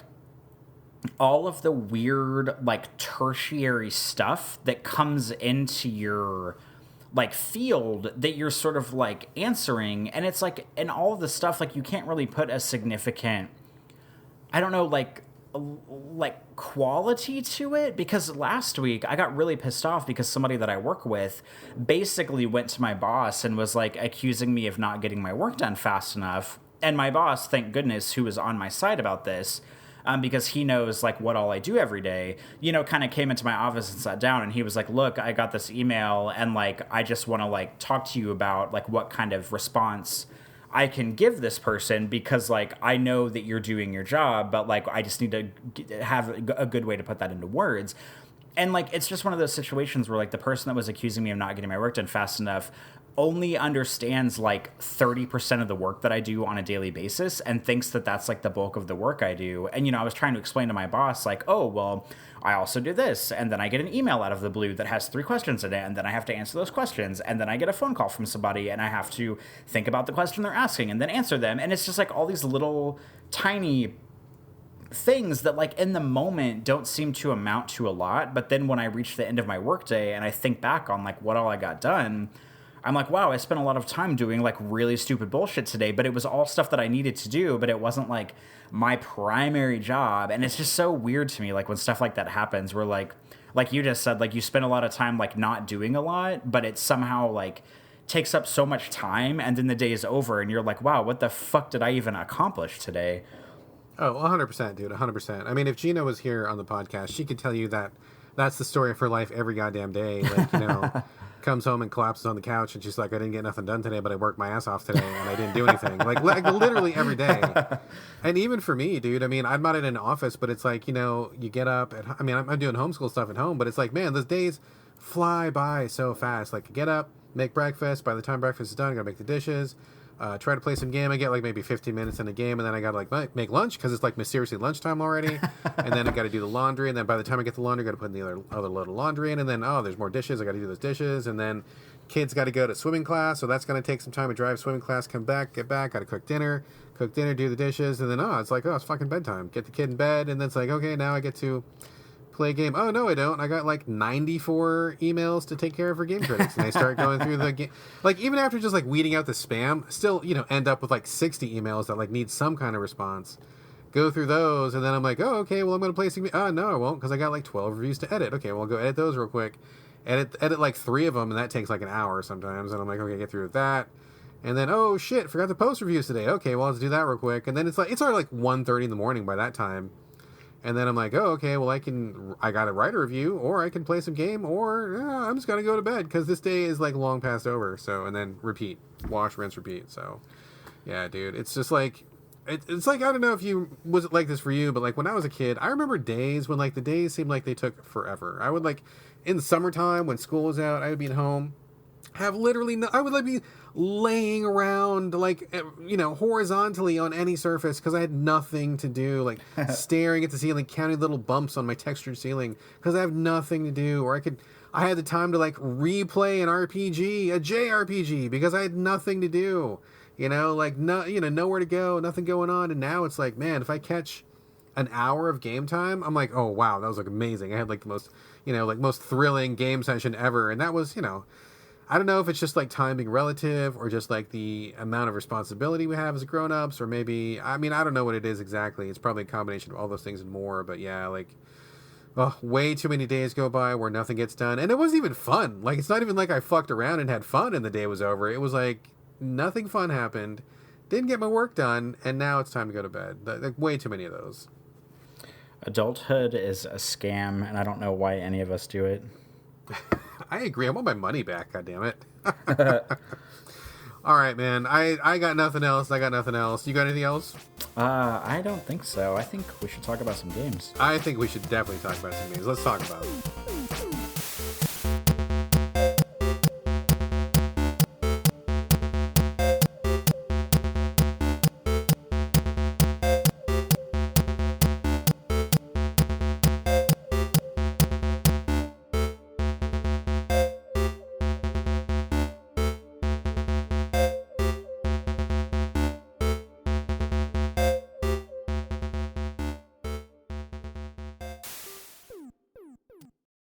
B: all of the weird like tertiary stuff that comes into your like field that you're sort of like answering. And it's like, and all of the stuff, like you can't really put a significant, I don't know, like quality to it. Because last week I got really pissed off because somebody that I work with basically went to my boss and was like accusing me of not getting my work done fast enough. And my boss, thank goodness, who was on my side about this, because he knows like what all I do every day, kind of came into my office and sat down, and he was like, look, I got this email, and like I just want to like talk to you about like what kind of response I can give this person, because like I know that you're doing your job, but like I just need to have a good way to put that into words. And like it's just one of those situations where like the person that was accusing me of not getting my work done fast enough only understands like 30% of the work that I do on a daily basis, and thinks that that's like the bulk of the work I do. And I was trying to explain to my boss like, oh well, I also do this, and then I get an email out of the blue that has 3 questions in it, and then I have to answer those questions, and then I get a phone call from somebody, and I have to think about the question they're asking and then answer them. And it's just like all these little tiny things that like in the moment don't seem to amount to a lot, but then when I reach the end of my workday and I think back on like what all I got done, I'm like, wow, I spent a lot of time doing like really stupid bullshit today, but it was all stuff that I needed to do, but it wasn't like my primary job. And it's just so weird to me, like when stuff like that happens, where like you just said, like you spend a lot of time like not doing a lot, but it somehow like takes up so much time, and then the day is over and you're like, wow, what the fuck did I even accomplish today?
A: Oh, 100%, dude, 100%. I mean, if Gina was here on the podcast, she could tell you that that's the story of her life every goddamn day. Like, you know, comes home and collapses on the couch and she's like, I didn't get nothing done today, but I worked my ass off today and I didn't do anything. like literally every day. And even for me, dude, I mean, I'm not in an office, but it's like, you know, you get up I mean, I'm doing homeschool stuff at home, but it's like, man, those days fly by so fast. Like, you get up, make breakfast. By the time breakfast is done, I gotta make the dishes. Try to play some game. I get like maybe 15 minutes in a game, and then I gotta like make lunch because it's like mysteriously lunchtime already. And then I gotta do the laundry, and then by the time I get the laundry, I gotta put in the other load of laundry in, and then there's more dishes. I gotta do those dishes, and then kids gotta go to swimming class, so that's gonna take some time to drive swimming class, come back, get back, gotta cook dinner, do the dishes, and then it's like it's fucking bedtime. Get the kid in bed, and then it's like, okay, now I get to play a game. Oh, no, I don't. I got like 94 emails to take care of for game critics. And I start going through the game. Like, even after just like weeding out the spam, still, you know, end up with like 60 emails that like need some kind of response. Go through those. And then I'm like, oh, okay, well, I'm going to play some. Oh, no, I won't, because I got like 12 reviews to edit. Okay, well, I'll go edit those real quick. Edit like 3 of them, and that takes like an hour sometimes. And I'm like, okay, get through that. And then, oh, shit, forgot to post reviews today. Okay, well, let's do that real quick. And then it's already like 1:30 in the morning by that time. And then I'm like, oh, okay, well, I got to write a review, or I can play some game, or I'm just going to go to bed because this day is like long past over. So, and then repeat, wash, rinse, repeat. So, yeah, dude, it's just like, it's like, I don't know if was it like this for you, but like when I was a kid, I remember days when like the days seemed like they took forever. I would like, in the summertime when school was out, I would be at home, have literally I would like be laying around like, you know, horizontally on any surface because I had nothing to do, like staring at the ceiling, counting little bumps on my textured ceiling because I have nothing to do. Or I had the time to like replay an RPG, a JRPG, because I had nothing to do, you know, like nowhere to go, nothing going on. And now it's like, man, if I catch an hour of game time, I'm like, oh wow, that was like amazing. I had like the most, you know, like most thrilling game session ever. And that was, you know, I don't know if it's just like time being relative or just like the amount of responsibility we have as grown-ups, or maybe, I mean, I don't know what it is exactly. It's probably a combination of all those things and more, but yeah, like, way too many days go by where nothing gets done. And it wasn't even fun. Like, it's not even like I fucked around and had fun and the day was over. It was like nothing fun happened, didn't get my work done, and now it's time to go to bed. Like, way too many of those. Adulthood
B: is a scam, and I don't know why any of us do it.
A: I agree. I want my money back, goddammit. All right, man. I got nothing else. You got anything else?
B: I don't think so. I think we should talk about some games.
A: I think we should definitely talk about some games. Let's talk about it.